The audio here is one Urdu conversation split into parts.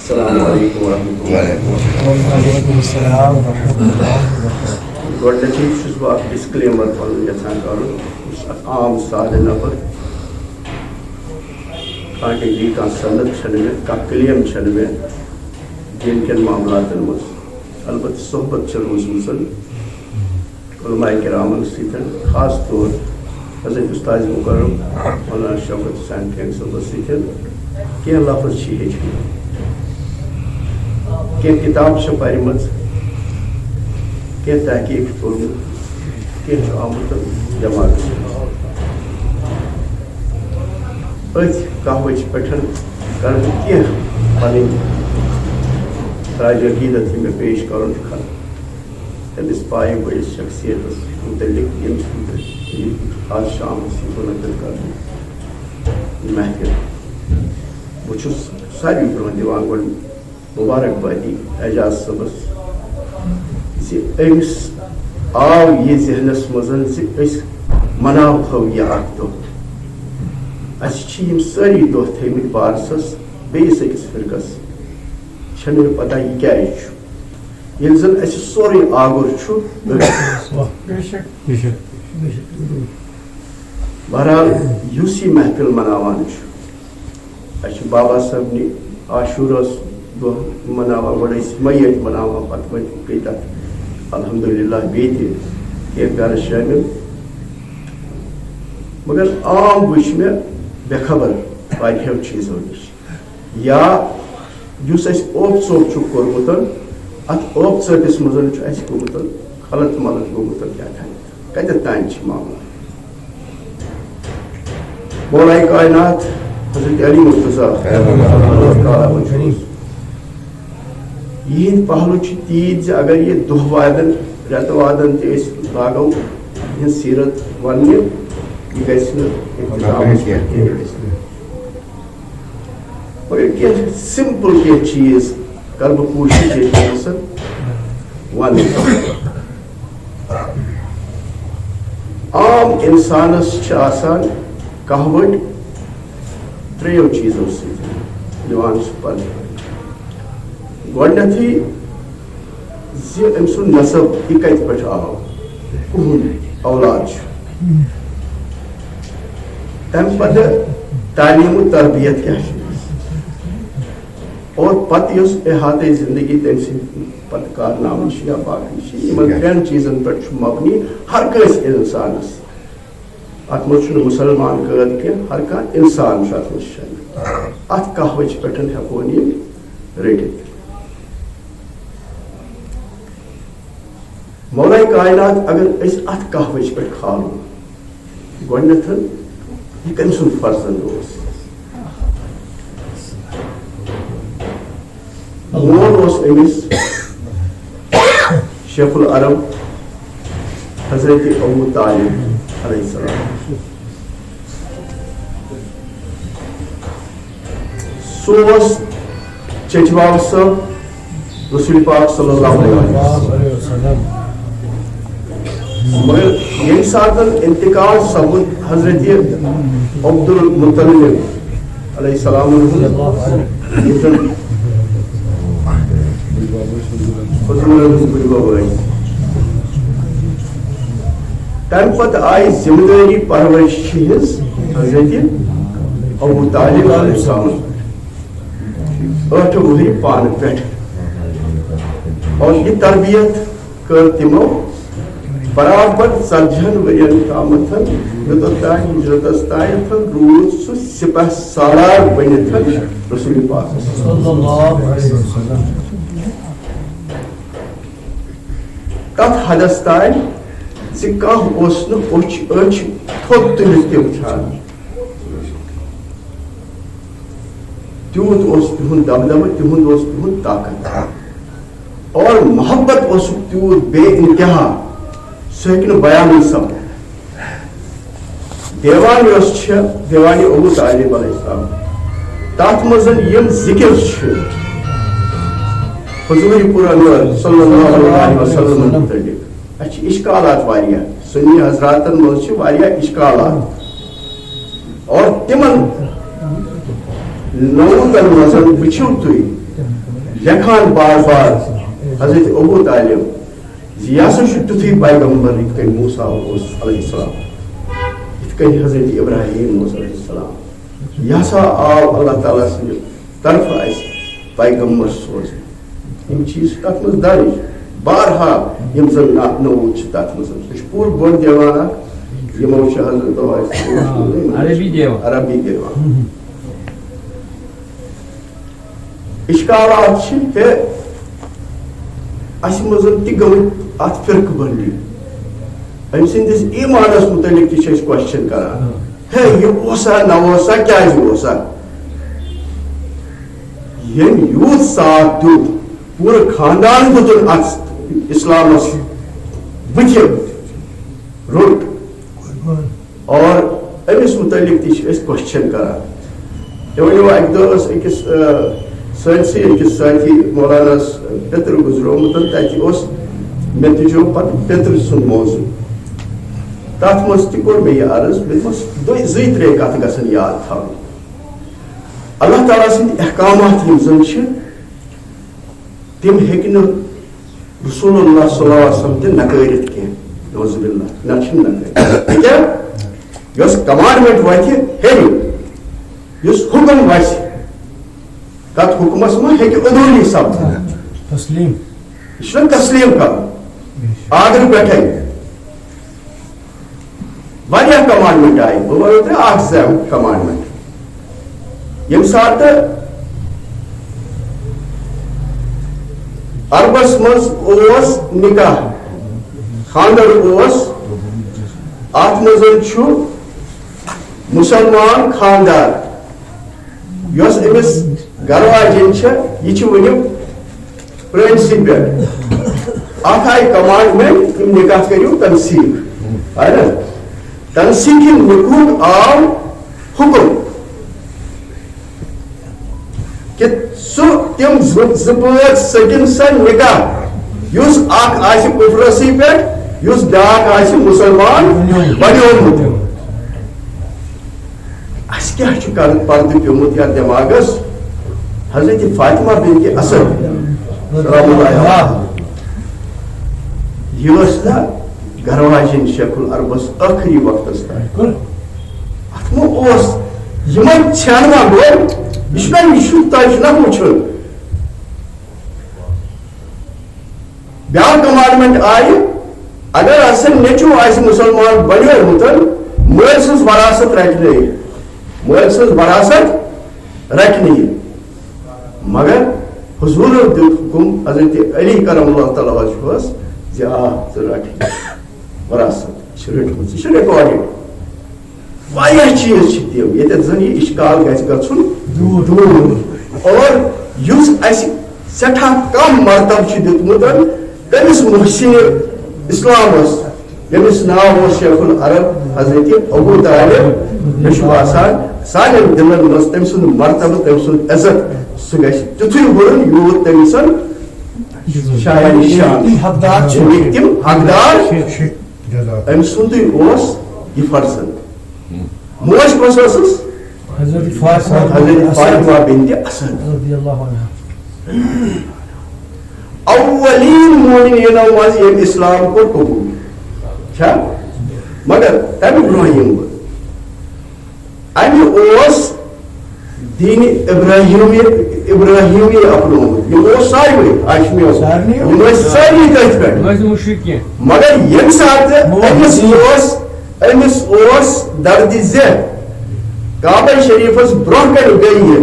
السلام علیکم ورحمۃ اللہ وعلیکم السلام ورحمۃ اللہ. گۄڈٕنیٚتھٕے چھُس بہٕ اکھ ڈِسکلیمر پَنُن یژھان کَرُن بہٕ چھُس اکھ عام سادٕ نفر کانٛہہ ڈگری کانٛہہ صنعت چھنہٕ مےٚ کانٛہہ کلیم چھنہٕ مےٚ دین کٮ۪ن معاملاتن منٛز البتہ صحبت چھِ روٗزمٕژ علماء کرامن سۭتۍ خاص طور حضرت استاد مکرم مولانا شوکت حسین کھنگ صٲبس سۭتۍ کینٛہہ لفظ چھِ ہیٚچھمٕتۍ کینٛہہ کِتاب چھِ پَرِمَژ کینٛہہ تحقیٖق چھُ کوٚرمُت کینٛہہ چھُ آمُت جماعتس أتھۍ کہوٕچ پٮ۪ٹھ کرٕ بہٕ کینٛہہ پنٕنۍ راج عقیٖدت یہِ مےٚ پیش کرُن چھُ کھَن تٔمِس پایہِ بٔڑِس شخصیتس مُتعلق ییٚمہِ سۭتۍ آز شامس یہِ مُنعقد کرنہٕ محفِل بہٕ چھُس ساروی برونٛہہ دِوان گۄڈٕ مُبارکبٲدی اعجاز صٲبس زِ أمِس آو یہِ ذہنس منٛز زِ أسۍ مناوہو یہِ اکھ دۄہ اَسہِ چھِ یِم سٲری دۄہ تھٲیمٕتۍ پارسس بیٚیِس أکِس فرقس چھنہٕ مےٚ پتہ یہِ کیازِ چھُ ییٚلہِ زن اَسہِ سورُے آگُر چھُ بہرحال یُس یہِ محفِل مناوان چھُ اَسہِ چھُ بابا صٲبنہِ عاشوٗراہس دۄہ مناوان گۄڈٕ ٲسۍ مے یٲتۍ مناوان پتہٕ گٔے تتھ الحمدُاللہ بیٚیہِ تہِ کینٛہہ گرٕ شٲمِل مگر عام وٕچھ مےٚ بے خبر واریاہو چیٖزو نِش یا یُس اَسہِ اوپ ژوٚپ چھُ کوٚرمُت اتھ اوپ ژٲپِس منٛز چھُ اَسہِ گوٚمُت غلط ملط گوٚمُت کیٛاہ تام کتٮ۪تھ تام چھِ معاملہٕ مولائے کائنات حضرت علی مرتضیٰ یِہٕنٛدۍ پہلو چھِ تیٖتۍ زِ اگر یہِ دۄہ وادن رٮ۪تہٕ وادن تہِ أسۍ لاگو یِہٕنٛز سیٖرت وننہِ یہِ گژھِ نہٕ مگر کینٛہہ سمپل کینٛہہ چیٖز کرٕ بہٕ کوٗشِش ییٚتہِ وننٕچ عام انسانس چھِ آسان کہوٲٹۍ ترٛیٚیو چیٖزو سۭتۍ یِوان چھُ پتہٕ گۄڈنیٚتھٕے زِ أمۍ سُنٛد نسب یہِ کتہِ پٮ۪ٹھ آو کٕہُنٛد اولاد چھُ تمہِ پتہٕ تعلیٖم و تربیت کیٛاہ چھِ اور پتہٕ یۄس احاطے زندگی تٔمۍ سٕنٛدۍ پتہٕ کارنامہٕ چھِ یا باقٕے چھِ یِمن ترٛٮ۪ن چیٖزن پٮ۪ٹھ چھُ مبنی ہر کٲنٛسہِ انسانس اتھ منٛز چھُنہٕ مُسلمان قٲد کینٛہہ ہر کانٛہہ انسان چھُ اتھ منٛز شٲمِل اتھ کہوٕچ پٮ۪ٹھ ہٮ۪کون یہِ رٔٹِتھ مولائے کائنات اگر أسۍ اتھ کہوٕچ پٮ۪ٹھ کھالو گۄڈنیٚتھ یہِ کٔمۍ سُنٛد فرزند اوس مول اوس أمِس شیخ العرب حضرت ابو طالب علیہ السلام سُہ اوس چچواو صٲب رسول پاک صلی اللہ علیہ وسلم مگر ییٚمہِ ساتہٕ انتقال سپُد حضرت عبدالمطلب علیہ السلام تمہِ پتہٕ آیہِ ذمہٕ دٲری پرورش ہٕنٛز حضرت ابو طالب علیہ السلام 8 وُہٕرۍ پانہٕ پٮ۪ٹھ اور یہِ تربیت کٔر تِمو برابر 40 ؤرین تامتھ یوٚتتھ تام ہجرتس تام روٗد سُہ سپہ سالار بٔنِتھ رسول پاک تتھ حدس تام زِ کانٛہہ اوس نہٕ أچھ تھوٚد تُلِتھ تہِ وٕچھان تیوٗت اوس تِہُنٛد دبدبہٕ تِہُنٛد اوس تِہُنٛد طاقت اور محبت اوسُکھ تیوٗت بے انتہا سُہ ہیٚکہِ نہٕ بیانٕے سپدِتھ دیوان یۄس چھِ دیوانہِ ابو طالب علیہ السلام تتھ منٛز یِم ذِکر چھِ حضوٗرِ پوٗرٕ انور صلی اللہ علیہ وسلم مُتعلق اَسہِ چھِ اِشکالات واریاہ سُنی حضراتن منٛز چھِ واریاہ اِشکالات اور تِمن نوٗتن منٛز وٕچھِو تُہۍ لکھان بار بار حضرت ابو طالب یہ ہسا تیتھُے پیغمبر یِتھ کٔنۍ موسیٰ اوس علیہ السلام یِتھ کٔنۍ حضرت ابراہیم اوس علیہ السلام یہ ہسا آو اللہ تعالیٰ سٕنٛدِ طرفہٕ اَسہِ پیغمبر سوزنہٕ یِم چیٖز چھِ تَتھ منٛز درٕج بارہا یِم زن نوٗت چھِ تَتھ منٛز سُہ چھُ پوٗرٕ بوٚڑ دیوان اکھ یِمو چھِ حضرت عربی دیوان اِشکالات چھِ کہ اَسہِ منٛز تہِ گٔمٕتۍ اَتھ فرقہٕ بنٛدی أمۍ سٕنٛدِس ایٖمانس مُتعلق تہِ چھِ أسۍ کوسچن کران ہے یہِ اوسا نہ اوسا کیازِ اوسا ییٚمۍ یوٗت ساتھ دیُت پوٗرٕ خاندان دیُتُن اَتھ اِسلامس بٕتھِ روٚٹ اور أمِس مُتعلق تہِ چھِ أسۍ کوسچن کران تُہۍ ؤنِو اَکہِ دۄہ ٲس أکِس سٲنسٕے أکِس سٲتھی مولانس پیتر گُزریومُت تَتہِ اوس مےٚ دِژیو پتہٕ پیتر سُنٛد موضوٗع تَتھ منٛز تہِ کوٚر مےٚ یہِ عرض مےٚ دوٚپمَس 2-3 کَتھٕ گژھن یاد تھاوٕنۍ اللہ تعالیٰ سٕنٛدۍ احکامات یِم زن چھِ تِم ہیٚکہِ نہٕ رسول اللہ صلی اللہ علیہ وسلم تہِ نکٲرِتھ کینٛہہ نعوذ باللہ نہ چھِنہٕ نکٲرِتھ کیٛاہ یۄس کمانڈمنٹ وتھِ ہیٚرِ یُس حُکم وسہِ تَتھ حُکمس منٛز ہیٚکہِ عدوٗلی سپدِتھ تسلیٖم یہِ چھُنہ تسلیٖم کرُن آگرٕ پٮ۪ٹھے واریاہ کمانڈمنٹ آیہِ بہٕ وَنو تۄہہِ اکھ زٕ کمانڈمنٹ ییٚمہِ ساتہٕ عربس منٛز اوس نکاح خاندر اوس اتھ منٛز چھُ مُسلمان خاندار یۄس أمِس گرواجِن چھِ یہِ چھِ وٕنہِ پرٲنسٕے پٮ۪ٹھ اکھ آیہِ کمانڈمنٹ یِم نکاح کٔرِو تنسیٖق آیہِ نہ تنسیٖق نکوٗک آو حُکم کہ سُہ تِم زٕ بٲژ ژٔٹِنۍ سۄ نکاح یُس اکھ آسہِ کُفرسٕے پٮ۪ٹھ یُس بیٛاکھ آسہِ مُسلمان بنیومُت اَسہِ کیٛاہ چھُ پردٕ پیوٚمُت یتھ دٮ۪ماغس حضرت فاطمہ بنتِ اسد سلام اللہ یہِ ٲس نہ گرواجِن شیخ العربس ٲخری وقتس تام اتھ منٛز اوس یِمن ژھینوا گوٚو یہِ چھُنہ تۄہہِ چھُنہ وٕچھُن بیٛاکھ کمانڈمنٹ آیہِ اگر ہسا نیٚچوٗ آسہِ مُسلمان بنیومُت مٲلۍ سٕنٛز وراثت رٹہِ نہٕ یہِ مٲلۍ سٕنٛز وراثت رٹہِ نہٕ یہِ مگر حضوٗرو دیُت حُکم حضرت علی کرم اللہ تعالیٰ وجہس زِ آ ژٕ رٹ وراثت یہِ چھِ رٔٹمٕژ یہِ چھِ رِکاڈِڈ واریاہ چیٖز چھِ تِم ییٚتٮ۪تھ زن یہِ اِشکال گژھِ گژھُن دوٗر اور یُس اَسہِ سٮ۪ٹھاہ کم مرتبہٕ چھُ دیُتمُت تٔمِس محسِنِ اسلامس ییٚمِس ناو اوس شیخ العرب حضرت ابو طالب مےٚ چھُ باسان سانٮ۪ن دِلن منٛز تٔمۍ سُنٛد مرتبہٕ تٔمۍ سُنٛد عزت سُہ گژھِ تیُتھُے ہُرُن یوٗت تٔمِس شایان ییٚمِکۍ تِم حقدار أمۍ سُنٛدُے اوس یہِ فرزند موج کۄس ٲسٕس حضرت فاطمہ بنتِ اسد اولین مومنیٖنو منٛز ییٚمۍ اسلام کوٚر قبوٗل چھا مگر تمہِ برونٛہہ یِمہٕ بہٕ امہِ اوس دیٖنہِ ابراہیمی اپنومُت یِم اوس ساروٕے اجمیو یِم ٲسۍ سٲری تٔتھۍ پٮ۪ٹھ مگر ییٚمہِ ساتہٕ أمِس اوس دردِ ذہن کعبہ شریٖفس برونٛہہ کنہِ گٔیہِ یہِ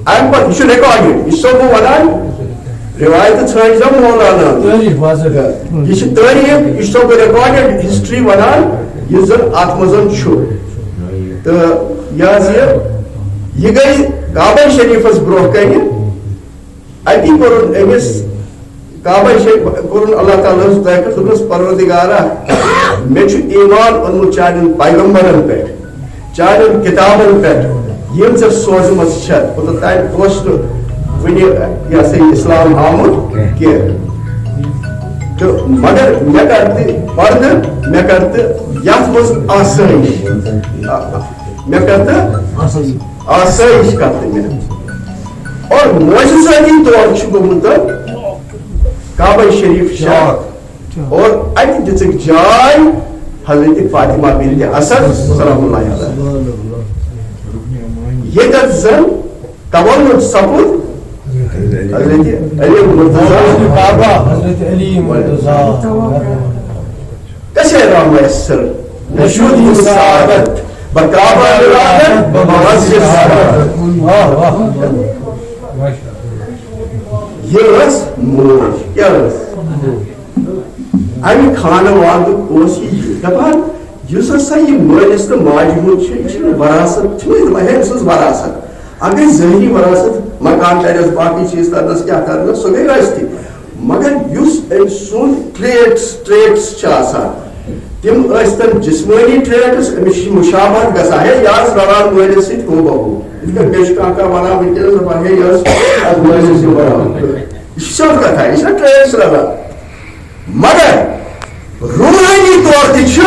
امہِ پتہٕ یہِ چھُ رِکاڈِڈ یہِ چھُسو بہٕ ونان روایتہٕ ژھٲنٛڈزیو مولانا یہِ چھِ تٲریٖخ یہِ چھُسو بہٕ رِکاڈِڈ ہسٹری ونان یُس زن اتھ منٛز چھُ تہٕ یہِ حظ یہِ گٔیہِ کعبہ شریٖفس برونٛہہ کنہِ اتی کوٚرُن أمِس کعبہ شریٖف کوٚرُن اللہ تعالیٰ ہس طاقت دوٚپنس پروردگارا مےٚ چھُ ایٖمان اوٚنمُت چانٮ۪ن پیغمبرن پٮ۪ٹھ چانٮ۪ن کِتابن پٮ۪ٹھ یِم ژےٚ سوزمژٕ چھےٚ اوٚتام اوس نہٕ وٕنہِ یہِ ہسا یہِ اسلام آمُت کینٛہہ تہٕ مگر مےٚ کر تہٕ پردٕ مےٚ کر تہٕ یتھ منٛز آسٲیِش مےٚ کر تہٕ آسٲیِش کر تہٕ مےٚ اور معجزاتی طور گومت کعبہ شریف شاہ اور ات دک جائے حضرت فاطمہ بنت اسد سلام اللہ علیہ یہ زن تولد سپود حضرت علی مرتضی کیسے رام میسر نشود سعادت بکعبہ ولادت بمسجد سعادت یہ رس موج کیا رس امی خانہ واد دپان اس ہسا یہ مالس تو ماجہ ہند وراثت وراثت اگر ظاہری وراثت مکان کرس باقی چیز کرنس کیا کرنس سو گئی راستی مگر اس سن ٹریٹس تم ٲسۍتن جسمٲنی ٹریٹس أمِس چھِ مشابہت گژھان ہے یہِ آسہِ رلان مٲلِس سۭتۍ ہو بہو یِتھ کٔنۍ بیٚیہِ چھُ کانٛہہ وَنان وٕنکیٚنس دَپان ہے یہِ ٲس اَتھ مٲلِس سۭتۍ برابر یہِ چھِ سیوٚد کتھا یہِ چھِنہ ٹریٹس رلان مگر روحٲنی طور تہِ چھِ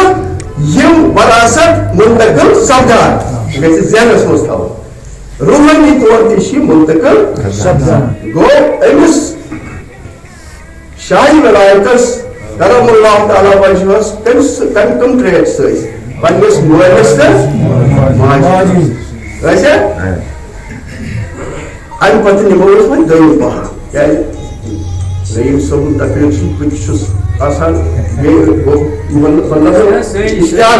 یِم وراثت منتقل سپدان یہِ گژھِ ذہنس منٛز تھاوُن روحٲنی طور تہِ چھِ منتقل سپدان گوٚو أمِس شاہی ولایتس کرم اللہ تعالیٰ وجہس کم ٹریٹس پنس مالس تو ماجہ ام پتہ نمو وی دم پہن رحیم صبن تقریب بہت اشتیاق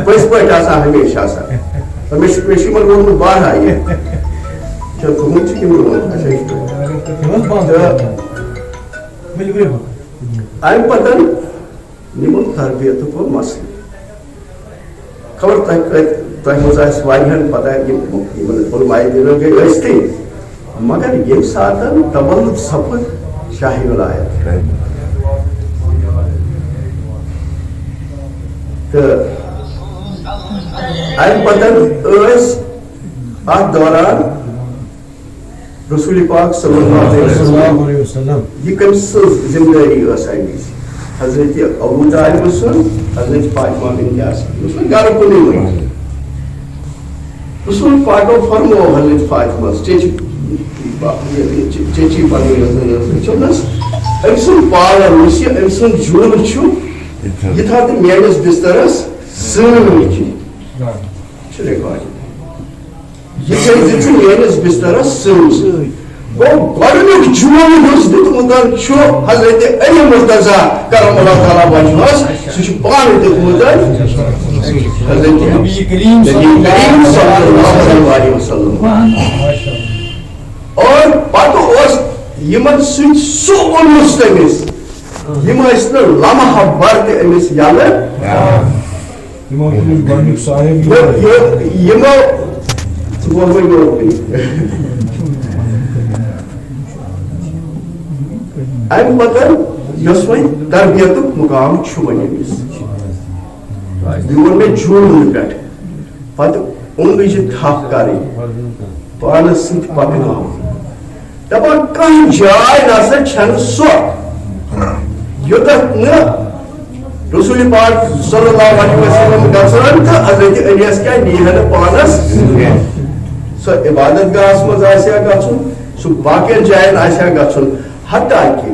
پز پہ ہمیشہ مجھے وونمت بارہا یہ تہد ام پتہ نمو تربیت مسئلہ خبر تہ مز پتہ علماء دینو گئی ٲسۍتھٕے مگر ییٚمہِ ساتہٕ تولد سپد شاہی ولایت تہٕ ام پتہ ٲسۍ اتھ دوران رسول پاک صلی اللہ علیہ وسلم یہ کم ذمہ داری امس حضرت ابو طالب سن حضرت فاطمہ بنت اسد گھر کن رسول پاکو فرمو حضرت فاطمہ چچی پنس ام سن پالن ام سن جول یہ تھا میانس بسترس ریکارڈ یہ میانس بسترس گۄڈنیُک جول یُس دیُتمُت چھُ حضرت علی مرتضیٰ کرم اللہ تعالیٰ وجہس سُہ چھُ پانہٕ دیُتمُت حضرت نبی کریم صلی اللہ علیہ وسلم اور پتہٕ اوس یِمن سۭتۍ سُہ اوٚنمُت تٔمِس یِم ٲسۍ نہٕ لمحہ بھر تہِ أمِس یلہٕ یِمو ام پتہ یس وۄنۍ تربیتُک مقام چھُ وۄنۍ أمِس یہِ ووٚن مےٚ جوٗلہٕ پٮ۪ٹھ پتہٕ اوٚنگٕجہِ تھپھ کَرٕنۍ پانس سۭتۍ پکناوُن دپان کانٛہہ جاے نسا چھنہٕ سۄ یوٚتتھ نہٕ رسول پاک صلی اللہ علیہ وسلم گژھان تہٕ حضرت علیس کیٛاہ نیٖہا نہٕ پانس سۄ عبادت گاہس منٛز آسیا گژھُن سُہ باقین جاین آسیا گژھُن حتیٰ کہ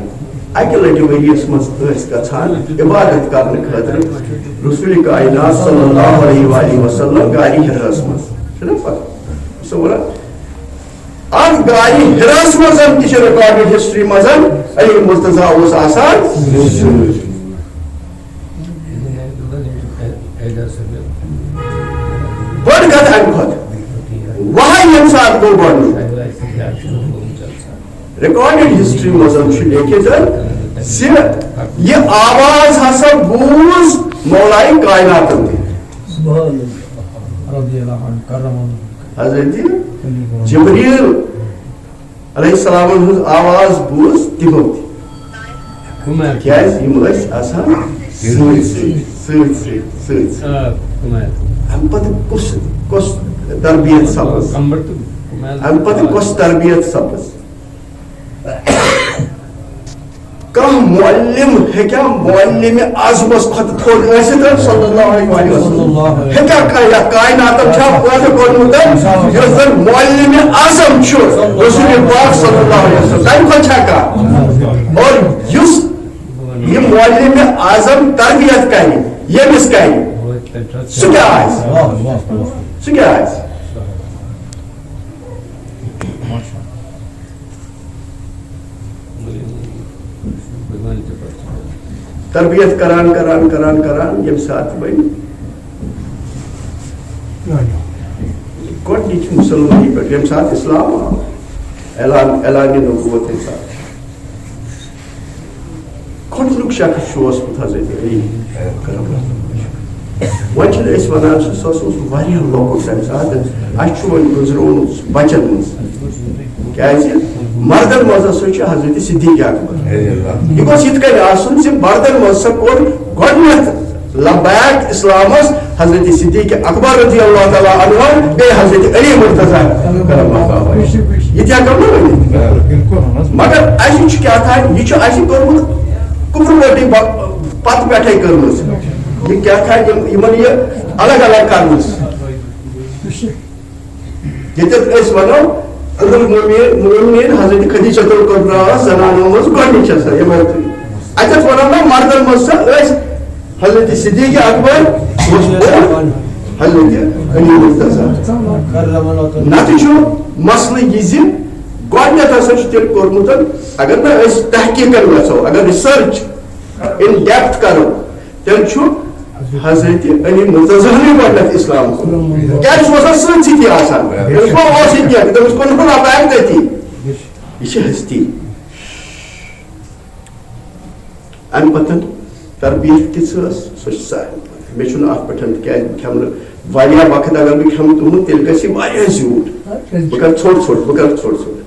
اکہ لٹہِ ؤریس منٛز ٲسۍ گژھان عبادت کرنہٕ خٲطرٕ رسول کائنات صلی اللہ علیہ وسلم غارِ حِراہس منٛز چھُنہ پتہ سۄ وَنان اتھ غارِ حِراہس منٛز تہِ چھِ رِکاڈٕڈ ہسٹری منٛز علی مرتضیٰ اوس آسان بٔڑ کتھ امہِ کھۄتہٕ وحی ییٚمہِ ساتہٕ گوٚو گۄڈنیُک ریکارڈڈ ہسٹری مز لیکھت زِ یہ آواز ہسا بوز مولائے کائنات حضرت جبریل علیہ السلام ہز آواز بوز تمو کیاز یم ٲسۍ آسان ام پتہٕ کۄس تربیت سپز ام پتہٕ کۄس تربیت سپز معلم ہیکیا معلم اعظمس کھت تھوڑ ٲسِتھ صلی اللہ علیہ وسلم ہیکیا کائنات چھا پٲدٕ کوٚرمُت یُس زن معلم اعظم چھُ رسول پاک صلی اللہ علیہ وسلم تمہِ کھۄتہٕ چھا کانٛہہ اور یُس یہِ معلم اعظم تربیت کرِ ییٚمِس کرِ سُہ کیٛاہ آسہِ سُہ کیٛاہ آسہِ تربیت کران یم سات بن گۄڈنِچ مسلمانی پہ یم سات اسلام اعلان نبوت یم سات گۄڈنیُک شخص چھُ اوسمُت حضرت علی وۄنۍ چھِنہٕ أسۍ وَنان سُہ اوس واریاہ لۄکُٹ تَمہِ ساتہٕ اَسہِ چھُ وۄنۍ گُزرومُت بَچن منٛز کیٛازِ مردن منٛز ہسا چھُ حضرت صدیق اکبر یہِ گوٚژھ یِتھ کٔنۍ آسُن زِ مردن منٛز ہسا کوٚر گۄڈنٮ۪تھ لبیک اسلامس حضرت صدیق اکبر رضی اللہ تعالیٰ عنہ بیٚیہِ حضرت علی مرتضیٰ کرم اللہ وجہہ یہِ تہِ ہٮ۪کو نہٕ ؤنِتھ مگر اَسہِ چھُ کیٛاہ تھام یہِ چھُ اَسہِ کوٚرمُت کُفرُوٲٹی پتہٕ پٮ۪ٹھے کٔرمٕژ یہِ کیٛاہ تھام یِمن یہِ الگ الگ کرنَس ییٚتٮ۪تھ أسۍ وَنو المؤمنین حضرت خدیجہ الکبریٰ زنانو منٛز گۄڈنِچ سۄ یِمن اَتٮ۪تھ وَنو نہ مردن منٛز سۄ ٲسۍ حضرت صدیق اکبر حضرت علی مرتضیٰ نتہٕ چھُ مسلہٕ یہِ زِ گۄڈنٮ۪تھ ہسا چھُ تیٚلہِ کوٚرمُت اگر نہٕ أسۍ تحقیٖقن گژھو اگر رِسٲرٕچ اِن ڈیپتھ کرو تیٚلہِ چھُ حضرت علی مرتضیٰ گۄڈنٮ۪تھ اسلام کوٚرمُت کیٛازِ سُہ اوس سۭتۍ سۭتی آسان تٔمِس ما اوس یہِ کینٛہہ تٔمِس کوٚر نہٕ لبیک تٔتی یہِ چھِ ہستی اَمہِ پتہٕ تربیت کِژھ ٲس سۄ چھِ سارنٕے پتہ مےٚ چھُنہٕ اَتھ پٮ۪ٹھ تِکیٛازِ بہٕ کھٮ۪مہٕ نہٕ واریاہ وقت اگر بہٕ کھٮ۪مہٕ تُہُنٛد تیٚلہِ گژھِ یہِ واریاہ زیوٗٹھ بہٕ کرٕ ژھوٚٹ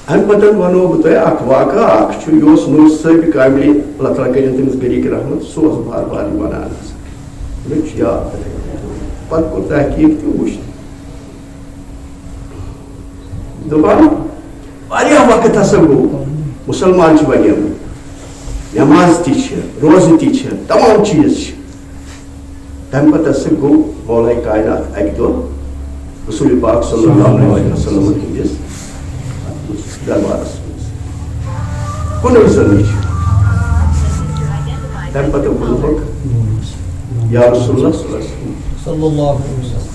اَمہِ پتہٕ وَنو بہٕ تۄہہِ اکھ واقعہ اکھ چھُ یہِ اوس نوٗر صٲبِ کاملی اللہ تعالیٰ کٔرِنۍ تٔمِس غریٖق رحمت سُہ اوس بار بار یہِ وَنان مےٚ چھُ یاد پتہٕ کوٚر تحقیٖق تہِ وٕچھ دَپان واریاہ وقت ہسا گوٚو مُسلمان چھِ بنیمٕتۍ نٮ۪ماز تہِ چھِ روزٕ تہِ چھِ تمام چیٖز چھِ تَمہِ پتہٕ ہسا گوٚو مولائے کائنات اکہِ دۄہ رسول پاک صلی اللہ علیہ وسلم ہٕنٛدِس دربارس منٛز کُنُے زٔنی چھِ تَمہِ پتہٕ ووٚنُکھ یا رسول اللہ صلی اللہ علیہ وسلم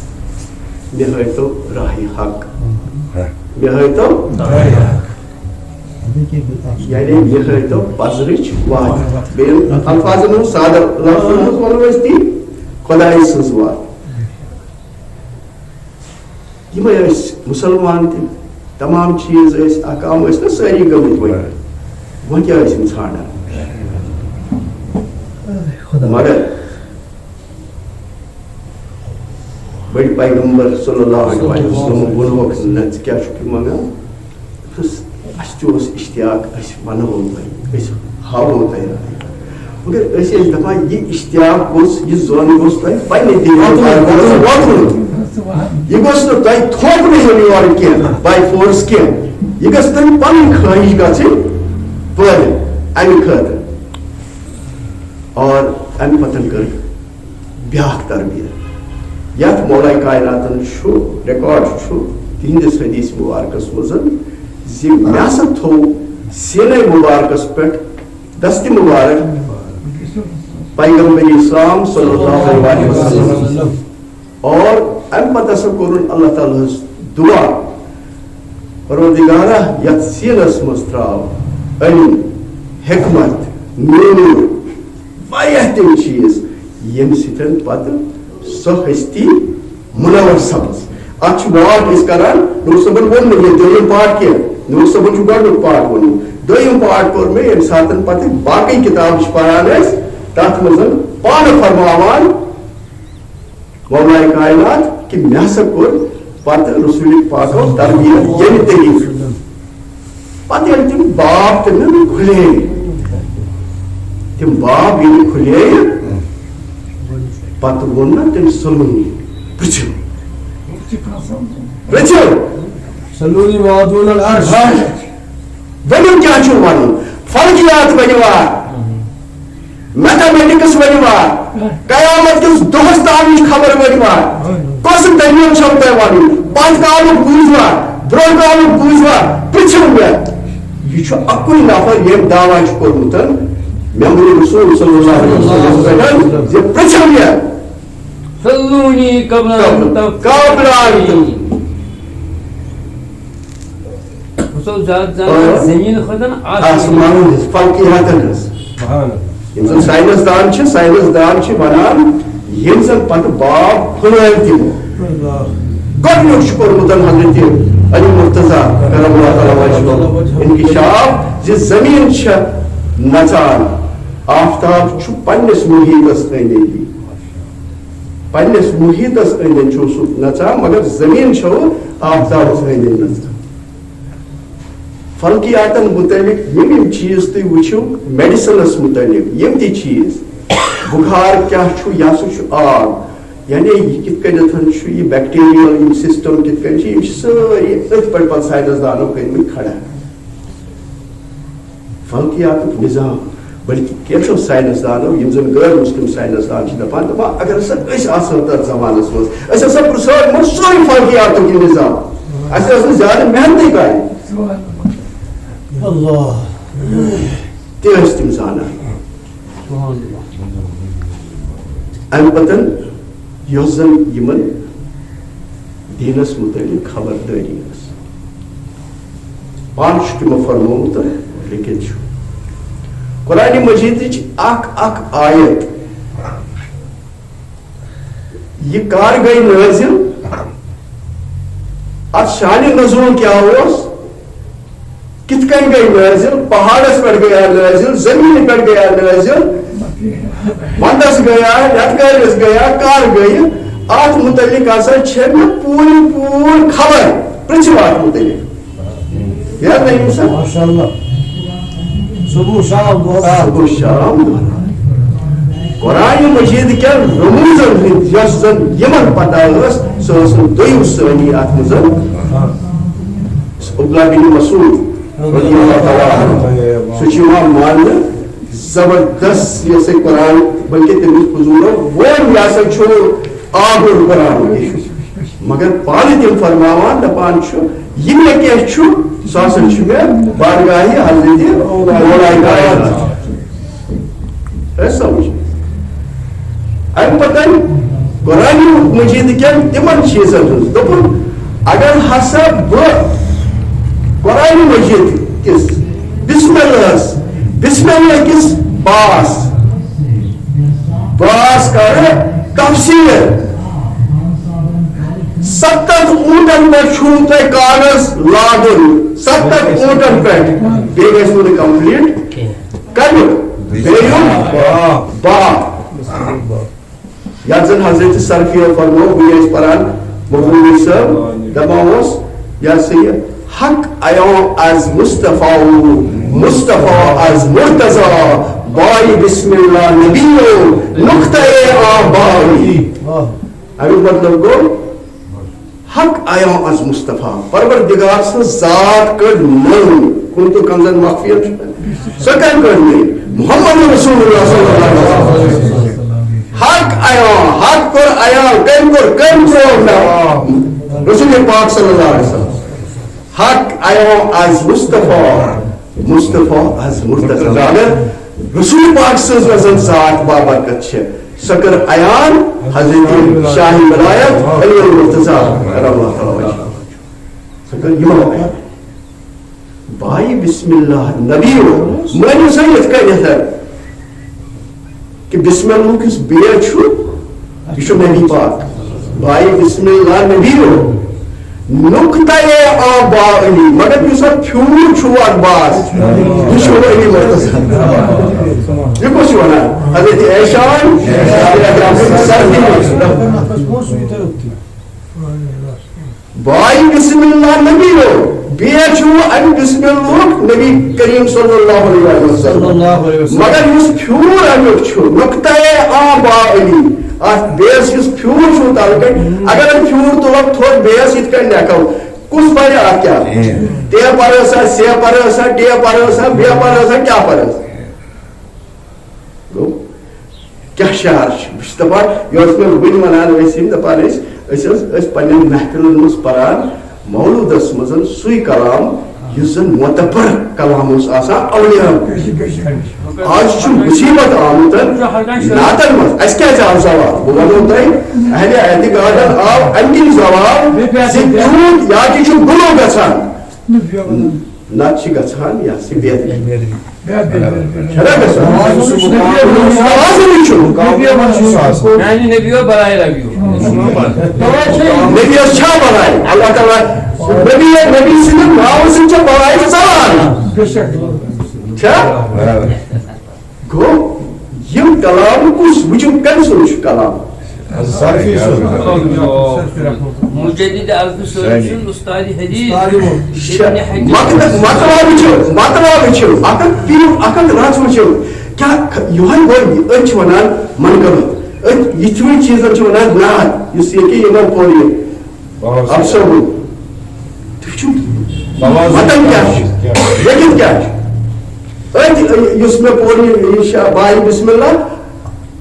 مےٚ ہٲیتو راہِ حق مےٚ ہٲیتو یعنی یہِ ہٲیتو پزرٕچ وَتھ بیٚیہِ الفاظن ہُنٛد سادٕ لفظن منٛز وَنو أسۍ تی خۄدایہِ سٕنٛز وَتھ یِمے ٲسۍ مُسلمان تہِ تمام چیٖز ٲسۍ احکام ٲسۍ نہ سٲری گٔمٕتۍ وۄنۍ کیٛاہ ٲسۍ یِم ژھانڈان مگر بٔڑۍ پیغمبر صلی اللہ علیہ وسلم ووٚنہوکھ نہ ژٕ کیٛاہ چھُکھ یہِ منٛگان اَسہِ تہِ اوس اشتیاق أسۍ وَنہو تۄہہِ أسۍ ہاوو تۄہہِ مگر أسۍ ٲسۍ دَپان یہِ اشتیاق گوٚژھ یہِ زوٚن گوٚژھ تۄہہِ پنٛنہِ دیٖنہٕ واتُن یہِ گوٚژھ نہٕ تۄہہِ تھوپنہٕ یُن یورٕ کینٛہہ باے فورس کینٛہہ یہِ گٔژھ تۄہہِ پنٕنۍ خٲہِش گژھٕنۍ پٲدٕ اَمہِ خٲطرٕ اور اَمہِ پتہٕ کٔر بیٛاکھ تربیت یتھ مولائے کائناتن چھُ رِکاڈ چھُ تِہنٛدِس حدیث مُبارکس منٛز زِ مےٚ ہسا تھوٚو سیٖنے مُبارکس پٮ۪ٹھ دستہِ مُبارک پیغمبر اسلام صلی اللہ علیہ وسلم اور اَمہِ پتہٕ ہسا کوٚرُن اللہ تعالیٰ ہس دُعا پروردگارہ یتھ سیٖنس منٛز ترٛاو علم حکمت نوٗر واریاہ تِم چیٖز ییٚمہِ سۭتۍ پتہٕ سۄ ہستی مُنور سپٕز اتھ چھُ واٹ أسۍ کران نوٗر صٲبن ووٚن نہٕ یہِ دوٚیِم پارٹ کینٛہہ نوٗر صٲبن چھُ گۄڈنیُک پارٹ ووٚنمُت دوٚیِم پارٹ کوٚر مےٚ ییٚمہِ ساتہٕ پتہٕ باقٕے کِتاب چھِ پران أسۍ تتھ منٛز پانہٕ فرماوان مولائے کائنات کہ مےٚ ہسا کوٚر پتہٕ رسول پاکو تربیت ییٚمہِ طریٖقہٕ پتہٕ ییٚلہِ تِم باب تِمن کھُلے تِم باب ییٚلہِ کھُلے پتہٕ ووٚن نہ تٔمۍ سلوٗنی پرٛژھِو ؤنِو کیٛاہ چھُو وَنُن فلکیات ونوا میتھمیٹکس ونوا قیامت کس دہس تام خبر ونوا کس دلیل چھو تہ ون پتھ کالک بوزوا برو کالک بوزوا پرچھو مے یہ اکوئی نفر یم دعوی کورمت ممبر رسول صلی اللہ علیہ وسلم یہ پرچھو مے صلونی قبل زمین خدن آسمان فلکیاتن سائنس دان ونان یم زن پتہ باب پھنٲوۍ تمو گۄڈنیُک چھُ کوٚرمُت حضرت علی مرتضیٰ کرم اللہ تعالیٰ وجہہ انکشاف زِ زمین چھِ نژان آفتاب چھُ پننِس محیطس أنٛدۍ أنٛدی پننِس محیطس أنٛدۍ أنٛدۍ چھُ سُہ نژان مگر زمین چھو آفتابس أنٛدۍ أنٛدۍ نژان فلکیاتن متعلق یم چیز تھی وچھو میڈیسنس متعلق یم تی چیز بخار کیا چھو یا سو آگ یعنی یہ کت کنتھن چھو یہ بیکٹیریل سسٹم کت کن یہ ساری ات پر سائنس دانوں کن کھڑا ہے فلکیات نظام بلکہ کیسو سائنس دانوں یم زن غیر مسلم سائنس دان دپان دپان اگر اس آسان تر زمانس مز اس پرسار مر سوری فلکیات کی نظام اس زیادہ محنت کریں اللہ تیس تم زانا ام پتن یس زن یمن دینس متعلق خبرداری پان تمو فرمومت لیکن قرآن مجید اک آیت یہ کار گئی نازل ات شان نزول کیا ہوس کت کن گئی نازل پہاڑس پہ گیا نازل زمین پہ گیا نازل ونڈس گیا ریتکالس گیا کار گئی ات متعلق پوری خبر پرچو ات متعلق یاد نہیں سر ماشاءاللہ صبح شام قرآن مجید کیا رموزن یس زن یمن پتہ سہ دویم ثانی ات مز عبداللہ بن مسعود رضی اللہ تعالیٰ سہ ماننے زبردست یہ قرآن بلکہ تمس بزرگوں وہ یہ آگر قرآن مگر پانے تم فرماوان دپان یہ مے کیا سہ مے بارگاہ حضرت مولا سمجھ ام پتہ قرآن مجید کیا تمن چیزن دپن اگر ہسا قرآن مجید کس بسم اللہ کس باس کر تفسیر 70 اونٹن پہ چھو تہ کاغذ لاگن 70 اونٹن پہ بیٚیہِ گژھِ نہٕ کمپلیٹ کریُک باغ یتھ زن حضرت سرفیو فرمو بہٕ پران محمود صٲب دپان اوس یہ سا یہ حق ایو از مصطفیٰ از مرتضیٰ بائی بسم اللہ نبیو نقطہ آبائی امیک مطلب گو حق ایو از مصطفیٰ پروردگار سے ذات کر نو کنتو کنزن مخفیت سکن کر نہیں محمد رسول اللہ صلی اللہ علیہ وسلم حق ایو حق کر ایو کم کر رسول پاک صلی اللہ علیہ وسلم حق ایو از مصطفیٰ از مرتضیٰ رسول پاک صلی اللہ علیہ وسلم ذات بابرکت چھے سکر ایان حضرت شاہی ولایت علی المرتضیٰ کرم اللہ تعالی وجہ سکر یمن ایان بائی بسم اللہ نبیو مانیو سیت کا یہ کہ بسم اللہ کس بیر چھو یہ چھو نبی پاک بائی بسم اللہ نبیو نقطہ آبائی مگر یہ سب پھیور چھوات باز یہ چھو علی مرتضیٰ یہ کچھ ہونا حضرت ایشان بائی بسم اللہ نبی ہو بیئے چھو ام بسم اللہ نبی کریم صلی اللہ علیہ وسلم مگر یہ پھیور امیک چھو نقطہ آبائی آج بیس اس پھیور چھو تعلق ہے اگر ہم پھیور تو وقت تھوڑ بیس ات کر لیکو کس پڑھے آپ کیا ٹے پڑھے سا سی پڑھے سا ڈے پڑھے سا بے پڑھے سا کیا پڑھے گو کیا شعر دپان یہ میں ون ونان دپان پنن محفلن مز پران مولودس مزن سوی کلام اس زن معتبر کلام آسان اولیاء آج مصیبت آمت ناتن مز اس کیا آو سوال بہ ونو تہ اہل اعتقادن آو امکن سوال زیوت یا کہ گلو گژھان نت گژھان یا سی بہتری نبیو برائے لگیو نبی چھا برائے اللہ تعالیٰ نبی سند ناو سن چھا برائے سوال گو یم کلام کس وچم کن سوچ کلام مجدد الفسن استاد حدیث مطلب اکن رات وچو کیا یہ گوئی ونان منقبت یتھوی چیزن ونان ناد اس یہ پوری افسر متن کیا لیکن کیا اس میں پوری بھائی بسم اللہ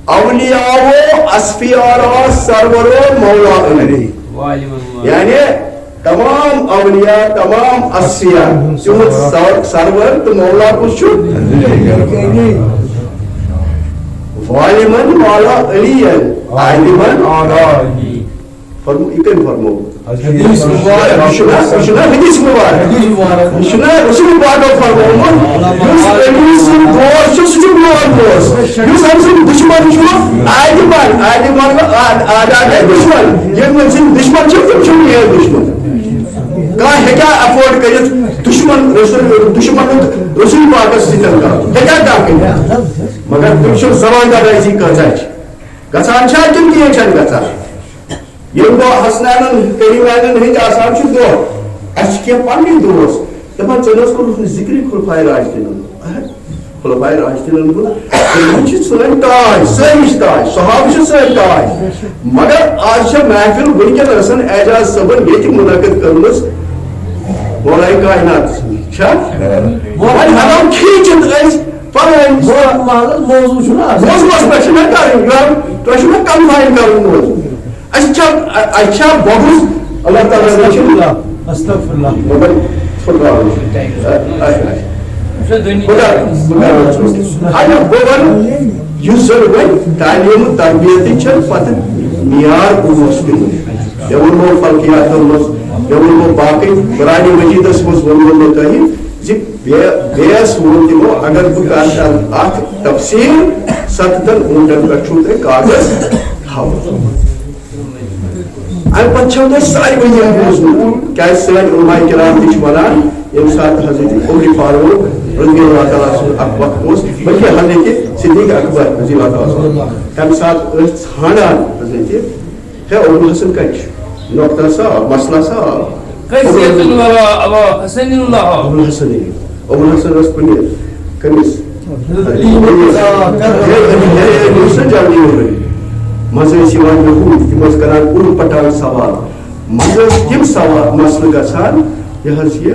اولیاء اسفیاء سرور مولا علی یعنی تمام اولیاء تمام اسفیاء تمہت سرور تو مولا کچھ والمن مولا علی عالمن فرمو اکن فرمو حدیث مبارک حدیث مبارک رسول پاک فرمو یس علی سن دوست چھ سچ بلان دوست یس ہم سن دشمن چھ عالمن آداد دشمن یہ من سن دشمن چھ تم چھ یہ دشمن کا ہکا افورڈ کرت دشمن رسول پاک سیتن کا ہکا کا مگر تم چھ زبان دا رازی کرتا گژھان چھا کن کی چھن گژھان یم دو حسنانن کریمانن ہند آسان چھ دو اس کے پنی دوست دپان چنس کو ذکر خلفائے راشدین خلفائے راشدین کو چھ سن تاج سیش تاج صحابہ چھ سن تاج مگر آج چھ محفل ونکن رسن اعجاز صبن یت منعقد کرنس مولائے کائنات چھا وہاں ہم کھینچت اس پرن موضوع چھنا موضوع پر چھنا کرن تو چھنا کم فائن کرن موضوع اچھا بہت اللہ تعالیٰ نے استغفر اللہ مگر خدا خدا بہن یہ ضرور تعلیم تربیت پتہ معیار اوس دن یہ فلکیات مز باقی قرآن مجیدس مز ونو تہ بیس وون تمو اگر بہ تفسیر 7 اونٹن پہ چھو تہ کاغذ تھو ام پتہ چھو تہ ساری ونیا بوزن کیا سن علماء کرام تہ ونان یم سات حضرت عمر فاروق رضی اللہ تعالیٰ عنہ اک وقت اوس بلکہ حضرت صدیق اکبر رضی اللہ تعالیٰ عنہ تم سات ژھانڈان حضرت ہے ابو حسن کچ نقطہ سا مسئلہ سا قیسیت الورا ابو حسن اللہ ابو حسن رس پنیر کمس جلدی ہو رہی مزے سیوان بہت تم کران ان پٹان سوال مزے تم سوال مسئلہ گژھان یہ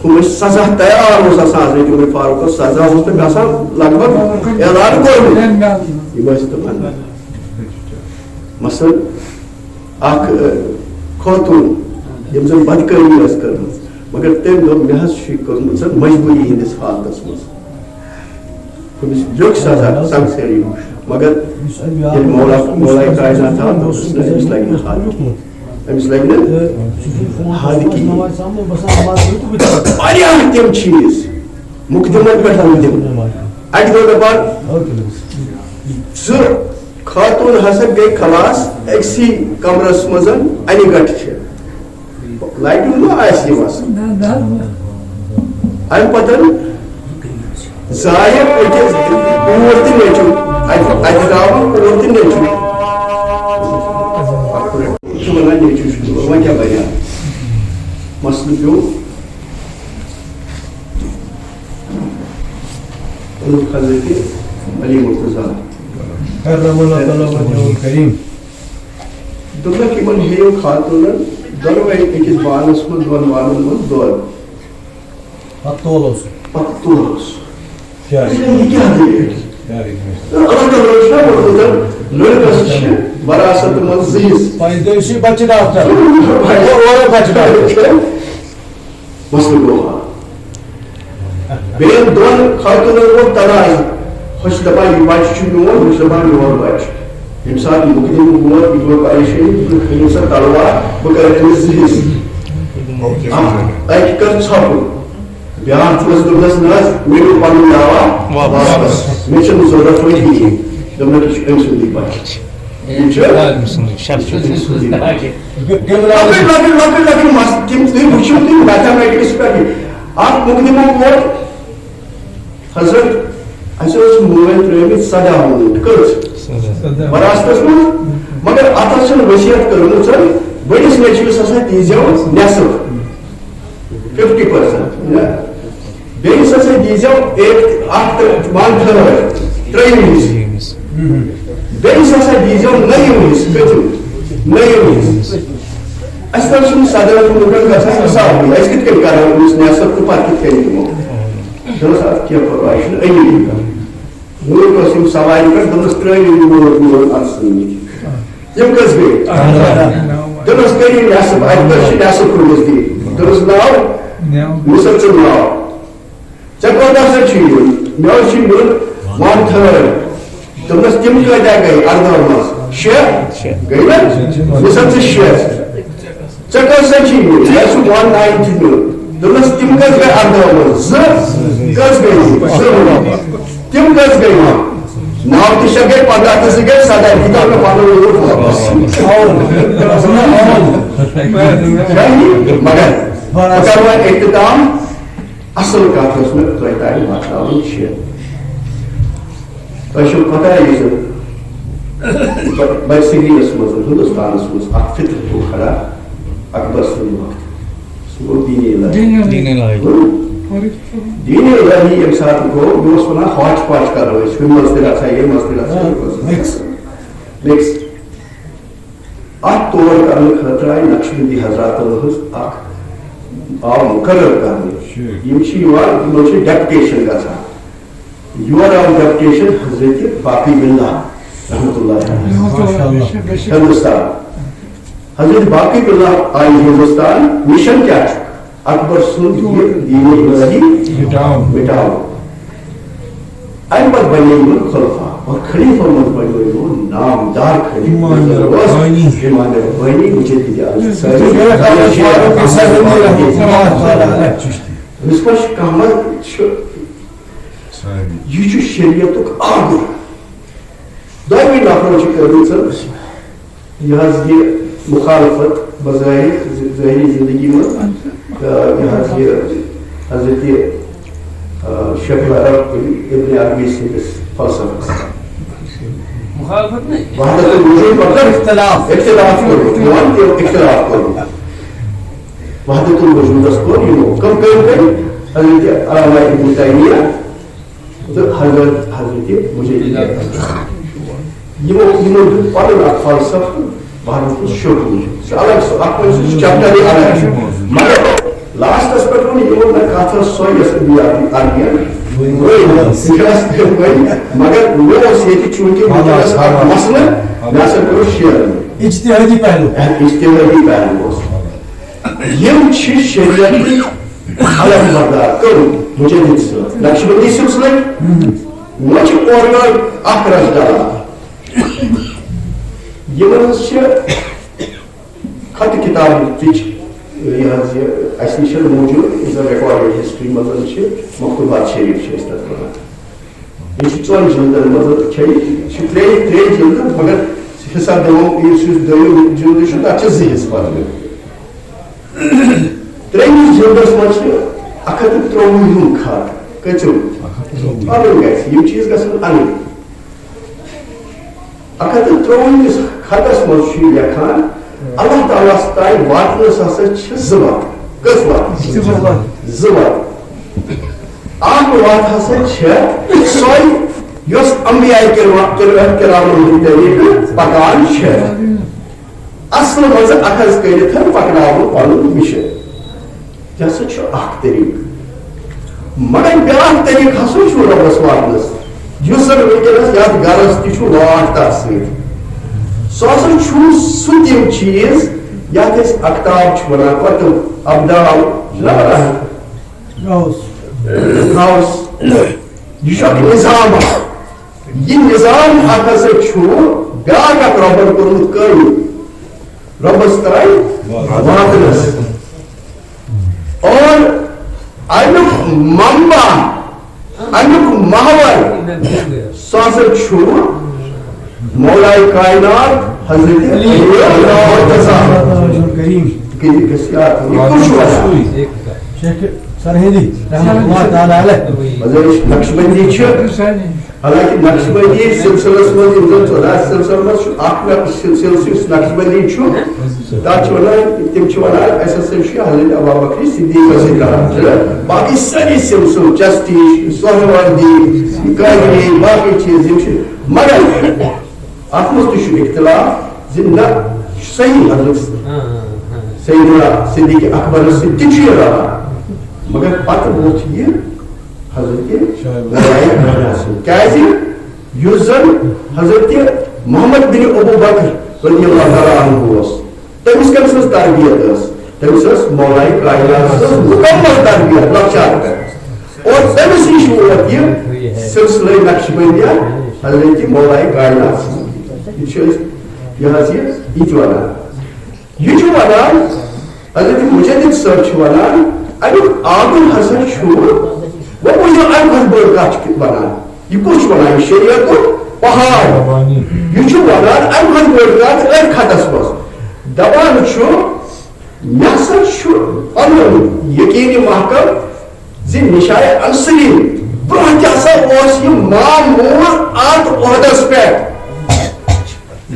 ہم سزا تیار اس حضرت عمر فاروق سزا اس گژھان لگ بھگ اعلان کوٚرمُت یہ تمن مثلا اخ خوتون یم زن بدکاری اس کرمز مگر تم دو مے کٔرمٕژ مجبوری ہندس حالتس مز جوک سزا سنگسری مگر یہ مولا کائنات امس لگن امس لگن حد کی واریاہ تم چیز مقدمت پہ تم اکہ دہ دپان ز خاتون ہسا گئی خلاص اکسی کمرس مز انہ گٹ لائٹ ما آس ام پتہ ظاہر أکِس کوٗر تہٕ نیٚچوٗ اَتہِ ترٛاوان کوٗر تہٕ نیٚچوٗ چھُ وَنان نیٚچوٗ چھُ وۄنۍ کیٛاہ بَنہِ مسلہٕ پیوٚو حضرت علی مرتضیٰ کرم اللہ تعالیٰ وجهه الكريم دوٚپُکھ یِمن ہیٚیِو خاتوٗنن دۄنوَے أکِس بانس منٛز دۄن بانن منٛز دۄد پتہٕ تولو سُہ پتہٕ تُلو سُہ کیٛاہ یہِ کیٛاہ دٔلیٖل اللہ تعالیٰ چھُنہ ووٚنمُت لٔڑکس چھِ وراثت منٛز زٕ حِصہٕ پنٛنہِ دۄہ چھِ بچہِ ڈاکٹر اورے بچہِ ڈاکٹر مسلہٕ گوٚو حل بیٚیَن دۄن خاتوٗنن ووت تنازٕ ہۄ چھِ دپان یہِ بچہِ چھُ میون ہُہ چھُ دپان میون بچہِ ییٚمہِ ساتہٕ مُقدِم ووت یہِ گوٚو پریشٲنی یہِ کھٔنِو سا تلوار بہٕ کرٕ أمِس زٕ حِصہٕ اَکہِ کر ژھۄپہٕ بیٛاکھ چھُس دوٚپنس نہ حظ مےٚ نیوٗ پنُن ناوا واپس مےٚ چھُنہٕ ضروٗرت وۄنۍ کِہیٖنۍ دوٚپنکھ یہِ چھُ أمۍ سُنٛدٕے بچہِ یہِ چھُ أمۍ سُنٛدٕے بچہِ لۄکٕٹۍ مسلہٕ تِم تُہۍ وٕچھِو تُہۍ میتھامیٹکس پٮ۪ٹھ اکھ مُقدِمو ووت حضرت اَسہِ اوس مٲلۍ ترٲومٕتۍ 17 ووٗنٛٹ کٔژ وراثتس منٛز مگر اتھ حظ چھنہٕ وصیت کٔرمٕژ بٔڑِس نیٚچوِس ہسا دیٖزیو نٮ۪صٕف 50% بیٚیِس ہسا دیٖزیو اکھ تہٕ 1/3 ترٛیٚیِم حِصہٕ بیٚیِس ہسا دیٖزیو نٔیِم حِصہٕ کٔژِم نٔیِم حِصہٕ اَسہِ نہ چھُنہٕ 17 ووٗنٛٹن گژھان حِسابٕے أسۍ کِتھ کٔنۍ کرو أمِس نٮ۪صٕف تہٕ پتہٕ کِتھ کٔنۍ دِمو دوٚپُس اَتھ کیٚنٛہہ پرواے چھُنہٕ أمی ووٚنُکھ اوس یِم سوارِ پٮ۪ٹھ دوٚپُس ترٛٲیِو یہِ ووٚن اَتھ سۭتۍ یِم کٔژ گٔے دوٚپُس کٔرِو نٮ۪صٕف اَتہِ کٔژ چھِ نٮ۪صٕف کٔرمٕژ دِنۍ دوٚپُس ناو مِثال ژٕ ناو ژےٚ کوتاہ سا چھُ یُن مےٚ اوس چھُ نیُن 1/3 دوٚپنس تِم کۭتیاہ گٔے 18 منٛز 6 گٔے نا مِثال ژٕ 6 ژےٚ کٔژ سا چھِ یُن مےٚ چھُ 190 نیُن دوٚپنس تِم کٔژ گٔے 18 منٛز 2 کٔژ گٔے تِم کٔژ گٔے 9 تہٕ 6 گٔے 15 تہٕ 2 گٔے 17 یوٗتاہ مےٚ پنُن ووٚن مگر بہٕ کرٕ وۄنۍ اختتام اصل کتھ ٲس مےٚ تۄہہِ تانۍ واتناوٕنۍ چھِ تۄہہِ چھو پتہ یُس زن برصغیٖرس منٛز ہندوستانس منٛز اکھ فطرت گوٚو کھڑا اکبر سُنٛد وقت سُہ گوٚو دیٖنِ الٰہی دیٖنِ الٰہی ییٚمہِ ساتہٕ گوٚو مےٚ اوس ونان ہاچ پاچ کرو أسۍ ہُمہِ منٛز تہِ رژھا ییٚمہِ منٛز تہِ رژھا مِکس اتھ طور کرنہٕ خٲطرٕ آیہِ نقشبندی حضراتن ہٕنٛز اکھ آو مُقرر کرنہٕ یِم چھِ یِوان یِمن چھِ ڈیپٹیشن گژھان یور آو ڈیپٹیشن حضرت باقی باللہ رحمتہ اللہ ہندوستان حضرت باقی باللہ آیہِ ہندوستان مشن کیٛاہ چھُ اکبر سُنٛد یہِ دیٖنِ الٰہی مٹاوُن امہِ پتہٕ بنے یِمن خلفا اور خلیفہ منٛز بنیو یِمو نامدار بٲنی مُجدِدِ أمِس ما چھُ کانٛہہ چھُ یہِ چھُ شریعتُک آگُر دۄیوٕے نفرو چھِ کٔرمٕژ یہِ حظ یہِ مُخالفت بظٲہِر ظٲہری زندگی منٛز یہِ حظ یہِ حضرت شیخ العرب ابن عربی سٕنٛدِس فلسفس وحدت الوجود مطلب اختلاف کوٚرمُت وحدت الوجودس کوٚر یِمو کم کٔرۍ حضرت علامہ ابن تیمیہ تہٕ حضرت مجدد یِمو دیُت پنُن اکھ فلسفہٕ وحدت الشہود چھُ الگ سُہ اتھ منٛز چھُ چیپٹرٕے الگ چھُ مگر لاسٹس پٮ۪ٹھ ووٚن یِمو نہ کتھ ٲس سۄ یۄس عربِین مگر مےٚ اوس ییٚتہِ چوٗنٛکہِ وٕنکیٚنس اکھ مسلہٕ مےٚ ہسا کوٚر شیرُن اجتہٲدی پہلو اوس یِم چھِ شریعتٕکۍ علم بردار کٔرمٕتۍ مُجدِد صٲب نقشبندی سلسلہٕ وۄنۍ چھِ اورٕ یورٕ اکھ رش ڈالان یِمن حظ چھِ خطہٕ کِتابٕچ یہِ حظ یہِ اَسہِ نِش موٗجوٗد یُس زن رِکاڈٕڈ ہسٹری منٛز چھِ مکتوبات شریف چھِ أسۍ تتھ وَنان یہِ چھِ 2 جِلدن منٛز یہِ چھِ 3 جِلدٕ مگر حِساب دِمو یُس دوٚیِم جِلدٕ چھُ تتھ چھِ 2 حِصہٕ پَرنہٕ 3مِس جِلدس منٛز چھِ 153 خط کٔژِم پَرُن گژھِ یِم چیٖز گژھن اَنٕنۍ 153 خطس منٛز چھُ یہِ لیکھان اللہ تعالیٰ تانۍ واتنس ہسا چھِ 2 وَتہٕ کٔژ وَتہٕ 2 وَتہٕ اکھ وَتھ ہسا چھےٚ سۄے یۄس انبیاء کرامن ہٕنٛدۍ طریٖقہٕ پکان چھےٚ اصل مز اخذ کرتھ پکناو پن مشن یہ ہسا طریقہ مگر بیاکھ طریقہ ہسا ربس واتنس اس زن ونکس یتھ گرس تہ واٹ تر ست سہ ہسا سہ تم چیز یتھ أسۍ اختاب ونان پتہ ابدال ہاؤس یہ نظام یہ نظام ہسا بیاکھ اکھ ربن کورمت قٲیِم ربس ترائی واتنس اور امیک منبع امیک محور سہ ہسا مولائے کائنات حضرت سرہندی رحمۃ اللہ تعالی علیہ نقش بندی حالانکہ نقش بندی سلسلس مز سلسلہ مز سلسلس نقش بندی تک تم اس حضرت ابوبکر صدیق سے کران باقی ساری سلسل چشتی سہروردی قادری باقی چیز مگر ات مز تہ اختلاف نہ صحیح حضرت سیدنا صدیق اکبر تہ رہا مگر پتہ ووت یہ حضرت کیاز زن حضرت محمد بن ابو بکر رضی اللہ تعالیٰ عنہ تمس کم سن تربیت تمس مولائے کائنات مکمل تربیت لکچار اور تمس نش ووت یہ سلسلہ نقش بندیہ حضرت مولائے کائنات یہ ونان یہ ونان حضرت مجدد صاحب ونان امیک آگن ہسا وہ امہ بڑ کت ونان یہ کچھ ونان شریعت پہاڑ یہ ونان امہ بڑ کت ام خطس مز دپان مے ہسا پن یقین محکم زِ نشائے انصری برہ تہ ہسا یہ معمول ات عہدس پہ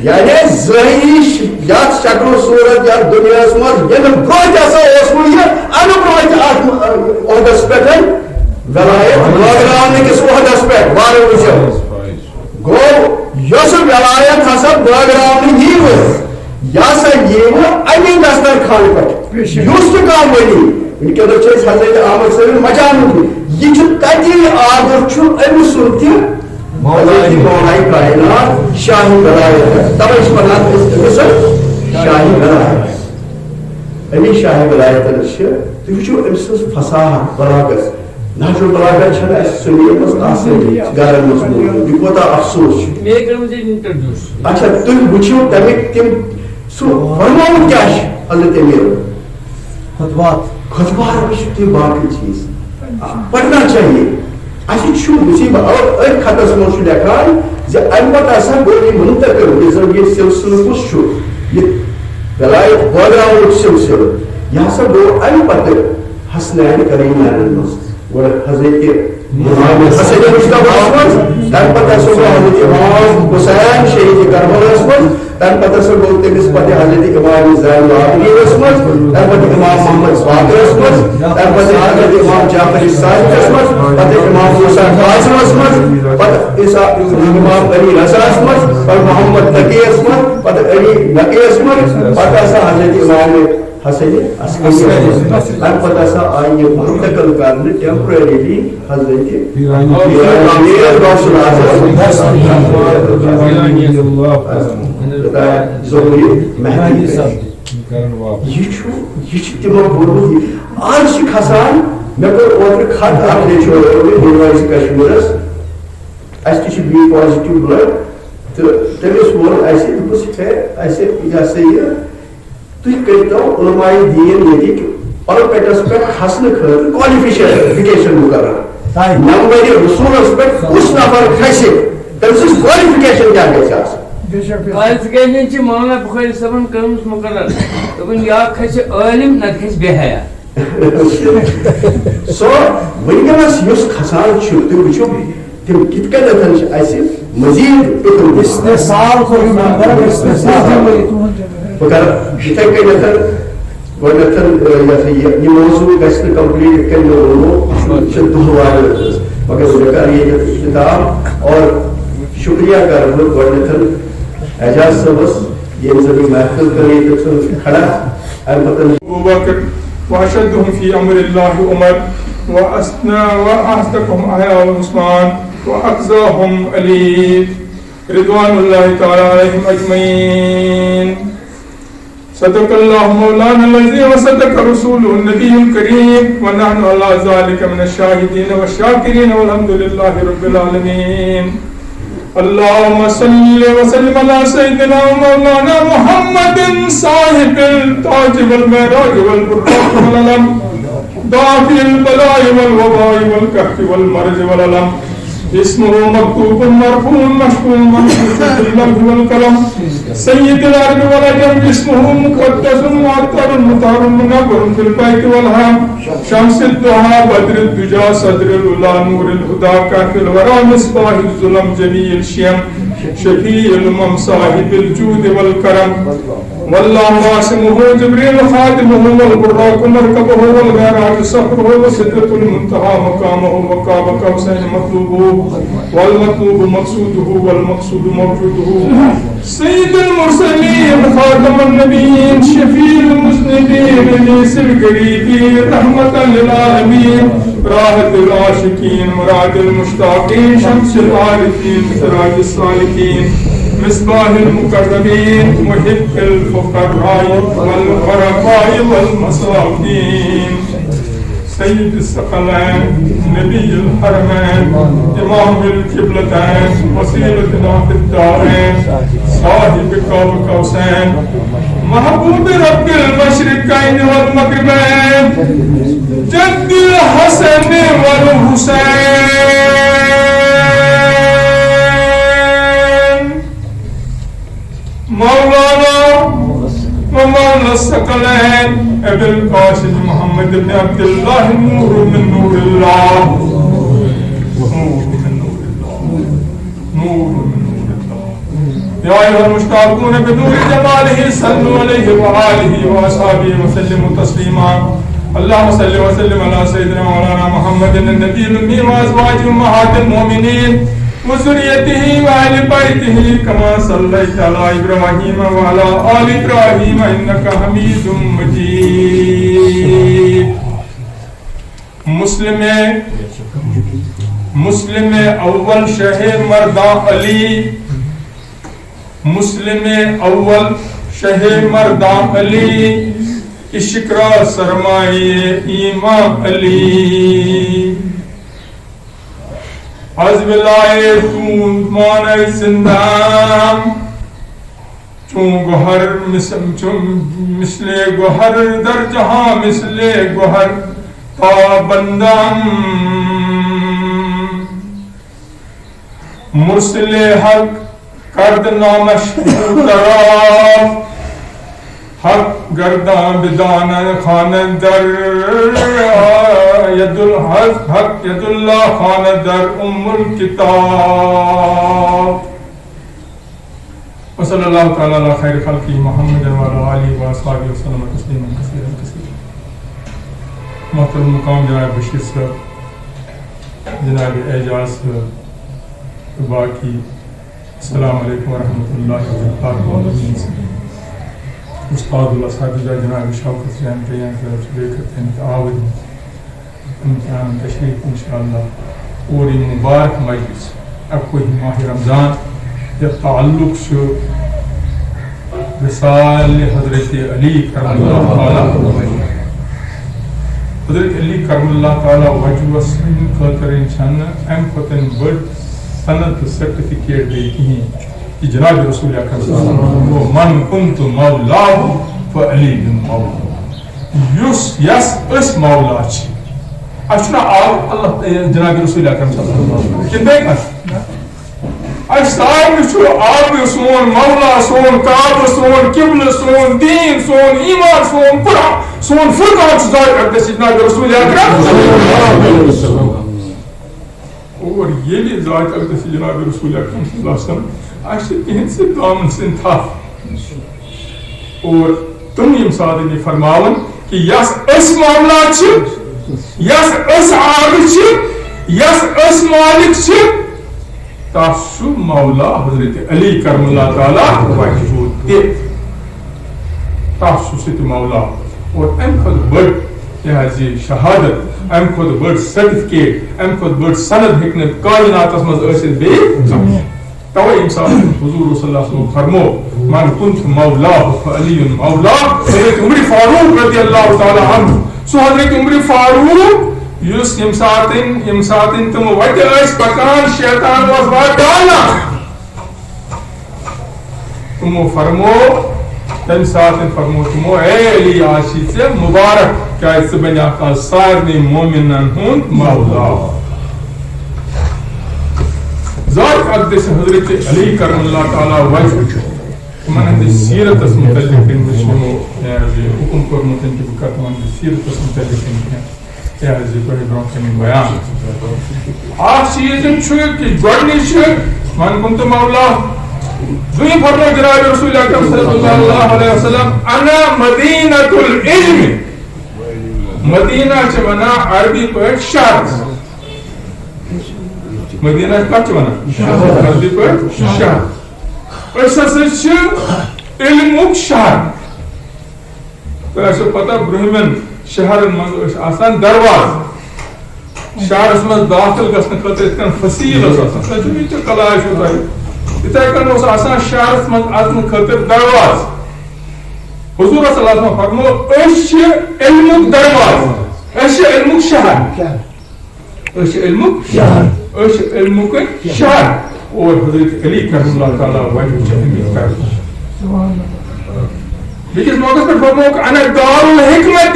یعنی زہیش یتھ شکل و صورت یتھ دنیا مز یم برہ تہ ہسا یہ امہ برہ تہ عہدس پہ ولایت بٲگراونہٕ کِس عہدس پہ وارٕ وٕچھو گوٚو یۄس ولایت ہسا بٲگراونہٕ ییٖوٕ یہِ ہسا ییٖوٕ امی دسترخان پٮ۪ٹھ یُس تہِ کانٛہہ ؤنی ونکیٚنس چھِ أسۍ حضرت احمد صٲبن مچانمُت یہِ چھُ تتی آگر چھُ أمۍ سُنٛد تہِ مولائے کائنات شاہی ولایت توے چھِ ونان أسۍ أمِس شاہی ولایت امی شاہی ولایتن چھِ تُہۍ وٕچھِو أمۍ سٕنٛز فصاحت بلاغت نہج البلاغت چھنہ اسہِ سُنیمٕژ آسٲنی گرن منٛز موٗجوٗد یہِ کوتاہ افسوس چھُ اچھا تُہۍ وٕچھِو تمیُک تِم سُہ فرماوُن کیاہ چھُ حضرت امیر خطبات وٕچھِو تُہۍ باقٕے چیٖز پڑھنا چاہیے اَسہِ چھُ مُصیبت اور أتھۍ خطس منٛز چھُ لیکھان زِ اَمہِ پتہٕ ہسا گوٚو یہِ مُنتقل یُس زن یہِ سلسلہٕ کُس چھُ یہِ ولایت بٲگراونُک سلسلہٕ یہِ ہسا گوٚو اَمہِ پتہٕ حسنین کریمین منٛز حضرت حسن مصطفیٰ مز تمہ پتہ ہسا گوٚو حضرت امام حسین شہید کربلاہس مز تمہ پتہ ہسا گوٚو تٔمِس پتہٕ حضرت امام زین العابدینس مز تمہ پتہٕ امام محمد باقرس مز تمہ پتہٕ حضرت امام جعفر صادقس مز پتہٕ امام موسیٰ کاظمس مز پتہٕ امام علی رضاہس مز پتہٕ محمد تقیس مز پتہٕ علی نقیس مز پتہٕ ہسا حضرت امام حسن عسکری امہ پتہ ہسا آیہِ یہِ منتقل کرنہٕ ٹیمپرریلی حضرت امیر غوث العظم ظہوری مہدی یہ تمو کوٚرمُت آز چھِ کھسان مےٚ کوٚر اوترٕ خط اکھ لیٚچھو یونیورسٹی کشمیٖرس اَسہِ تہِ چھُ بی پازٹِو بلڈ تہٕ تٔمِس ووٚن اَسہِ دوٚپُس ہے اَسہِ یہِ ہسا یہِ تُہۍ کٔرۍتو علماء دیٖن ییٚتِکۍ پلپیٹس پٮ۪ٹھ کھسنہٕ خٲطرٕ کالفِکیشن مُقرر نمبر رسوٗلس پٮ۪ٹھ کُس نفر کھسہِ تٔمۍ سٕنٛز کالفِکیشن کیٛاہ گژھِ آسٕنۍ کالفِکیشن چھِ مولانا بخاری صٲبن کٔرمٕژ مُقرر دوٚپُن یا کھسہِ عٲلِم نتہٕ کھسہِ بے حیا سو ونکیٚنس یُس کھسان چھُ تُہۍ وٕچھِو تِم کِتھ کٔنٮ۪تھ چھِ اَسہِ مزیٖد بہٕ کرٕ یِتھے کٔنٮ۪تھ گۄڈٕنیتھ یہِ موضوٗع گژھِ نہٕ کمپلیٖٹ یِتھ کٔنۍ مےٚ ووٚنمو یہِ چھِ دۄہ وارٕ مگر مےٚ کر ییٚتہِ اختتام اور شُکریہ کرٕ بہٕ گۄڈٕنیتھ اعجاز صٲبس یہ سبھی محفل کریں تو کھڑا البتہ ابو بکر واشدهم في امر الله عمر واصدقهم عيال عثمان واقزاهم علي رضوان الله تعالى عليهم اجمعين. صدق الله مولانا الذي وصدق رسوله النبي الكريم ونحن على ذلك من الشاهدين والشاكرين والحمد لله رب العالمين. اللهم صل وسلم على سيدنا مولانا محمد صاحب التاج والمعراج والبراق والعلم دافع البلاء والوباء والقحط والمرض والألم. اسمه مكتوب مرفوع مشفوع منصوص باللوح والقلم. سيد العرب والعجم اسمه مقدس معطر مطهر منور في البيت والهام. شمس الضحى بدر الدجى صدر الأولى نور الهدى كافي الورى مصباح الظلم جميع الشيم شفيع الأمم صاحب الجود والكرم. والله واسمه جبريل خادمه والبراق مركبه والمعراج سفره وسدرة المنتهى مقامه وقاب قوسين مطلوبه والمطلوب مقصوده والمقصود موجوده. سيد المرسلين خاتم النبيين شفيع المذنبين ليس القريبين رحمة للعالمين راحة العاشقين مراد المشتاقين شمس العارفين سراج السالكين مصباح المقربين محب الفقراء والغرباء والمساكين. سيد الثقلين نبي الحرمين إمام القبلتين وسيلتنا في الدارين صاحب قاب قوسين محبوب رب المشرقين والمغربين جد الحسن والحسين مولانا ومولا الثقلين ابن القاسم محمد بن عبد الله نور من نور الله نور من نور الله نور من نور الله. يا أيها المشتاقون بنور جماله صلوا عليه وآله وأصحابه وسلموا تسليما. اللهم صل وسلم على سيدنا مولانا محمد النبي الأمي وأزواجه أمهات المؤمنين وذريته وأهل بيته كما صليت على إبراهيم وعلى آل إبراهيم إنك حميد مجيد. مسلم اول شہ مردان علی مسلم اول شہ مردان علی اشکرا سرمایہ ایمان علی از ولائے تو مانے زندام چون گوہر مثل گوہر در جہاں مثل گوہر تا بندم مرسل حق کرد نامش طرف حق گردان بدان خان در ید الحق حق ید اللہ خان در الکتاب. وصلی اللہ تعالی علی خیر خلقی محمد وعلی آلہ وصحبہ وسلم تسلیما کثیرا کثیرا. محترم مقام جناب بشیر صاحب جناب اعجاز صاحب باقی السلام علیکم ورحمۃ اللہ وبرکاتہ. استاد الاساتذہ جناب شوکت جان کے یہاں طرف سے لے کر تعاون امتحان تشریف انشاءاللہ اور یہ مبارک مجلس اب کوئی ماہ رمضان یا تعلق سے وصال حضرت علی کرم اللہ تعالی حضرت علی کرم اللہ تعالی وجہ وسلم خاطر انسان ام فتن بڑ سند سرٹیفکیٹ دی کہیں کہ جناب رسول اکرم صلی اللہ علیہ وسلم من کنت مولا فعلی بن مولا یس اس مولا چھ اچھنا آب اللہ جناب رسول اکرم صلی اللہ علیہ وسلم کن دیکھ اچھ سارے چھو آب سون مولا سون کعب سون قبل سون دین سون ایمان سون قرآن سون فرقان چھ ظاہر کرتے جناب رسول اکرم صلی اللہ علیہ وسلم. اور یہ بھی ظاہر کرتے جناب رسول اکرم صلی اللہ علیہ وسلم اچھے کہیں سے دامن سن تھا اور تم یم سادنی فرماون کہ یس اس معاملہ چھ یس اس عابد چھ یس اس مالک چھ تاسو مولا حضرت علی کرم اللہ تعالی وجود دے تاسوسط مولا اور ام کھت بڑ یہ شہادت ام کھت بڑ سرٹیفکیٹ ام کھت بڑ سند ہیکہ کائنات مز ٲسِتھ بیٚیہِ توے انسان حضور صلی اللہ علیہ وسلم فرمو من كنت مولاه فعلی مولا حضرت عمر فاروق رضی اللہ تعالی عنہ سو حضرت عمر فاروق یس یم ساتن تم وتہ ٲسۍ پکان شیطان اوس واتان تمو فرمو تم ساتن فرمو تمو اے علی آشی ژے مبارک کیازِ ژٕ بنیاکھ آز سارنٕے مومنن ہُنٛد مولا ذات اقدس حضرت علی کرم اللہ تعالی وجہ تمہن ہندس سیرتس متعلق حکم کورمت کہ بہ تمہن سیرتس متعلق برہ بیان اخ چیز کہ گۄڈنِچ من كنت مولا دوٚیِم فرمو جناب رسول اکرم صلی اللہ علیہ وسلم انا مدینۃ العلم مدینہ چھ ونان عربی پٲٹھۍ شہر مدینہ کت ونان عربی پٲٹھۍ شہر أسۍ ہسا چھِ علمُک شہر تۄہہِ آسیو پتہ برٛونٛہمٮ۪ن شہرن منٛز ٲسۍ آسان درواز شہرس منٛز داخل گژھنہٕ خٲطرٕ یِتھ کٔنۍ فصیٖل ٲس آسان تۄہہِ چھُو یہِ تہِ کلاس چھُو تۄہہِ یِتھَے کٔنۍ اوس آسان شہرس منٛز اژنہٕ خٲطرٕ درواز حضور صلی اللہ علیہ وسلم فرمو أسۍ چھِ علمُک درواز أسۍ چھِ علمُک شہر أسۍ چھِ علمُک شہر أسۍ چھِ علمُکٕے شہر اور حضرت علی کرم اللہ تعالیٰ وجہ چھِ امیٖر کران بیٚکِس موقعس پٮ۪ٹھ فرموکھ انا دار الحکمت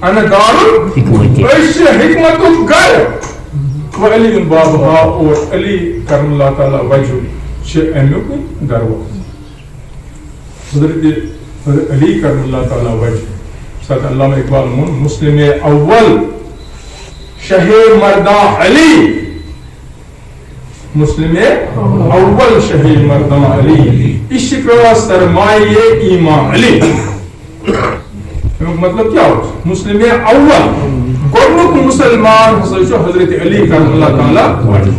انا دار أسۍ چھِ حکمتُک گرٕ وعلی بابہا اور علی کرم اللہ تعالیٰ وجہ چھِ امیُکٕے درواز حضرت علی کرم اللہ تعالیٰ وجہ ساتھ علامہ اقبال مون مسلم اول شہ مرداں علی مسلم اول شہ مرداں علی عشق سرمایہ ایمان علی مطلب کیا ہو مسلم اول گۄڈنیُک مسلمان ہسا چھُ حضرت علی کرم اللہ تعالیٰ وجہ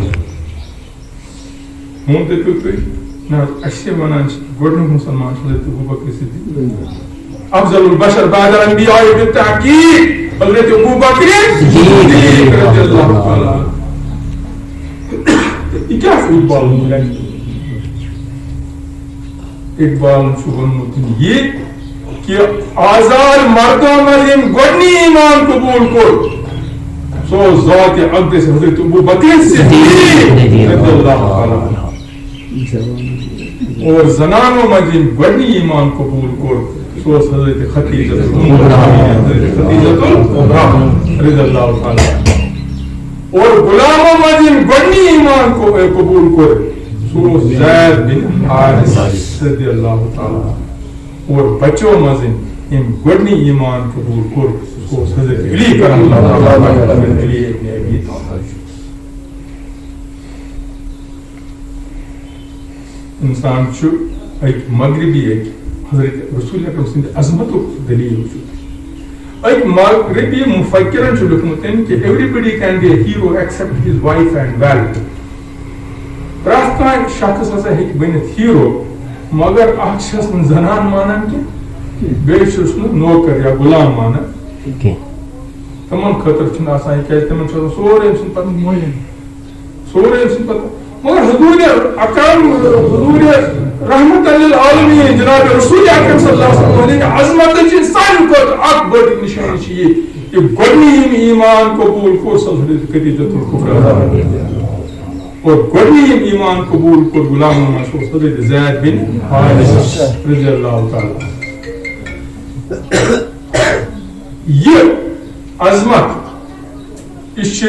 ہوں دٔپِو تُہۍ نہ اَسہِ چھِ وَنان گۄڈنیُک مسلمان چھُ حضرت ابوبکر صدیق افضل البشر بعد الانبیاء بالتحقیق حضرت ابوبکر صدیق رضی اللہ تعالیٰ یہ کیا چھُ اقبال اقبال چھُ ووٚنمُت یہِ کہ آزاد مردوں منٛز ییٚمۍ گۄڈنی ایمان قبوٗل کوٚر سُہ اوس ذات اقدس حضرت ابوبکر صدیق رضی اللہ تعالیٰ اور زنانوں منٛز ییٚمۍ گۄڈنی ایمان قبوٗل کوٚر سُہ اوس حضرت خدیجہ رضی اللہ تعالیٰ اور غلاموں منٛز ییٚمۍ گۄڈنی ایمان قبوٗل کوٚر سُہ اوس زید بن حارثہ رضی اللہ تعالیٰ اور بچوں منٛز ییٚمۍ گۄڈنی ایمان قبوٗل کوٚر سُہ اوس حضرت علی کرم اللہ تعالیٰ حضرت علی ابن ابی طالب انسان چھُ اکہِ مغربی اکہِ حضرت رسول اکرم سٕنٛدِ عظمتُک دلیٖل چھُ اکہِ مغربی مفکرن چھُ لیوٗکھمُت کہ every can be a hero except his wife and wealth پرٛٮ۪تھ کانٛہہ شخص ہسا ہیٚکہِ بٔنِتھ ہیرو مگر اکھ چھس نہٕ زنان مانان کینٛہہ بیٚیہِ چھُس نہٕ نوکر یا غلام مانان تِمن خٲطرٕ چھُنہٕ آسان یہِ کیازِ تِمن چھُ آسان سورُے أمۍ سُنٛد پتہٕ سورُے أمۍ سُنٛد پتہٕ مگر حضور اکرم حضور رحمت للعالمین جناب رسول اکرم صلی اللہ علیہ وسلم کہ عظمتٕچ سانہِ کھۄتہٕ اکھ بٔڑ نِشٲنی چھِ یہِ کہ گۄڈنی ییٚمۍ ایمان قبوٗل کوٚر سۄ حضرت خدیجہ اور گۄڈنی ییٚمۍ ایمان قبوٗل کوٚر غلامن منٛز اوس حضرت زید بن حارثہ رضی اللہ تعالیٰ یہِ عظمت یہِ چھِ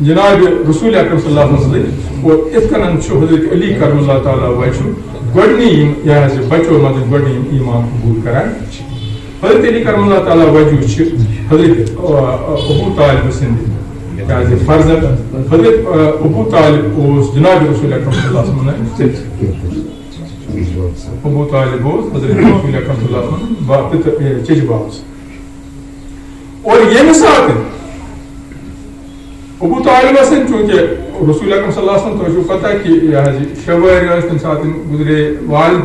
جناب رسول اکرم صلی اللہ علیہ وسلم اور اِتھ کٔنۍ چھُ حضرت علی کرم اللہ تعالیٰ وجہ گۄڈنی یِم یہِ حظ بچو منٛز گۄڈنی یِم ایمان قبوٗل کران چھِ حضرت علی کرم اللہ تعالیٰ وجہ چھِ حضرت ابو طالب سٕنٛدِ یہِ حظ فرزند حضرت ابو طالب اوس جناب رسول اکرم صلی اللہ علیہ وسلم ابو طالب اوس حضرت رسول اکرم صلی اللہ علیہ وسلم چچہِ بابس اور ییٚمہِ ساتہٕ ابو طالب چونکہ رسول اکرم صلی اللہ علیہ وسلم تۄہہِ چھُو پتہ کہ یہ حظ 6 ؤری ٲسۍ تمہِ ساتہٕ گُزرے والد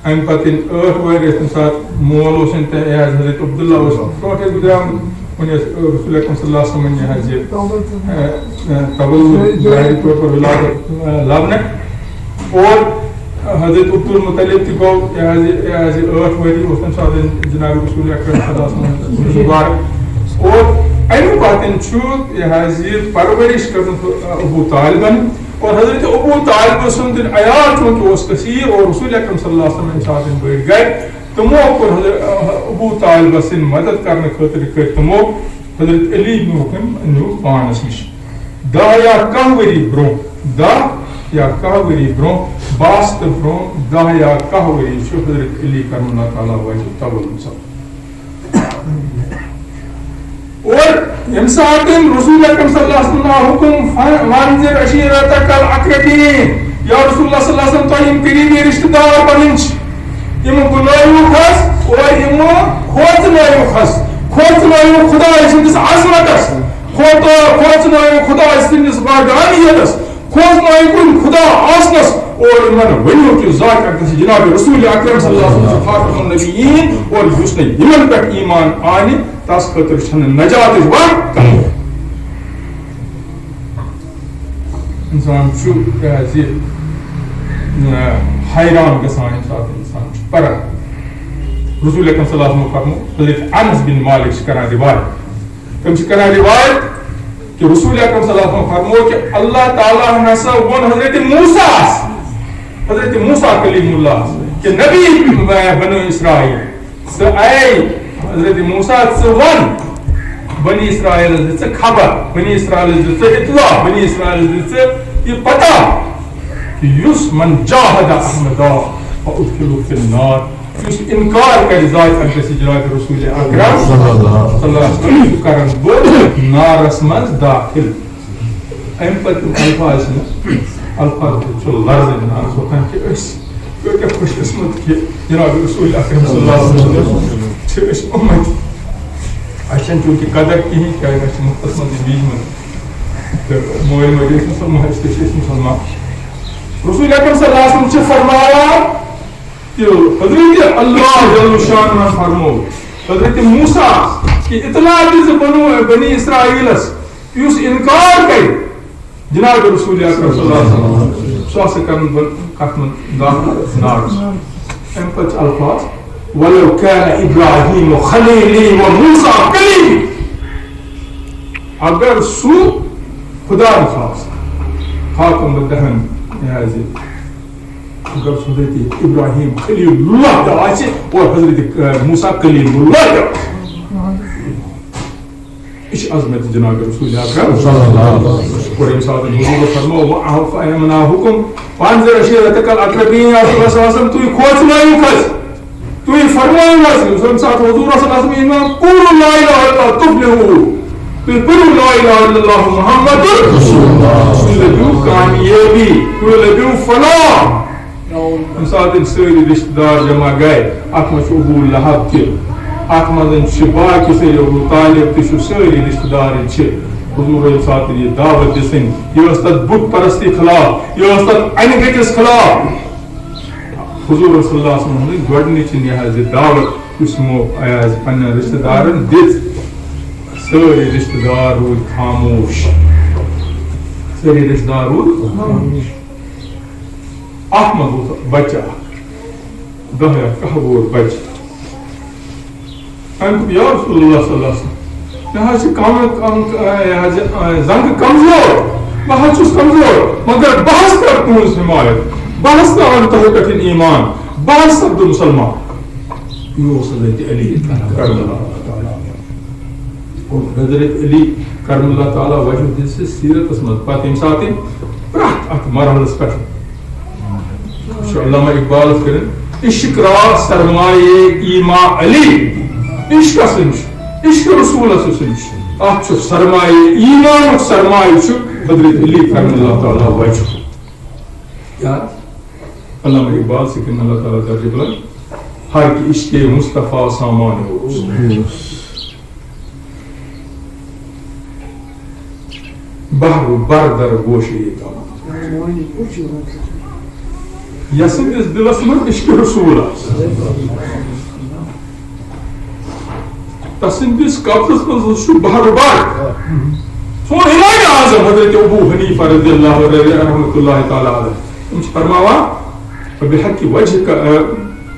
ام پتہ 8 ؤری تم سات مول حضرت عبداللہ ٹوٹے گزرام رسول اکرم صلی اللہ علیہ وسلم نے حضرت تولد ظاہری طور پر ولادت لبنے اور حضرت عبد المطلب تہ گو یہ 8 ؤری اس تم سات جناب رسول اکرم صلی اللہ علیہ وسلم مبارک اور امہ پتہ یہ پرورش کرن ابو طالبن اور حضرت ابو طالب سند عیال چونکہ اس کثیر اور رسول اکرم صلی اللہ علیہ وسلم ساتھ بڑھ گئے تمو کو ابو طالب سن مدد کرنے خاطر کر تمو حضرت علی بن حکم نیو پانس نش 10 یا 11 ؤری برو 10 یا 11 ؤری برو باست برو 10 یا 11 ؤری حضرت علی کرم اللہ تعالی وجہ تولد صاحب اور یم سات رسول اکرم صلی اللہ علیہ وسلم حکم وانذر عشیرتک الاقربین یا رسول اللہ صلی اللہ علیہ وسلم تو یم قریبی رشتہ دار بننچ یم گنایو خس اور یم کھوژنایو خس کھوژنایو خدا سندس عظمتس کھوژنایو خدا سندس وحدانیتس کھوژنایو کن خدا آسنس اور من ونیو کہ ذات اقدس جناب رسول اکرم صلی اللہ علیہ وسلم خاتم النبیین اور یس نے یمن پہ ایمان آنی تس خاطر چھن نجات وقت انسان چھ حیران گژھان ییٚمہِ ساتہٕ انسان چھُ پران رسول اکرم صلی اللہ علیہ وسلم فرمو حضرت انس بن مالک چھِ کران روایت تم چھِ کران روایت کہ رسول اکرم صلی اللہ علیہ وسلم فرمو کہ اللہ تعالیٰ ہسا وون حضرت موسیٰ کلیم اللہ کہ نبی بنو اسرائیل سہ اے حضرت موسیٰ ژٕ ون بنی اسرائیل دِژ خبر بنی اسرائیل دِژ اطلاع بنی اسرائیل دِژ یہ پتہ کہ یس من جاہد احمدا فادخلوا فی النار یس انکار کر ذات اقدس جناب رسول اکرم صلی اللہ علیہ وسلم کرن بہٕ نارس منٛز داخل امہِ پتہٕ الفاظ چھُ لرزن ہوتان کہ کۭتیاہ خوش قسمت کہ جناب رسول اکرم صلی اللہ علیہ وسلم چھِ أسۍ اُمتی اَسہِ چھنہٕ چوٗنٛکہِ قدر کِہیٖنۍ کیٛازِ اَسہِ چھِ مُختس منٛز بیٚیہِ منٛز تہٕ مٲلۍ مٲلۍ ٲسۍ مُسلمان أسۍ تہِ چھِ أسۍ مُسلمان رسول اکرم صلی اللہ علیہ وسلم چھِ فرمایا کہ حضرت اللہ جل شانہ فرمو حضرت موسیٰ کہ اطلاع دِژ بنی اسرائیلس یُس انکار کرِ جناب رسول اکرم صلی اللہ علیہ وسلم سُہ ہسا کرن کتھ منٛز داخل نارس امہِ پتہٕ چھِ الفاظ ولو كان ابراہیم خلیلی و موسیٰ کلیمی اگر سُہ خدا خاص خاتم الدہن لہذا اگر حضرت ابراہیم خلیل اللہ تہ آسہِ اور حضرت موسیٰ کلیم اللہ تہ یہ چھ عظمت جناب رسول اکرم صلی اللہ علیہ وسلم اور ییٚمہِ ساتہٕ حضور فرمو فأمنا حکم وانذر عشیرتک الاقربین یا رسول اللہ صلی اللہ علیہ وسلم تُہۍ کھوژنٲیِو کھس تُہۍ فرمٲیِو حظ ییٚمہِ ساتہٕ حضور صلی اللہ علیہ وسلم قولوا لا اله الا اللہ تفلحوا تُہۍ پٔرِو لا اله الا اللہ محمد رسول اللہ تُہۍ لٔبِو کامیٲبی تُہۍ لٔبِو فلاح ییٚمہِ ساتہٕ سٲری رشتہٕ دار جمع گٔے اتھ منٛز چھُ ابو لہب تہِ اتھ منٛز چھِ باقٕے سٲری ابو طالب تہِ چھُ سٲری رشتہٕ دار چھِ حضور ییٚمہِ ساتہٕ یہِ دعوت دِژٕنۍ یہِ ٲس تتھ بُت پرستی خلاف یہِ ٲس تتھ انہِ گٔٹِس خلاف حضور صلی اللہ علیہ وسلم گۄڈنِچ یہِ دعوت یُس یِمو پننٮ۪ن رشتہٕ دارن دِژ سٲری رشتہٕ دار روٗدۍ خاموش سٲری رشتہٕ دار روٗدۍ خاموش اتھ منٛز اوس بچہ اکھ 10 یا 11 وُہُر بچہ أمۍ دوٚپ یا رسول اللہ صلی اللہ علیہ وسلم مےٚ حظ چھِ زنٛگہٕ کمزور بہٕ حظ چھُس کمزور مگر بہٕ حظ کرٕ تُہٕنٛز حمایت بہٕ حظ ترٛاوَن تۄہہِ پٮ۪ٹھ ایمان بہٕ حظ سپدٕ مُسلمان یہِ اوس حضرت علی کرم اللہ تعالیٰ اور حضرت علی کرم اللہ تعالیٰ وجہ دِژ سیرتس منٛز پتہٕ ییٚمہِ ساتہٕ پرٛٮ۪تھ اتھ مرحلس پٮ۪ٹھ چھُ علامہ اقبالس کرن عشق را سرمایہ ایمان علی عشقس نِش عشق رسولس نِش اتھ چھُ سرمایہ ایمانُک سرمایہ چھُ حضرت علی کرم اللہ تعالیٰ وجہ یاد علامہ اقبال سے کرن اللہ تعالیٰ درجہ بلند ہر کی عشق مصطفیٰ سامان بحر بردر گوشے Yasındız dilasımız işki Resul'a. Tasındız kapsızımız şu bahar. Sonra İmam-ı Azam Hazreti Ebu Hanife radıyallahu anh rahmetullahi ta'ala aleyh. Umç farmava فبحق وجهك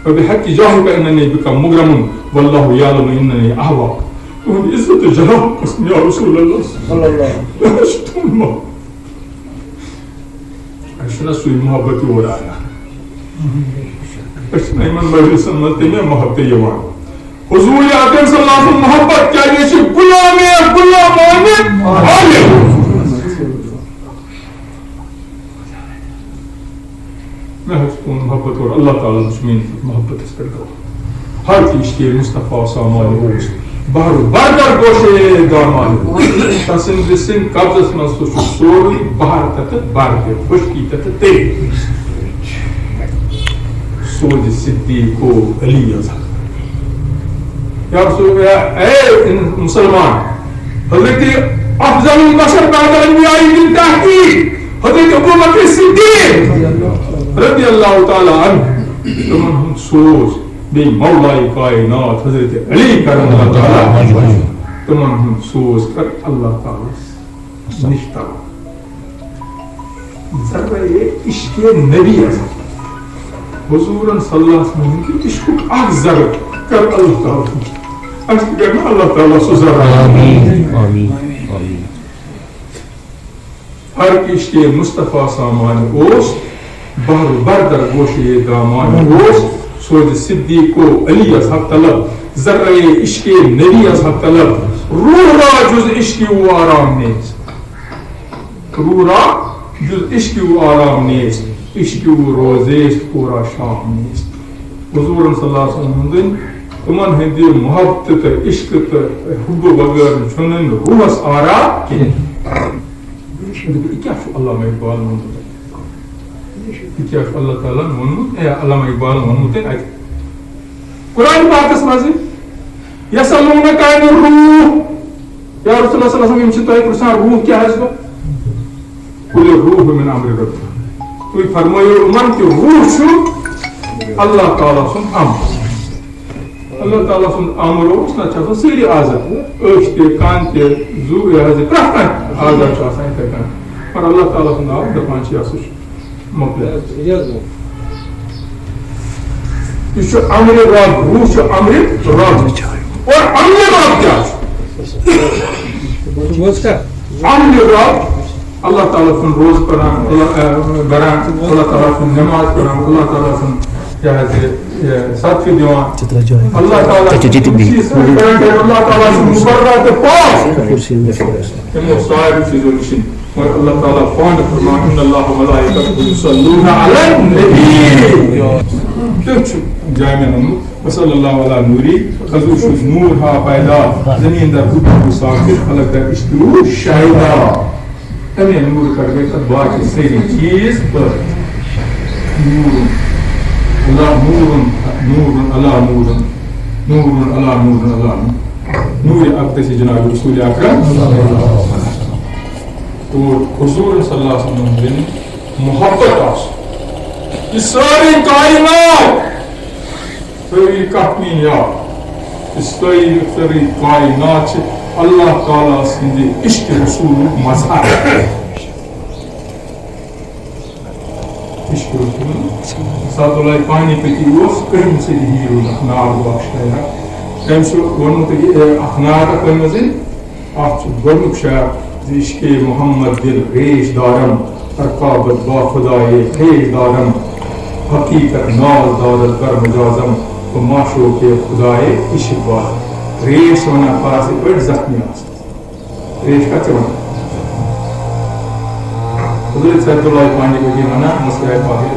فبحق جاهك انني بك مغرم والله يعلم انني اهوى. وبعزة جلالك قسم يا رسول الله صلى الله عليه وسلم. اشنا سوی محبت ہو رہا ہے. اشنا ایمان مجلس سنت میں محبت یوان. حضور اکرم صلی اللہ علیہ وسلم محبت کیا یہ غلام میں محبت اور اللہ تعالیٰ مسلمین محبت اس پر کرو. ہر چیز کے مصطفیٰ سامان ہوس بہر بردر گوشے دامان تسند سن قبضس من سو سوری بہر تت برد خشکی تت تیل سود صدیق و علی ازہر. یا رسول اللہ اے مسلمان حضرت افضل البشر بعد الانبیاء من تحقیق حضرت ابو بکر صدیق رضی اللہ تعالی عنہ تمن ہم سوز بے مولا کائنات حضرت علی کرم اللہ تعالی تمن ہم سوز کر اللہ تعالی نشتا ذرہ یہ عشق نبی حضور صلی اللہ علیہ وسلم کی عشق اک ذرہ کر اللہ تعالی عشق کرنا اللہ تعالی سو ذرہ آمین آمین. ہر عشق مصطفیٰ سامان اوس بہر بردر گوشے دامان اوس سود صدیق و علی از حق طلب ذرہ عشق نبی از حق طلب روح را جز عشق و آرام نیست. روح را جز عشق و آرام نیست عشق و روزیست پورا شام نیست. حضور صلی اللہ علیہ وسلم تمن ہندی محبت عشق حب بغیر چھنن روحس آرام کی کیا علامہ اقبال کیا اللہ تعالیٰ علامہ اقبال قرآن پاکس مز یسألونک عن الروح یا رسول اللہ صلی اللہ علیہ وسلم تہ پرسان روح کیا ہے قل الروح من امر ربک. تھی فرمائیو عمر کہ روح چھ اللہ تعالیٰ سن امر. اللہ تعالیٰ سن امر اس نا ساری آزاد اچھ تہ کان تہ زو پرٛٮ۪تھ کانٛہہ آزاد چھ آسان یِتھے کٔنۍ پر اللہ تعالیٰ سن آو دپان چھ سہ مۄکلیو. یہ چھ امر رب روح چھ امر رب اور امر رب کیا امر رب اللہ تعالیٰ سن روز پران بران اللہ تعالیٰ سن نماز پران اللہ تعالیٰ سن کیا ہے صدقہ دیوان اللہ تعالیٰ اللہ تعالیٰ سن مقررات پاک تمو ساری چیزوں نشین اور اللہ تعالیٰ فوند فرمان ان اللہ ملائکۃ یصلون علی النبی تچ جامع نمود وصلی اللہ علی نوری خضوش نور ہا پیدا زمین در حکم ساکر خلق در اشترو شاہدہ تمہیں نور کر گئے تب باقی سری چیز پر نور اللہ نور نور اللہ نور نور اللہ نور اللہ نور اقدس جناب رسول اکرم تو حضور صلی اللہ علیہ وسلم دن محبت آس یہ ساری کائنات ساری کہنی یاد اس ساری کائنات اللہ تعالیٰ سندے عشق رسول مظہر عشق رسول ساتھ اللہ پانی پتی اس کرم سے ہیرو اخنار باشتایا تم سے ونمت اخنار کرمزی آپ گرنک شاید عشق محمد دل ریش دارم رقابت با خدای خیش دارم حقیقت ناز دارد بر مجازم و معشوق خدای عشق بار ریش ہونا پاس بڑھ زخمی آسا ریش کا چونا حضرت صلی اللہ پانی کو یہ منا مسئلہ پاہر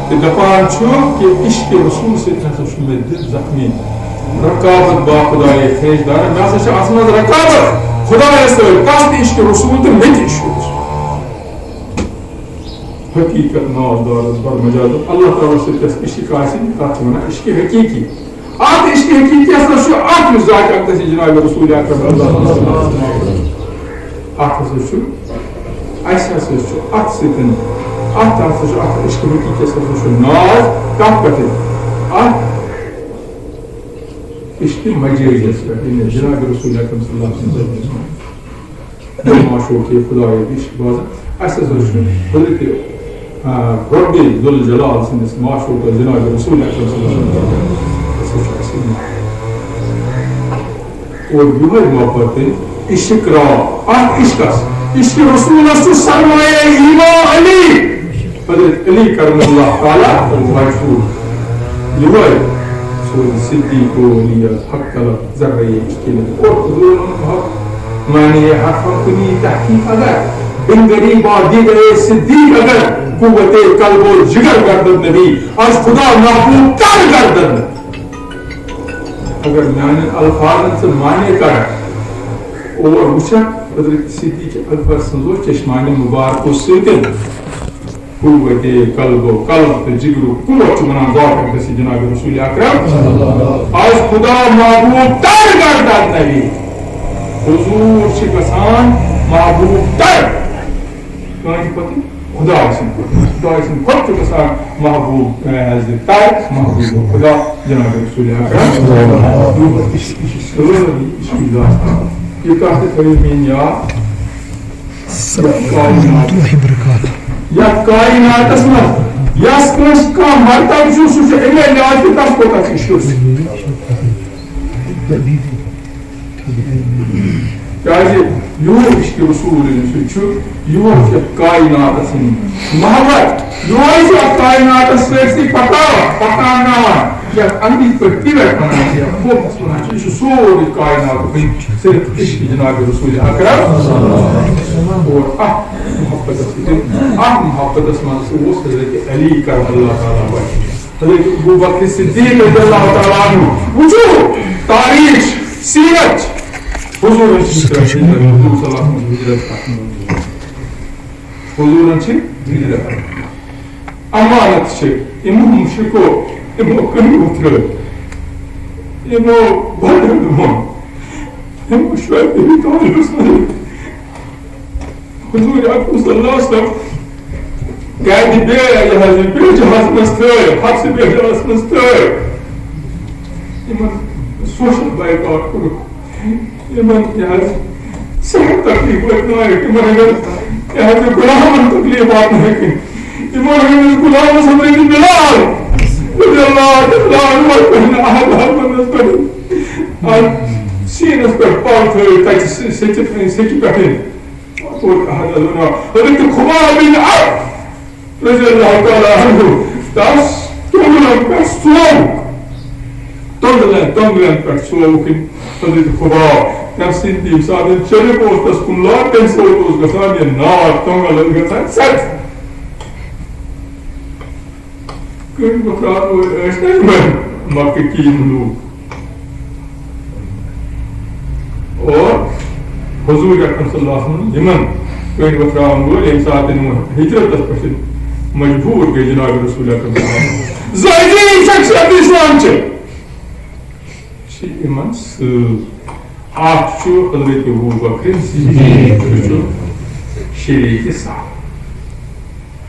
کہ دفان چھو کہ عشق رسول سے شمی دل زخمی رقابت با خدای خیش دارم میں سے آسمان رقابت خدا ایسا قصد عشق رسول تو مت عشق رسول حقیقت ناز دارد بر مجازت اللہ تعالیٰ سے کس عشق آسن تاتھ ہونا عشق حقیقی آت عشق حقیقی اصلا شو آت مزاق اکتا سی جناب رسول اکرم اللہ صلی اللہ علیہ وسلم آت اصلا شو ایسا شو آت ستن اتھ ہسا عشق حقیقت ہسا ناز کت پہ عشق مجازس پہ جناب رسول اکرم صلی اللہ علیہ وسلم معشوق خدا عشق باز اس حضرت رب ذوالجلال سندس معشوق جناب رسول اکرم صلی اللہ علیہ وسلم اور یہ محبت عشق را عشق رسول سرمایہ ایمان علی حضرت علی کرم اللہ تعالی مشہور یہ سورة صدیق ولی حق طلب ذرہ عشق اور حضور معنی حرفا کنی تحقیق اگر بن غریب دیگر صدیق اگر قوت قلب و جگر گردد نبی از خدا محبوب تر گردد اگر میانے الفاظ سے معنی کر اور وچھا حضرت صدیق اکبر سنزو چشمان مبارک و سیدن قوت قلب و قلب جگر و قوت منان ذات کسی جناب رسول اکرم از خدا محبوب تر گردد نبی حضور شکسان محبوب تر کہانی پتی خدا اسم خود شکسان محبوب حضرت تر محبوب خدا جناب رسول اکرم عشقی داستان یہ کہتے تھے مین یاد یا کائنات اسمت یا سکوش کا مرتب جو سوچے ایلے لیاز کی تب کو تک عشق کیازِ یور عشق رسول سوچو یور کے کائنات اسم محبت یور کے کائنات اسم پکانا یا اندی پر تیوٹ بنایا فوکس بنایا یہ سوری کائنات میں صرف عشق جناب رسول اکرم اور محبت اسمان سے وہ حضرت علی کرم اللہ تعالیٰ وجہ حضرت ابو بکر صدیق رضی اللہ تعالیٰ عنہ وجو تاریخ سیرت حضور صلی اللہ علیہ وسلم حضور ہجرت امانت سے امو مشرکو امو کنی اتر امو بدر دمان امو شوید بھی تعالی رسول حضور اکرم صلی اللہ علیہ وسلم قید بے جہاز بے جہاز مستر حبس بے جہاز مستر امن سوشل بائیکاٹ کرو امن جہاز صحت تکلیف وقت نائے امن اگر جہاز غلام تکلیفات نہیں کی امن اگر غلام سمجھے بلال رضی اللہ عنہ پہنا احد حرمت پر اور سینس پر پاک ہوئے تاکہ سچی پہنے اور احد اللہ حضرت خباب بن عرف رضی اللہ تعالی عنہ داس تنگلن پر سوک تنگلن پر سوک حضرت خباب تم سندی سادن چلے کو اس کن لاکن سے اس گسان یہ نار تنگلن گسان سچ کن بکران ہوئے ایسے میں مکہ کی ملوک اور حضور اکرم صلی اللہ علیہ وسلم یمن کن بکران ہوئے ایک ساتھ ہجرت پر مجبور گئے جناب رسول اکرم صلی اللہ علیہ وسلم زائدین شخصیت اسلام چھے چھ ایمان آپ چھو حضرت ابو بکر صدیق شریک صاحب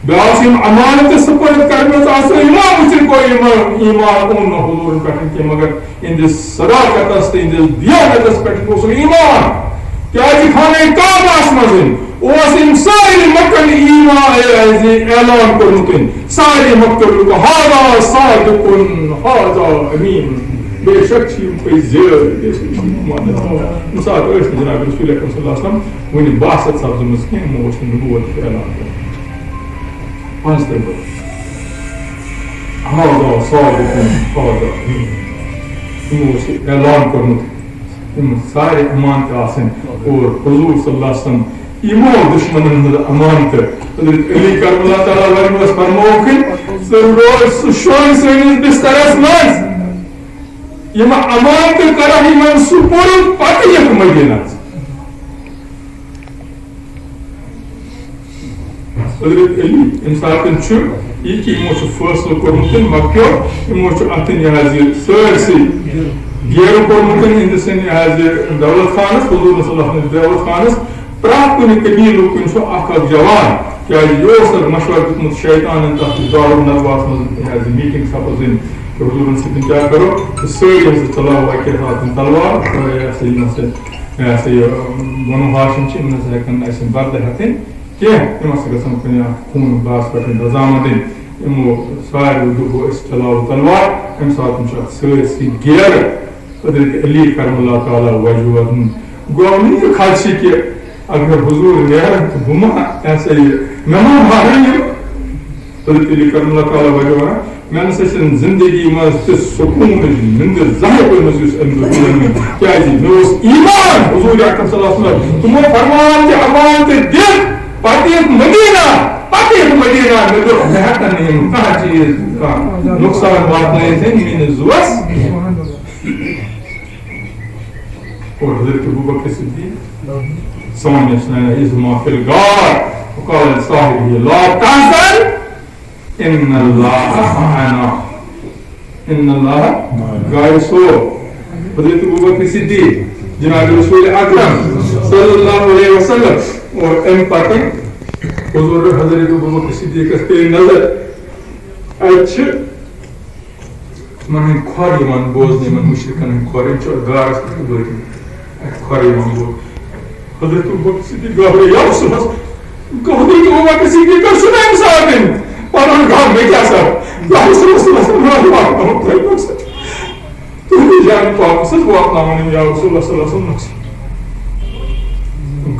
بیاسیم امانت سپرد کرنے سے امام اچھر کوئی ایمان اون حضور پٹھن کے مگر اندس صداقت است اندس دیانت است پٹھن کو ایمان کیا جی کھانے کام آسمازن اوسیم ساری مکن ایمان اعلان کرنکن ساری مکن کو ہادا صادقن ہادا امین بے شک چیم پہ زیر مثال ارس جناب رسول اکرم صلی اللہ علیہ وسلم ونی باسط سبز مسکین موش نبوت اعلان کرن پانچ طرف ہادا صادقن ہادا موش اعلان کرنکن سارے امانت آسن اور حضور صلی اللہ علیہ وسلم ایمو دشمنن امانت حضرت علی کرم اللہ تعالیٰ ورموس فرموکن سر شوئی سینیز بسترس منز یہ امانت کرہی من سپور پاتی یک مدینہ حضرت علی انساتن چھو یہ کہ امو چھو فیصل کرمتن مکیو امو چھو اتن یہ حضر سرسی گیرو کرمتن اندسن یہ حضر دولت خانس حضور صلی اللہ علیہ وسلم دولت خانس پرٛٮ۪تھ کُنہِ قبیٖلُک کُنہِ چھُ اکھ اکھ جوان کیٛازِ یہِ اوس مشورٕ دیُتمُت شیطانن تتھ دارُل ندواہس منٛز میٖٹِنٛگ سپوزٕنۍ تہٕ حضوٗرن سۭتۍ کیٛاہ کرو تہٕ سٲری ہسا چلاوو اکہِ ساتہٕ تلوار یہِ ہسا یِم ہسا یہِ بنو ہاشم چھِ یِم نسا ہٮ۪کن اَسہِ بدلہٕ ہٮ۪تھٕنۍ کینٛہہ یِم ہسا گژھن کُنہِ اکھ خوٗن باس پٮ۪ٹھ رضامت دِنۍ یِمو ساروٕے دوٚپُو أسۍ چلاوو تلوار اَمہِ ساتہٕ چھُ اَتھ سٲرسٕے گیرٕ حضرت علی کرم اللہ تعالیٰ وجوہ گوٚو نہٕ یہِ خدشہِ کہِ اگر حضوٗر نیرن تہٕ بہٕ ما یہِ ہسا یہِ مےٚ ما مارن یِم حضرت علی کرم اللہ تعالیٰ وجوہ مےٚ نسا چھنہٕ زندگی منٛز تِژھ سکوٗنٕچ نِندٕر زانٛہہ پٔرمٕژ یُس اَمہِ دۄہ پوٚرمُت کیٛازِ مےٚ اوس ایٖمان حضوٗر اکرم صلی اللہ علیہ وسلم تِمو فرمان تہِ امان تہِ دِتھ پتہٕ یِتھ مدیٖنہ مےٚ دوٚپ مےٚ ہٮ۪کن نہٕ یِم کانٛہہ چیٖز کانٛہہ نۄقصان واتنٲیِتھ میٲنِس زُوس اور حضرت ابوبکر صدیق سمجھ اِزما فی الغار وقال لصاحبه لا تحزن ان اللہ معنا ان اللہ غائب سو حضرت ابوبکر صدیق جناب رسول اکرم صلی اللہ علیہ وسلم اور ام پتہٕ حضور حضرت ابوبکر صدیقس پیٚیہِ نظر اتہِ چھِ تِمن ہٕنٛدۍ کھۄر یِوان بوزنہٕ یِمن مُشرِکن ہٕنٛدۍ کھۄر یِم چھِ غارس پٮ۪ٹھ وٲتمٕتۍ کھۄر یِوان بوزنہٕ حضرت ابوبکر صدیق گھبرٲے یا رسول اللہ حضرت ابوبکر صدیقس چھُنہٕ اَمہِ ساتہٕ پنُن غم مےٚ کیٛاہ سا یا رسول اللہ تُہنٛدِ جانہِ پاکس حظ واتناوان یا رسول اللہ صلی اللہ علیہ وسلم نۄقصان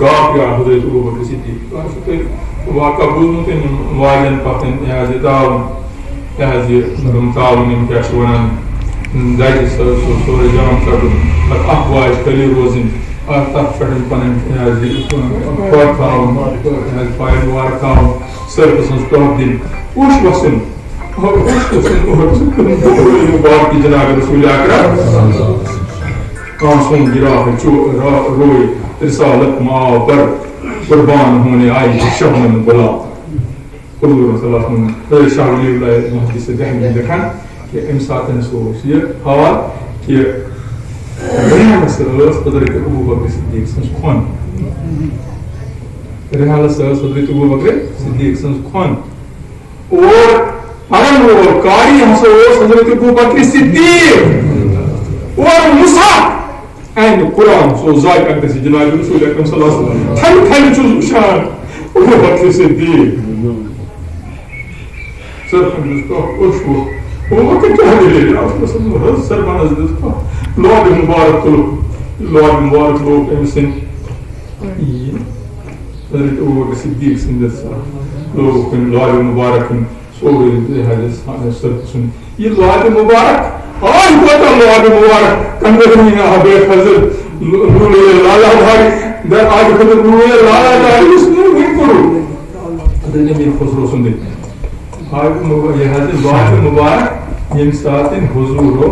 گاو پیٛاو حضرت ابوبکر صدیق تۄہہِ چھُو تۄہہِ واقعہ بوٗزمُت یِم والٮ۪ن پتہٕ یہِ حظ یہِ تاوُن یہِ حظ یہِ تاوُن یِم کیٛاہ چھِ وَنان دَجہِ سورُے جام کَڑُن پتہٕ اکھ واج خٲلی روزٕنۍ تتھ پٮ۪ٹھ پنٕنۍ یہِ حظ یہِ کھۄر تھاوُن یہِ حظ پایَن وار تھاوُن سٔرفَس منٛز ٹۄپھ دِنۍ اوٚش وَسُن باقٕے جناب رسول اکرم کانٛسون گِراہ روے رسالت ماو پر قربان ہونے آئی شبنم بلا حضور صلی اللہ علیہ وسلم شاہ ولی اللہ محدث دہلی لکھن کہ امہِ ساتہٕ سُہ اوس یہِ حال کہ رحالس ٲس حضرت ابوبکر صدیق سٕنٛز کھۄن رحالس ٲس حضرت ابوبکر صدیق سٕنٛز کھۄن اور پرن وول قاری ہسا اوس حضرت ابوبکر صدیق اور مصحف اینڈ قرآن سو ذات اکرس جناب رسول اکرم صلی اللہ علیہ وسلم تھل تھل چھُس وٕچھان ابوبکر صدیق سرفن دِژ کانٛہہ اوٚش ووٚتھ ابوبکر کیٛاہ دٔلیٖل حضرت سرفنس دِژ کانٛہہ لوبہِ مُبارک تُلُکھ لوبہِ مُبارک لوگ أمۍ سٕنٛدۍ حضرت ابوبکر صدیق سٕنٛدِس لوگُکھ أمۍ لوبہِ مُبارک سورُے حضرت سرف سُنٛد یہِ لوبہِ مُبارک آج کوتاہ لوبہِ مُبارک کنٛدٕرنی حضرت حضرت لالا بھائی در آج حضرت لالا بھائی یُس نہٕ وٕنۍ کوٚرُکھ حضرت امیر خسرو سُنٛدٕے یہِ حظ یہِ لوبہِ مُبارک ییٚمہِ ساتہٕ حضوٗرو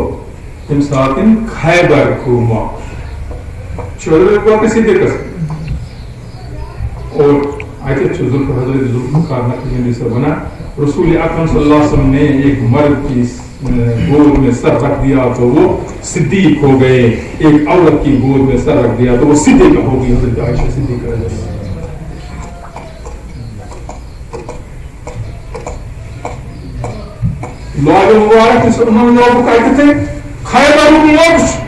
ییٚمہِ ساتہٕ خیبر گوٚو موقعہٕ چھُ حضرت ابوبکر صدیقس اور اَتہِ چھُ حضرت ذوالفقار نقشبندی صٲب وَنان رسول اکرم صلی اللہ علیہ وسلم نے ایک مرد کی گود میں سر رکھ دیا تو وہ صدیق ہو گئے ایک عورت کی گود میں سر رکھ دیا تو وہ صدیق ہو گئی حضرت عائشہ صدیقہ رضی اللہ عنہا لوبہِ مُبارک یُس یِمن لوگُکھ اَتہِ تہٕ خیبرُک موقعہٕ چھُ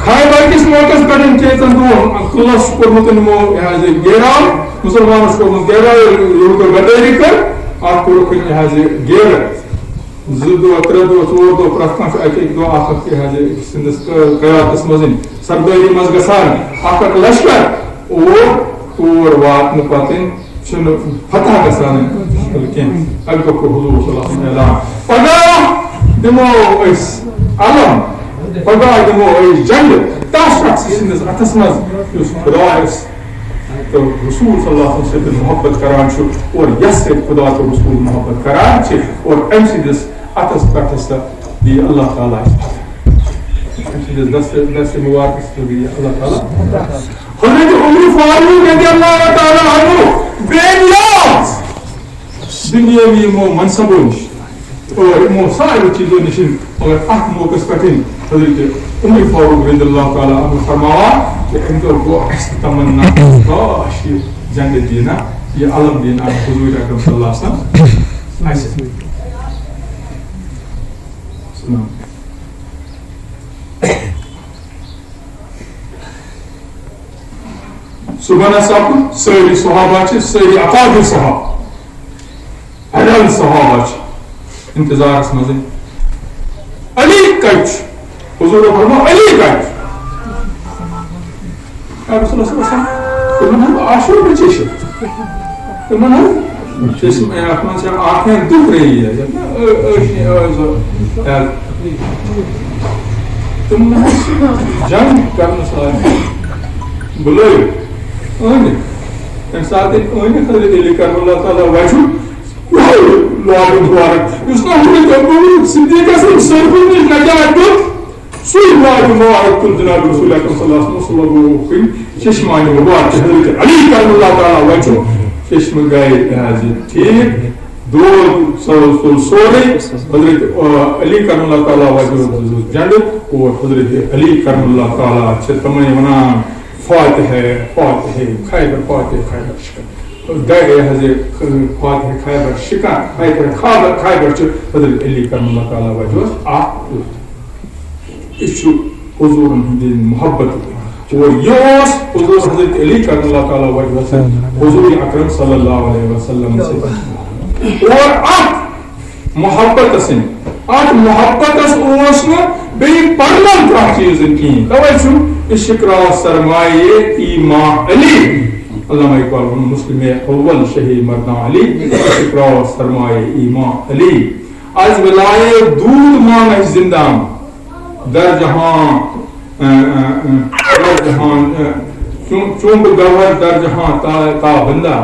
خیبر کِس موقعس پٮ۪ٹھ کینٛژن دۄہن قٕلعس چھُ کوٚرمُت یِمو یہِ حظ یہِ گیراو مُسلمانو چھُ کوٚرمُت گیراو ییٚلہِ کوٚر غدٲری کٔر اکھ کوٚرُکھ یہِ حظ یہِ گیرٕ 2 دۄہ 3 دۄہ 4 دۄہ پرٛٮ۪تھ کانٛہہ چھُ اَکہِ دۄہ اکھ یہِ حظ یہِ سٕنٛدِس قیادتس منٛز سردٲری منٛز گژھان اکھ لشکر اور تور واتنہٕ پتہٕ چھُنہٕ فتح گژھان کینٛہہ اَکہِ دۄہ کوٚر حضوٗر صلی اللہ علیہ وسلم اعلان پگاہ دِمو أسۍ علم پگاہ دِمو أسۍ جنٛگ تتھ شخص سٕنٛدِس اتھس منٛز یُس خۄدایس تہٕ رسول صلی اللہ علیہ وسلم سۭتۍ محبت کران چھُ اور یس سۭتۍ خدا تہٕ رسول محبت کران چھِ اور أمۍ سٕنٛدِس اتھس پٮ۪ٹھ ہسا دِیہِ اللہ تعالیٰ أمۍ سٕنٛدِس دستہِ مُبارکس پٮ۪ٹھ دِیہِ اللہ تعالیٰ حضرت عمر فاروق رضی اللہ تعالیٰ عنہ بے نیاز دُنیٲوی یِمو منصبو نِش اور یمو سارے چیزوں نش مگر ات موقع پہ حضرت عمر فاروق رضی اللہ تعالیٰ عنہ فرماوان کہ امہ دہ گو اسہ تمنا کاش یہ جنگ دینا یہ علم دینا حضور اکرم صلی اللہ علیہ وسلم صبح سب ساری صحابہ ساری اکابر صحابہ اڈل صحابہ انتظار مز علی کچ حضور فرمو علی کچ رسول اللہ صلی اللہ علیہ وسلم آشور میں چشم آنکھیں دکھ رہی ہے تم جنگ کرنے بلائے ساتھ حضرت علی کرم اللہ تعالیٰ وجہ لوگ مبارک اس نے صدیق اکبر سرکل میں نجات دت سوئی لوگ مبارک کن جناب رسول اکرم صلی اللہ علیہ وسلم چشمان مبارک حضرت علی کرم اللہ تعالیٰ وجہ چشم گئے ٹھیک دور سورے حضرت علی کرم اللہ تعالیٰ وجہ جنگ اور حضرت علی کرم اللہ تعالیٰ تمہیں ونان فاتح فاتح خیبر فاتح خیبر شکن گئے حضرت فاتح خیبر شکن خیبر حضرت علی کرم اللہ تعالیٰ وجہ اس حضور محبت اور یہ حضور حضرت علی کرم اللہ تعالیٰ وجہ حضور اکرم صلی اللہ علیہ وسلم سے اور محبت سن محبت بیٚیہِ پرنن کانٛہہ چیٖزن کِہیٖنۍ تَوَے چھُ اِشقراء سرمایہ ایمان علی علامہ اقبال ووٚن مسلم اول شہی مردان علی اِشقراء سرمایہ ایمان علی از ولائے دود مانگ زندان در جہاں چونک گوہر در جہاں تا بندہ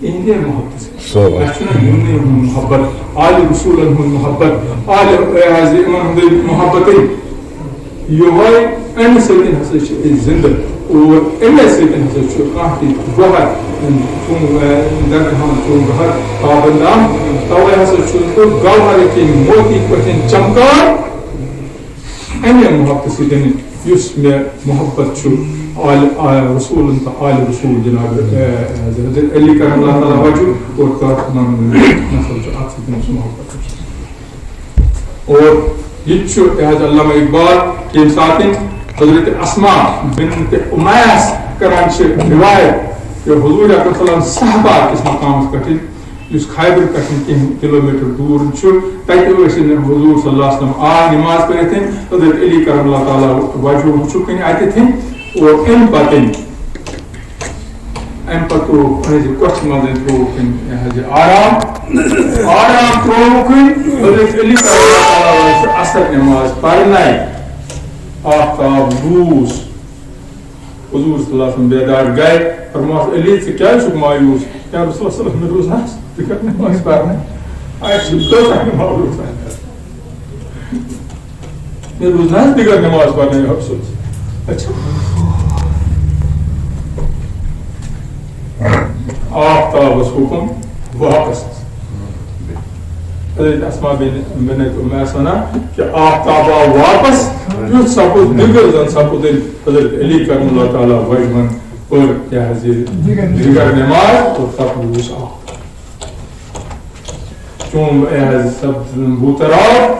اہندے محبت محبت آل رسول محبت آل محبت یہ امہ سۭتۍ ہسا چھِ زندہ اور امے سۭتۍ ہسا چھُ کانٛہہ تہِ گوہر درجہان چون گوہر پابندان توے ہسا چھُ گوہر کِنۍ موتی پٲٹھۍ چمکان امے محبت سۭتۍ یُس مےٚ محبت چھُ رسول آل رسول جناب حضرت علی کرم اللہ تعالیٰ وجہ اور نسل ات سۭتۍ محبت اور یہ علامہ اقبال ییٚمہِ ساتہٕ حضرت اسما بنت امیس کران روایت کہ حضور اکرم صلی اللہ علیہ وسلم صحابہ کس مقامس پہ اس خیبر پہ کلومیٹر دور تتہ حضور صلی اللہ علیہ وسلم آ نماز پڑھتے حضرت علی کرم اللہ تعالیٰ وجہ وچھکن اتن اور ام پتہ کچھ مز تروکن آرام تروکن حضرت علی کرم اللہ تعالیٰ اثر نماز پڑھنائے آفتاب روز حضور صلی اللہ علیہ وسلم بیدار گئے فرماس علی ژٕ کیٛازِ چھُکھ مایوٗس یا رسول اللہ صلی اللہ علیہ وسلم مےٚ روز حظ ژٕ کر نماز پرنہِ مےٚ روز نہ حظ ژٕ کر نماز پرنہِ افسوس اچھا آفتابس حکم واپس حضرت اسما بنت امیس ونان کہ آفتاب آو واپس یُتھ سپُد نِگر زن سپُد حضرت علی کرم اللہ تعالیٰ وجہن پٔر کیٛاہ حظ یہِ دِگر نٮ۪ماز اور سپُد وُچھ آفتاب چون حظ سپُد بوٗتر آو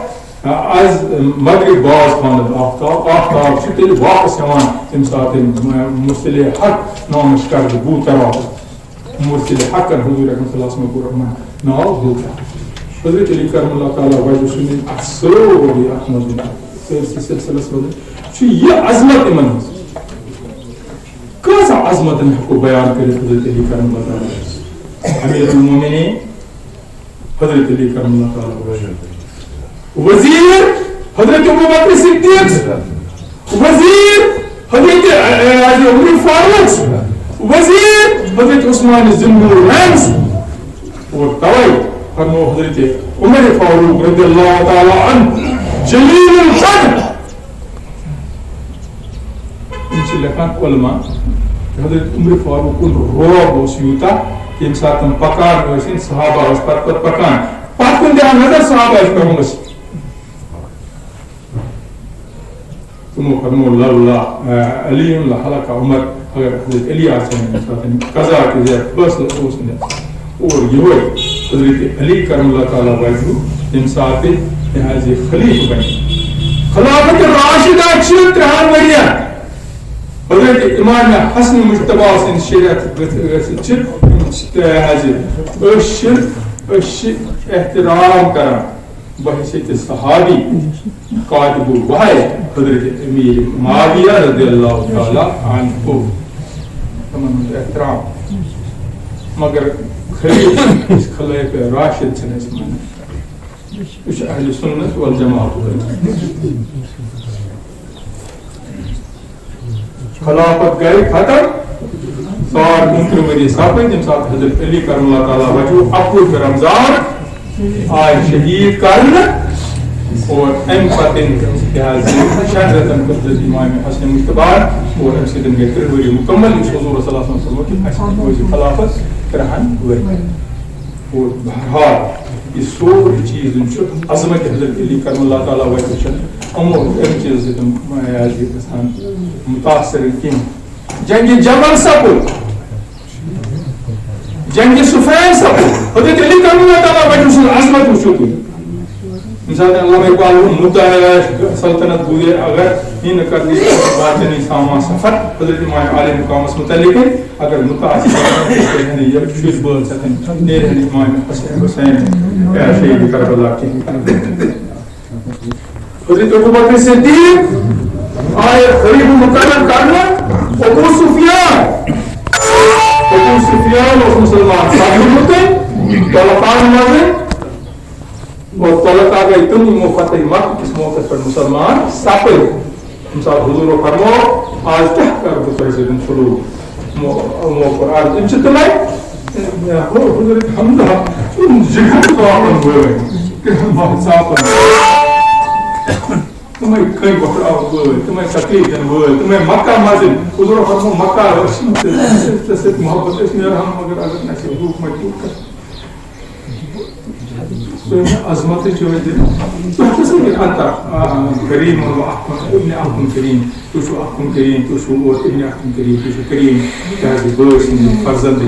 از مغرب باز خانت آفتاب چھُ تیٚلہِ واپس یِوان تمہِ ساتہٕ مُرسلِ حق نامٕچ کردٕ بوٗتر آو مُرسلِ حقن حضور اکرم صلی اللہ علیہ وسلم کوٚر ناو بوٗتر حضرت علی کرم اللہ تعالیٰ وجہ سن سوری ات مز سرسی سلسلس مز یہ عظمت امن کیسا عظمت ہیکو بیان کر حضرت علی کرم اللہ تعالیٰ امیر المومنین حضرت علی کرم اللہ تعالیٰ وزیر حضرت ابوبکر صدیق وزیر حضرت عمر فاروق وزیر حضرت عثمان ذی النورین اور توئی فرمو حضرت عمر فاروق رضی اللہ تعالی عنہ جلیل القدر ان سے لکھان علماء حضرت عمر فاروق کو روب اس یوتا کہ ان ساتھ پکان ویسے صحابہ اس پر پکان پتہ کن دیا نظر صحابہ کرمس تمو فرمو اللہ علی اللہ حلق عمر اگر حضرت علی آسان قضا کے ذریعہ فیصلہ اس نے اور یہ حضرت علی کرم اللہ تعالیٰ وجہ تم ساتھ لہذا خلیف بنی خلافت راشدہ چھ 3 ورین حضرت امام حسن مجتبی سن شریعت احترام کران بحیثیت صحابی قاتب الوحی حضرت امیر معاویہ رضی اللہ تعالی عنہ تمام احترام مگر خلیف خلیف راشد سے نسمان اس اہل سنت والجماعت خلافت گئے ختم سار 19 وري سابق تم سات حضرت علی کرم اللہ تعالی وجہ اپو رمضان آئے شہید کرنا اور ام پتن شہادتن حضرت امام حسن مجتبی اور ام سیدن گئے 3 وري مکمل اس حضور صلی اللہ علیہ وسلم کی اصل خلافت 3 وري اور بہرحال یہ سوری چیز عظمت حضرت علی کرم اللہ تعالی وجہ امور ام چیز متاثر کن جنگ جمل سپر جنگ سفین سپر حضرت علی کرم اللہ تعالی وجہ سے عظمت وچھو مثال اللہ اقبال مدعا سلطنت بودے اگر یہ نہ کرنی باطنی سامان سفر حضرت امام عالی مقامس متعلق ہے اگر متاثر ہے یہ شوز بول سکتے ہیں امام حسین شہید کربلا کی حضرت ابو بکر صدیق آئے خلیفہ مقرر کرنا ابو سفیان اور مسلمان صاحب ہوتے طلقان مازن اور طلقہ گئی تم فتح مکہ اس موقع پر مسلمان ساپر مثال حضور و فرمو آج کیا کر بطر سے شروع موقع آج ان سے تمہیں حضرت حمدہ جگہ سواپن ہوئے کہ ہم بہت ساپن تمہیں کئی بکر آؤ ہوئے تمہیں تقریب جن ہوئے تمہیں مکہ مازن حضور و فرمو مکہ رسیت محبت اس نے ہم مگر اگر نسی حضور مجبور کر عظمت جو ہے تو کسی بھی انتا کریم و ابن احکم کریم تو شو احکم کریم تو شو ابن احکم کریم تو شو کریم تحضی برسن فرزند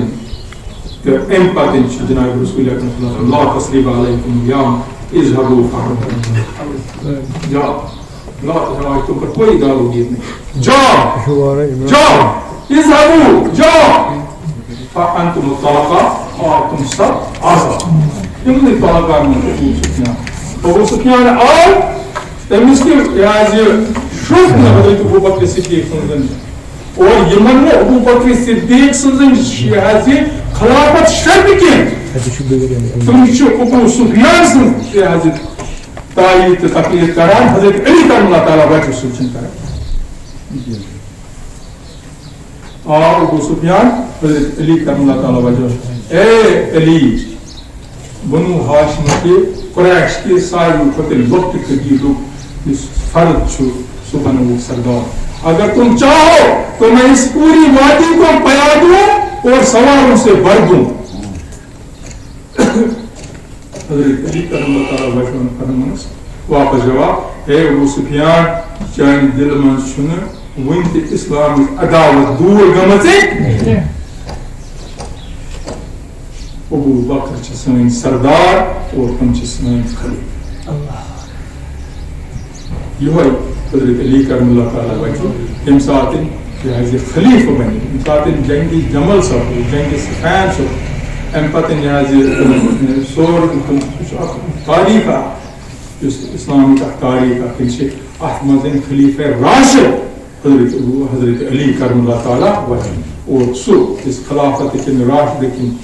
تو ام پاتن جناب رسول اللہ تسلیب علیکم یام اذهبوا فارد جاؤ لا تسمعی تم پر کوئی گالو گیر نہیں جاؤ اذهبوا جاؤ فانتم الطلقاء وانتم سب آزاد تم نے طلقاء میں ابو سفیان آئے تمس کے لہذا شوق نہ حضرت ابو بکر صدیق سنزن اور یمن نے ابو بکر صدیق سنزن لہذا خلافت شرط کی تم چھو ابو سفیان سن لہذا تائید تقریر کران حضرت علی کرم اللہ تعالی وجہ سلچن کران اور ابو سفیان حضرت علی کرم اللہ تعالی وجہ اے علی بنو ہاشم کے قریش کے ساری فتل وقت قدیرو فرد چھو سبحان وہ سردار اگر تم چاہو تو میں اس پوری وادی کو پیا دوں اور سواروں سے بھر دوں حضرت علی کرم اللہ تعالی وجہ فرمانس واپس جواب اے ابو سفیان چاہن دل من چھن ونت اسلام عداوت دور گمتے ابو بکر چھ سن سردار اور تم چھ سن خلیفہ یہ حضرت علی کرم اللہ تعالی وجہ تم ساتھ لہذا خلیفہ بنی تم ساتھ جنگی جمل سب جنگی سفین سب ام پتہ لہذا سور تاریخ اسلامی کا تاریخ کنچے احمد خلیفہ راشد حضرت علی کرم اللہ تعالی وجہ اور سو اس خلافت کن راشد کن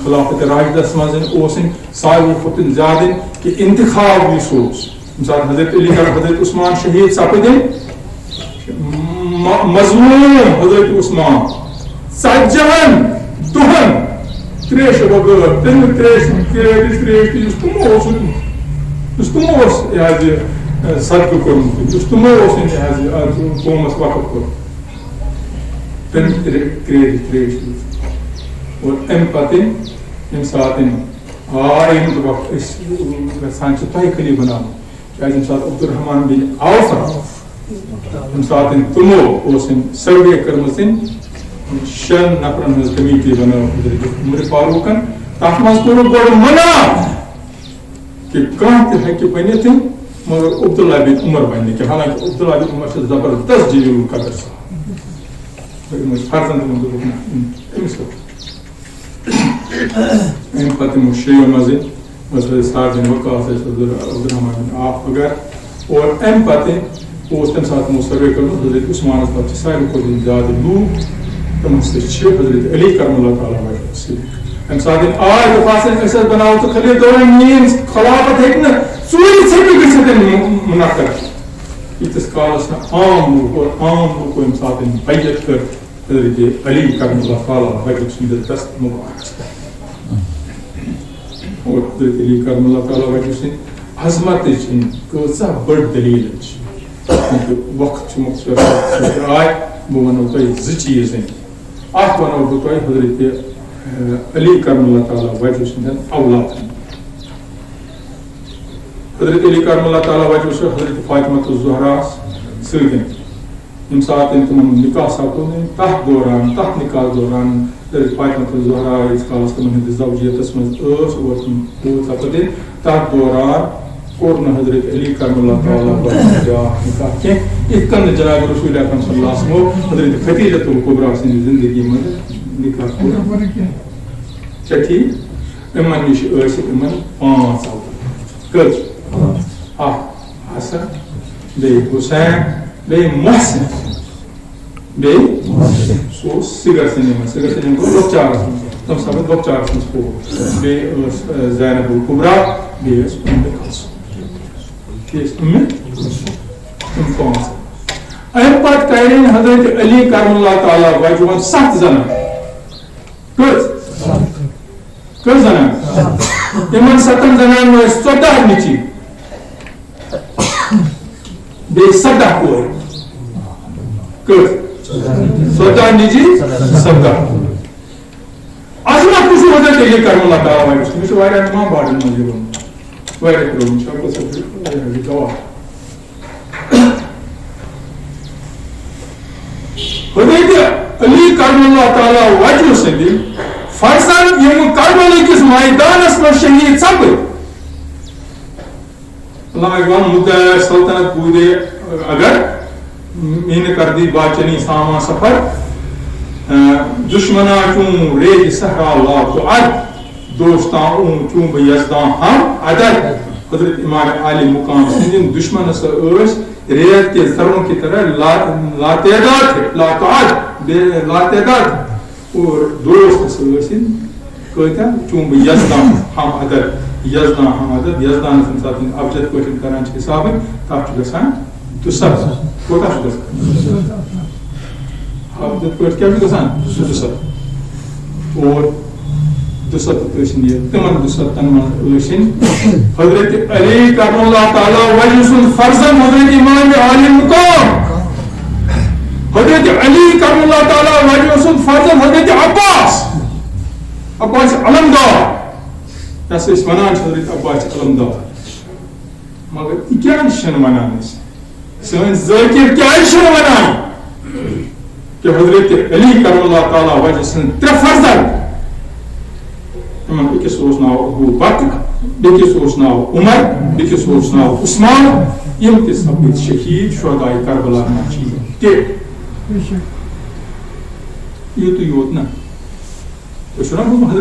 خلافت راشدس مزن اوسن ساروی کھوتن زیادہ کہ انتخاب بھی سوس مثال حضرت علی کرم حضرت عثمان شہید سپدے مظلوم حضرت عثمان سجہن دہن تریش بغیر تین تریش اس تمو اس صدقہ کرمت اس تمو اس قومس وقف کر تین تریش اور ام پتن ام ساتن ییٚمہِ وقت أسۍ یژھان چھِ تۄہہِ خٲلی بناوُن کیٛازِ ییٚمہِ ساتہٕ عبدالرحمان بن عوف ییٚمہِ ساتہٕ تِمو اوس سٔروے کٔرمٕژ 6 نفرن ہٕنٛز کمیٹی بنٲو حضرت عمر فاروقن تتھ منٛز کوٚرُکھ گۄڈٕ منا کہ کانٛہہ تہِ ہیٚکہِ بٔنِتھ مگر عبداللہ بن عمر بنہِ نہٕ کینٛہہ حالانکہِ عبداللہ بن عمر چھِ زبردست جلیل القدر فرزند تِمن دوٚپُکھ نہ أمِس امہِ پتہٕ یِمو شیٚیو منٛزٕ حضرت سعد بن وقاص عبدالرحمان بن عوف وغیرہ اور امہِ پتہٕ اوس تمہِ ساتہٕ تِمو سٔروے کٔرمٕژ حضرت عثمانس پتہٕ چھِ ساروی کھۄتہٕ زیادٕ لوٗکھ تِمن سۭتۍ چھِ حضرت علی کرم اللہ تعالیٰ وجہ سۭتۍ امہِ ساتہٕ آے دپاسن أسۍ حظ بناوو تہٕ خٲلی دوران میٲنۍ خلافت ہیٚکہِ نہٕ ژوٗرِ ژھیٚپہِ گٔژھِتھ منعقد ییٖتِس کالس نہٕ عام لوٗکو ییٚمہِ ساتہٕ بیعت کٔر حضرت علی کرم اللہ تعالیٰ وجہ سٕنٛدِس دست مبارکس پٮ۪ٹھ اور حضرت علی کرم اللہ تعالیٰ وجہ سٕنٛدِ عظمتٕچ کۭژاہ بٔڑ دٔلیٖل چھِ وقت چھُ مختصر آے بہٕ وَنو تۄہہِ 2 چیٖز اکھ وَنو بہٕ تۄہہِ حضرت علی کرم اللہ تعالیٰ وجہ سٕنٛدٮ۪ن اولادن حضرت علی کرم اللہ تعالیٰ وجہ چھُ حضرت فاطمہ الزہراہس سۭتۍ ییٚمہِ ساتہٕ تِمن نکاح سپُد تتھ نکاح دوران حضرت فاطمہ الزہرا ییٖتِس کالس تِمن ہٕنٛدِس زوجیتس منٛز ٲس اور تِم سپُد تتھ دوران کوٚر نہٕ حضرت علی کرم اللہ تعالیٰ بیٛاکھ نکاح کینٛہہ یِتھ کٔنۍ نہٕ جناب رسول اکرم صلی اللہ علیہ وسلم حضرت خدیجۃ الکبریٰ سٕنٛدِ زندگی منٛز نکاح کوٚر چھا ٹھیٖک یِمن نِش ٲسِکھ یِمن 5 اولاد کٔژ اکھ حسن بیٚیہِ حُسین بیٚیہِ محسن بیٚیہِ سُہ اوس سِگر سنٛدِ منٛز گوٚو لۄکچارس منٛز تِم سپٕدۍ لۄکچارس منٛز کوٗر بیٚیہِ ٲس زینب الکبریٰ بیٚیہِ ٲس یِم 5 امہِ پتہٕ کرن حضرت علی کرم اللہ تعالیٰ وجہن 7 زنان کٔژ زنان یِمن 7 زنان ٲسۍ 14 نیٚچِی بیٚیہِ 17 کورِ کٔژ 14 نیٚچِی 17 عظمت کُس چھُ حضرت علی کرم اللہ تعالیٰ وجہ مےٚ چھُ واریاہ تمام باڑن منٛز یہِ ووٚنمُت واریاہ پرٛون چھُ گواہ حضرت علی کرم اللہ تعالیٰ وجہ سٕنٛدِ فرزند یِم کربلا کِس میدانس منٛز شہید سپٕدۍ اللہ اکبر مدعا سلطنت بوٗدے اگر میٖنہٕ کردی باچنی ساما سفر دشمنا چون ریگ صحرا لا تو اد دوستاں چون بہ یزداں ہم عدد حضرت امام عالی مقام سندین دشمن سے ٲسۍ ریت کے ذروں کی طرح لا تعداد اور دوست سے ٲسۍ کۭتیاہ چون بہ یزداں ہم عدد یزداں ہم عدد یزداں سن ساتھ ابجد پٲٹھۍ کران چھِ حساب تتھ چھُ گژھان 200 کوتاہ چھُ گژھان ابجد پٲٹھۍ کیٛاہ چھُ گژھان 200 اور 200 ٲسِن یہِ تِمن 200 منٛز ٲسِن حضرت علی کرم اللہ تعالیٰ وجہ سُنٛد فرزند حضرت امام عالی مقام حضرت علی کرم اللہ تعالیٰ وجہ سُنٛد فرزند حضرت عباس علمدار یس أسۍ ونان چھِ حضرت عباس علمدار مگر یہِ کیٛازِ چھِنہٕ ونان أسۍ سٲنۍ ذٲکر کیٛازِ چھِنہٕ ونان کہ حضرت علی کرم اللہ تعالیٰ وجہ سٕنٛدۍ 3 فرزند أکِس اوس ناو ابو بکر بیٚکِس اوس ناو عمر بیٚکِس اوس ناو عثمان یِم تہِ سپٕدۍ شہید شہداء کربلا منٛز چھِ تہِ یُتُے یوت نہ تُہۍ چھِو نا بوٗزمُت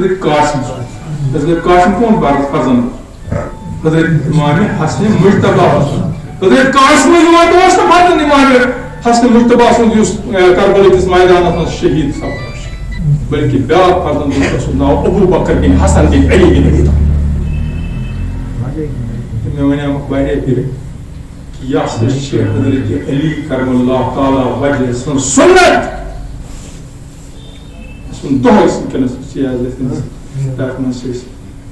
حضرت قاسم کون فرزند حضرت امام حسن مجتبیٰ حضرت قاسم یِوان اوس نہٕ فرزند امام حسن مجتبیٰ سُنٛد یُس کربلا کِس میدانس منٛز شہید سپُد بلکہ بیاکھ فرزند اوس ناو ابو بکر بن حسن بن علی بن ابی طالب مےٚ وَنیٛامَکھ واریاہ پھِرِ کہ یہِ ہسا چھِ حضرت علی کرم اللہ تعالیٰ وجہ سٕنٛز سُنت سُنٛد دۄہے وٕنکیٚنس چھِ تتھ منٛز چھِ أسۍ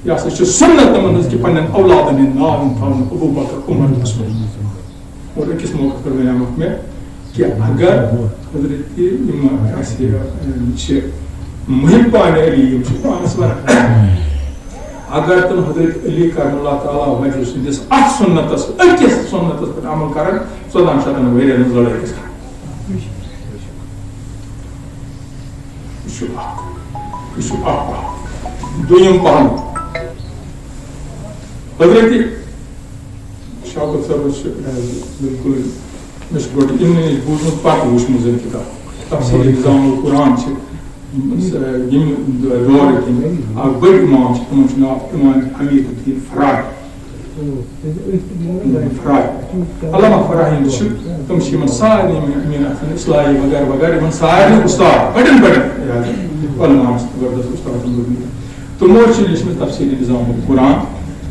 یہِ ہسا چھِ سُنت تِمن ہٕنٛز کہ پننٮ۪ن اولادن ہٕنٛدۍ ناو تھاوُن ابو بکر عمر عثمان اور أکِس موقعس پٮ۪ٹھ وَنیٛامَکھ مےٚ کہ اگر حضرت یِم اَسہِ چھِ محبان علی یِم چھِ پانس ونان اگر تم حضرت علی کرم اللہ تعالیٰ وجہ سندس ات سنتس اکس سنتس پہ عمل کرن 14 ورین ہز لڑائی گژھِ دویم پہلو حضرت شوکت صاحب بالکل مے گوڑ نش بوزمت پتہ وچمت کتاب تفسیر نظام القرآن یم دور اخ بڑ امام تمن ناو امام حمید الدین فرائی علامہ فراہیم تم سارے اصلاحی وغیرہ وغیرہ سارے استاد بڑن علماء زبردست استاد تمو لچھمت تفسیر نظام القرآن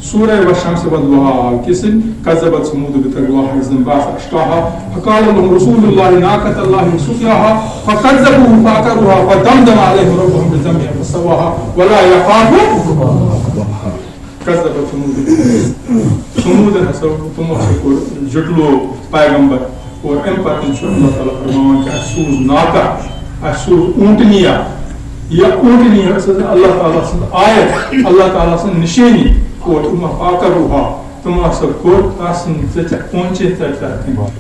سورہ والشمس والضحى کسن كذبت ثمود بطغواها إذ انبعث أشقاها فقال لهم رسول الله ناقة الله وسقياها فكذبوه فعقروها فدمدم عليهم ربهم بذنبهم فسواها ولا يخاف كذبت ثمود تمو سے جٹلو پیغمبر اور ام پتن اللہ تعالیٰ فرمان کہ اسوز ناقہ اسوز اونٹنیا یا اونٹنیا اللہ تعالیٰ سن آیت اللہ تعالیٰ سن نشانی اور تم پاکروہا تم اثر کور تاسن چچا پونچے چچا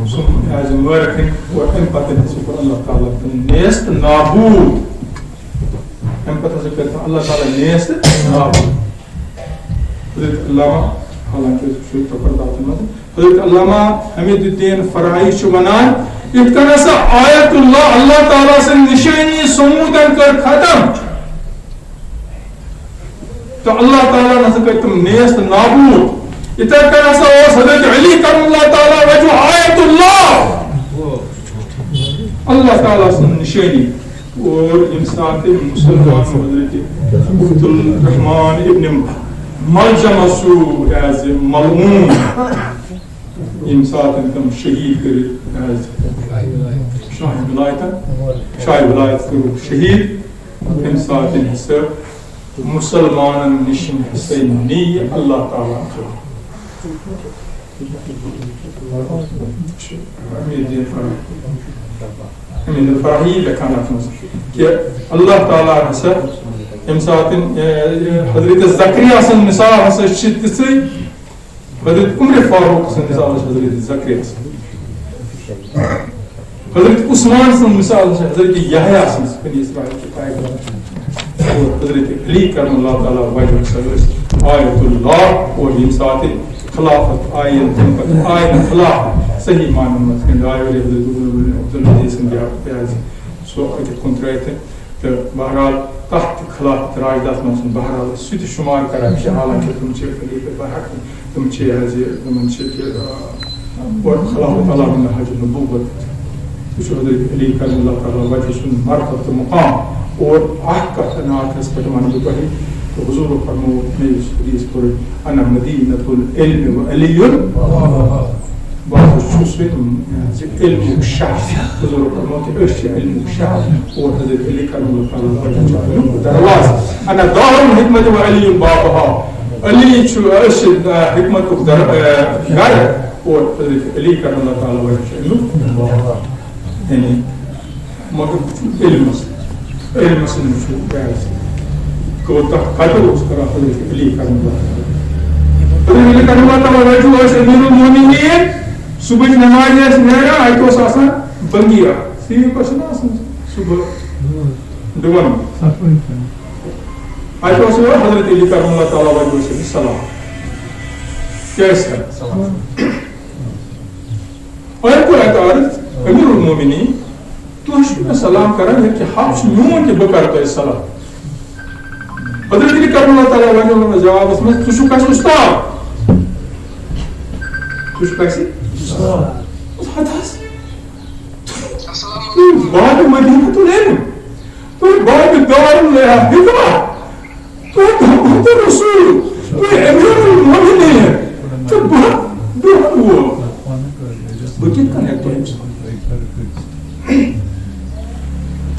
سم از مرکن اور ام پتن سپر اللہ تعالیٰ نیست نابود ام پتن سپر اللہ تعالیٰ نیست نابود حضرت علامہ حالانکہ شوئی تقردات حضرت علامہ حمید الدین فرائی ونان اتکن سا آیت اللہ تعالیٰ سے نشانی سمودن کر ختم تو اللہ تعالیٰ نے کہا تم نیست نابود اتکن سا حضرت علی کرم اللہ تعالیٰ وجہ آیت اللہ تعالیٰ سے نشانی اور انسان تے مسلمان حضرت عبد الرحمن ابن ملجم سو as ملعون انسان تم شہید کرے as شاہ ولایت کرو شہید انسان حساب مسلمان نشن حسین نی اللہ تعالیٰ امین فراہی لکھانا کہ اللہ تعالیٰ حساب امسات حضرت زکریہ سن مثال ہسا تھی حضرت عمر فاروق سن مثال حضرت زکریہ حضرت عثمان سن مثال حضرت یحییٰ سن بنی اسرائیل کے پیغمبر اور حضرت علی کرم اللہ تعالیٰ وجہ سے آیت اللہ اور امسات خلافت آئین آئین خلافت صحیح معنی میں آئے والے حضرت عبدالعزیز سن پیاز سو اکت کنٹریت تو بہرحال تحت خلافت راجدات میں بہرحال سوت شمار کرا کہ حالانکہ تم چھے خلیفہ برحق تم چھے تم چھے اور خلافت اللہ من حج نبوت کچھ حضرت علی کرم اللہ تعالیٰ وجہ سن مرتبہ مقام اور آہکت اناک اس پر معنی بکڑی تو حضور فرمو میز حدیث پر انا مدینة العلم و علی بعض الشوصفت علم الشعب حضور فرمو کہ ارشی علم الشعب اور حضرت علی کرم اللہ تعالیٰ وجہ درواز انا دار الحکمت و علی بابها علی چھو ارشی حکمت و گھر اور حضرت علی کرم اللہ تعالیٰ وجہ یعنی علم سے نشو پیاز کو قدر اس طرح حضرت علی کرم اللہ حضرت علی کرم اللہ تعالیٰ وجہ اس امیر المومنین صبح نماز اس نیرہ آئیتو ساسا بندیا سیوی پسنا صبح دوان آئیتو ساسا حضرت علی کرم اللہ تعالیٰ وجہ سے سلام کیسا اور کو اعتارت امیر المومنین تو شکر سلام کرن ہے کہ حافظ میون کے بکرتا ہے سلام حضرت علی کرم اللہ تعالیٰ وجہ اللہ جواب اس میں تو شکر سے استاد تو شکر سے استاد حدث تو بعد مدینہ تو لینم تو بعد دار لیا حکمہ تو محمد رسول تو امیر المومنین تو بعد وہ بکیت کن ہے تو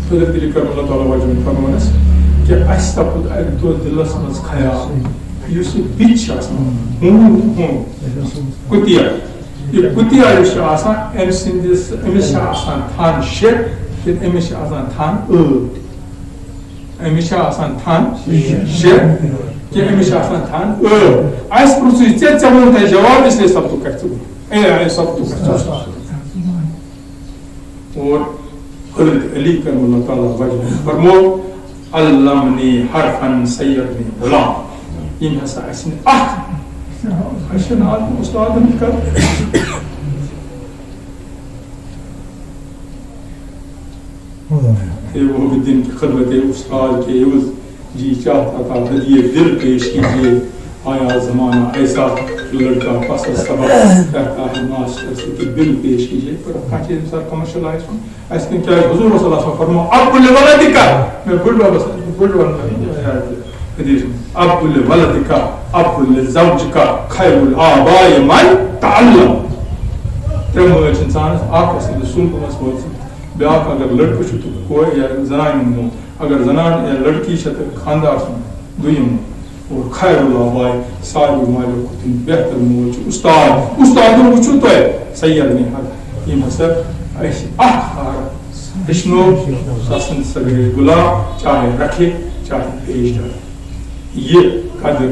حضرت علی کرم اللہ تعالیٰ وجہ میں فرمانس کہ اس تپد ایک دو دلس مز خیال یوسی بیچ آسان کتیا یہ کتیا یوسی آسان امس آسان تھان شک امس آسان تھان امیشہ آسان تھان شک کہ أمِس چھِ آسان تھان اَسہِ پرٛژھُے ژےٚ ووٚنُتھ اَسہِ جواب اِسلیے سبقُک کَتھ ژٕ سبقُک اور حضرت علی کرم اللہ تعالیٰ وجہ فرمو علمنی حرفن سیرنی غلام یم ہسا اَسہِ نہٕ اکھ اَسہِ چھِنہٕ عالم اُستادن کَران وہ بھی دن کی خدمت استاد کے عوض جی چاہتا تھا ہدیے دل پیش کیجیے آیا زمانہ ایسا لڑکا پسر سبق کہتا ہے ماسٹر سے کہ دل پیش کیجیے پر کانچے انسان کمرشلائز کو ایسے کہ کیا حضور صلی اللہ علیہ وسلم فرمو اب لولدکا میں بڑھوا حدیث اب لولدکا اب لزوجکا خیر الآباء من تعلم ترموچ انسان آکھ سے سن کو مسوچ بیاکھ اگر لڑکہ چھُ تو کوئی یا زنان مو اگر زنان یا لڑکی چھِ تو خاندار سن دویم اور خیر الآباء ساری مالو کھۄتہٕ بہتر مول چھُ استاد وٕچھِو تۄہہِ سیرنی حق یِم ہسا اَسہِ اکھ ہیٚچھنو سۄ آسن سۄ گٔے غلام چاہے رکھے چاہے پیش دار یہ قدر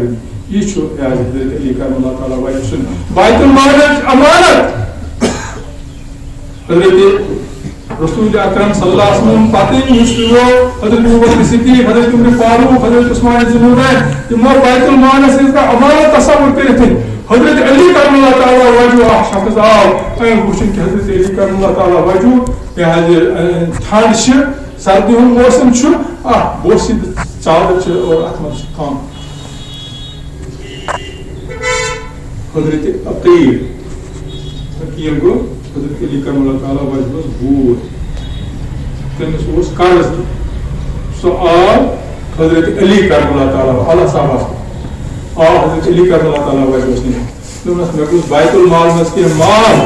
یہ چھُ حضرت علی کرم اللہ تعالیٰ وجہ سُنٛد بیت المالٕچ امانت حضرت رسول اکرم صلی اللہ علیہ وسلم پتہ یُس حضرت ابوبکر صدیق حضرت عمر فاروق حضرت عثمان ذوالنورین تِمو بیت المالس ہٕنٛز امانت تصور کٔرِتھ حضرت علی کرم اللہ تعالیٰ وجہ اکھ شخص آو وٕچھُن کہ حضرت علی کرم اللہ تعالیٰ وجہ یہ حظ ٹھنڈ چھِ سردی ہُنٛد موسم چھُ اکھ بوسِد چادر چھِ اور اتھ منٛز چھُ کم حضرت عقیل گوٚو حضرت علی کرم اللہ تعالیٰ وجہ بوٗر تٔمِس اوس قرض سُہ آو حضرت علی کرم اللہ تعالیٰ اللہ صاحبس آو حضرت علی کرم اللہ تعالیٰ وجہ نِش دوٚپنس مےٚ گوٚژھ بیت المال منٛز کینٛہہ مال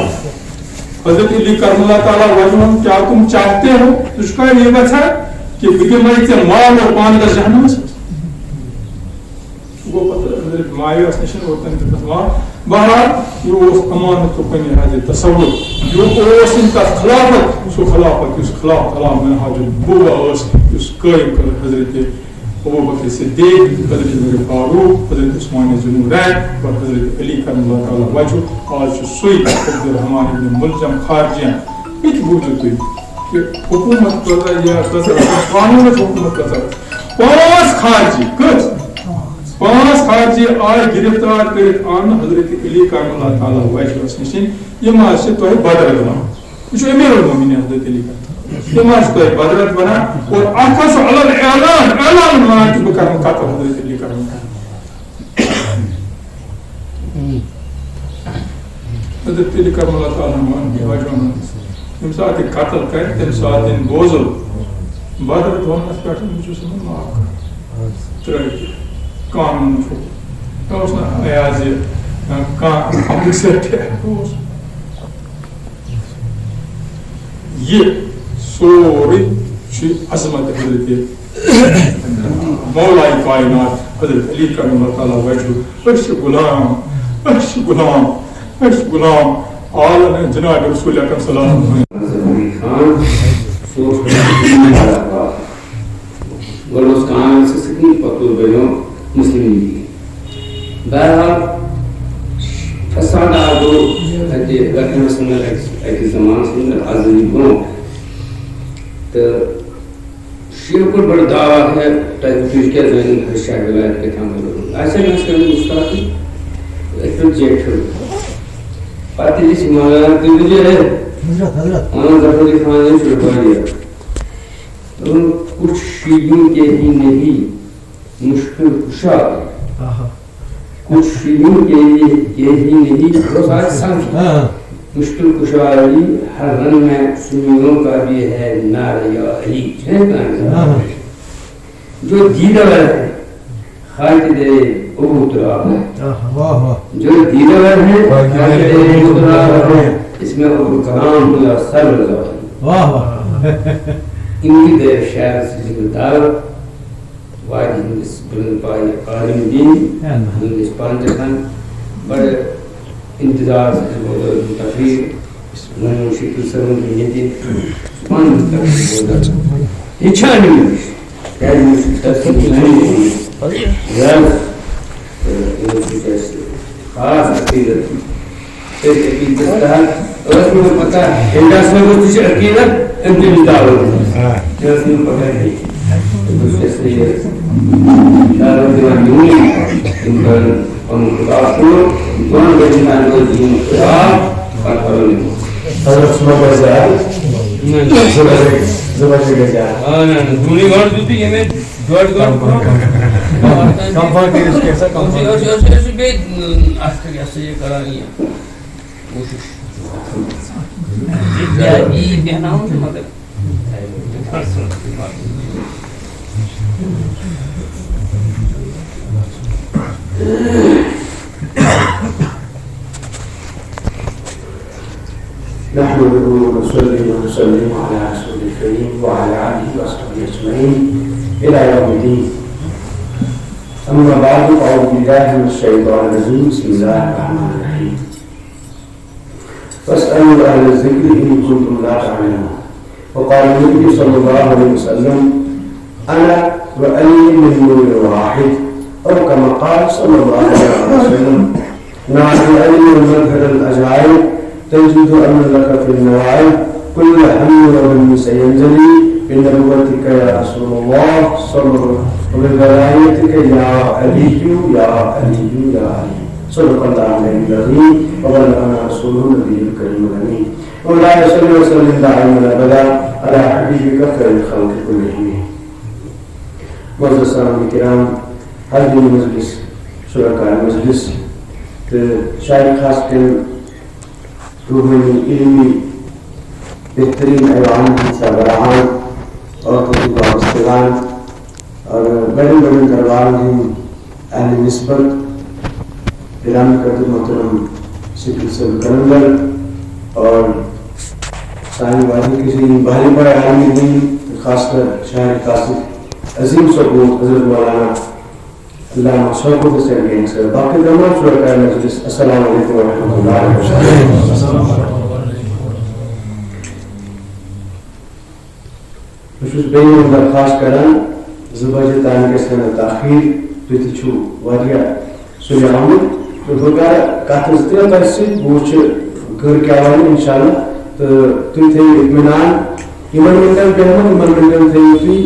حضرت علی کرم اللہ تعالیٰ وجہ کیا تم چاہتے ہو ژٕ چھُکھا یہِ یژھان کہ بہٕ دِمے ژےٚ مال اور پانہٕ گژھ جہنمس منٛز سُہ گوٚو پتہٕ حضرت مایوس نِش اور تٔمۍ دیُتنس مال بہرحال یہ امانت کو پنہ حاضر تصور یہ تک خلافت سو خلافت اس خلافت علام منہاج النبوہ اس قائم کر حضرت ابوبکر صدیق حضرت عمر فاروق حضرت عثمان ذوالنورین اور حضرت علی کرم اللہ تعالیٰ وجہ آج سوئی عبد الرحمن ابن ملجم خارجیاں یہ بوجھو تھی کہ حکومت کرتا یا قانون حکومت کرتا پانچ خارجی آئے گرفتار کرت آن حضرت علی کرم اللہ تعالیٰ وجہ نش یہ سے تہ بدرت ونان یہ امیر المومنین حضرت علی کرم یہ تہ بدرت ونان اور اتھ اعلان ونان کہ بہ کرم قتل حضرت علی کرم حضرت علی کرم اللہ تعالیٰ وجہ یم سات قتل کر تم سات بوزل بدرت ونس پہ معاف کر قانون یہ سوری عظمت حضرت مولائے کائنات حضرت علی کرم اللہ تعالیٰ وجہ غلام عالم جناب رسول اکرم صلی اللہ علیہ وسلم مسلم لیگ بہرحال فساد آگو گھٹنس منٛز أکِس زمانس منٛز آزٲدی برونٛہہ تہٕ شیرکُٹ بڑٕ دعوا ہے تۄہہِ کیٛاہ زٲنِو شاہ ولایت کتھاہ آسن ٲس کٔرمٕژ گُستاخی أتھۍ پٮ۪ٹھ زیٹھِو پتہٕ ییٚلہِ أسۍ منگان تُہۍ ؤنِو ظفر علی خان چھُ واریاہ کچھ شیریں کے ہی نہیں مشکل کشا کچھ شیریں کے ہی نہیں مشکل کشائی ہر رنگ میں سنیوں کا بھی ہے نعرہ یا علی جو دیدور ہے خاک دے ابو تراب جو دیدور ہے خاک دے ابو تراب ہے اس میں ابو کلام یا سر رضا ان کی دیر شہر سے ذکر دعوت واجد ہندس بلند پائی عالم دین ہندس پانچکن بڑے انتظار سے بودا تقریر نمو شکل سرون کی نیتی پانچ تقریر بودا ہچانی کہہ مجھے تقریر نہیں خاص عقیدت عقیدت پتہ انڈیا میں عقیدت انتم دعوت پتہ نہیں نحمده ونصلي ونسلم على رسول الكريم وعلى آله وصحبه أجمعين إلى يوم الدين. أما بعد أعوذ بالله من الشيطان الرجيم بسم الله الرحمن الرحيم. فاسألوا أهل الذكر إن كنتم لا تعلمون. وقال النبي صلى الله عليه وسلم أنا وألي من نور واحد أو كما قال صلى الله عليه وسلم نعم ألي ومظهر الأجائب تجد أن لك في النوائب كل هم وهم سينجلي بنبوتك يا رسول الله صلى الله عليه وسلم وبولايتك يا علي يا علي يا علي صدق الله العلي العظيم وبلغنا رسوله النبي الكريم الأمين مولاي صل وسلم دائما أبدا على حبيبك خير الخلق كلهم. معزز سامعین کرام، حاضرین مجلس، شرکاء مجلس، شاید خاص کر روحانی علمی بہترین ایوان کی سربراہان اور خطیب وابستگان اور بڑے بڑے دربار ہیں اہل نسبت گرامی قدر محترم سکری صاحب کرندر اور سائن وادی کسی بھاری بڑے عالمی دین خاص کر شاعر قاصد عظیم صبوت حضرت مولانا علامہ شوکت حسین گینگ سے باقی تمام شرکاء مجلس السلام علیکم ورحمۃ اللہ وبرکاتہ. بہت بیان درخواست کران زباجی تان کے سن تاخیر تھی چھو واریاہ سوی آمد تو بگر کات زتیا ترسی بوچ گھر کیا وانی انشاءاللہ تو تھی اطمینان یمن منڈل بیان یمن منڈل تھی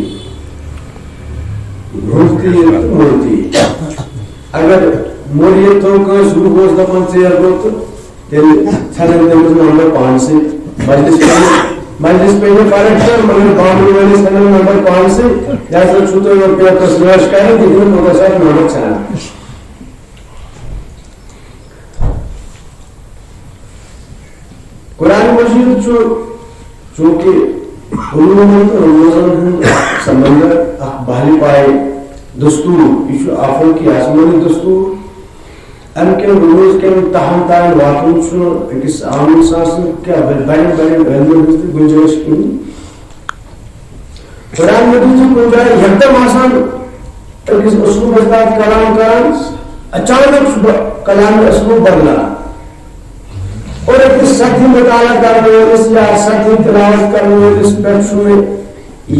مورتی اگر موریت تو کنس روح دپان ژیر گو تو تیل ژھنن تمس نمبر 5 سے مجلس پہ فرق مگر باؤنڈری والے ژھنن نمبر 5 سے جیسا چھو تو پیپرس نوش کریں دیکھیں تو سر نمبر ژھنن. قرآن مجید چونکہ علوم تو روزن سمندر بحری پائے دستور یہ آفر کی آسمانی دستور ام کے روز کے تاہم تاہم واقعی اکس عام انسان سے کیا بڑے بڑے علم کی گنجائش کی. قرآن مجید سے گنجائش یکدم آسان اکس اسلوب ازداد کلام کران اچانک کلام اسلوب بدلا اور ایک سختی مطالعہ کرنے والے یا سختی تلاوت کرنے والے اس پیچھ میں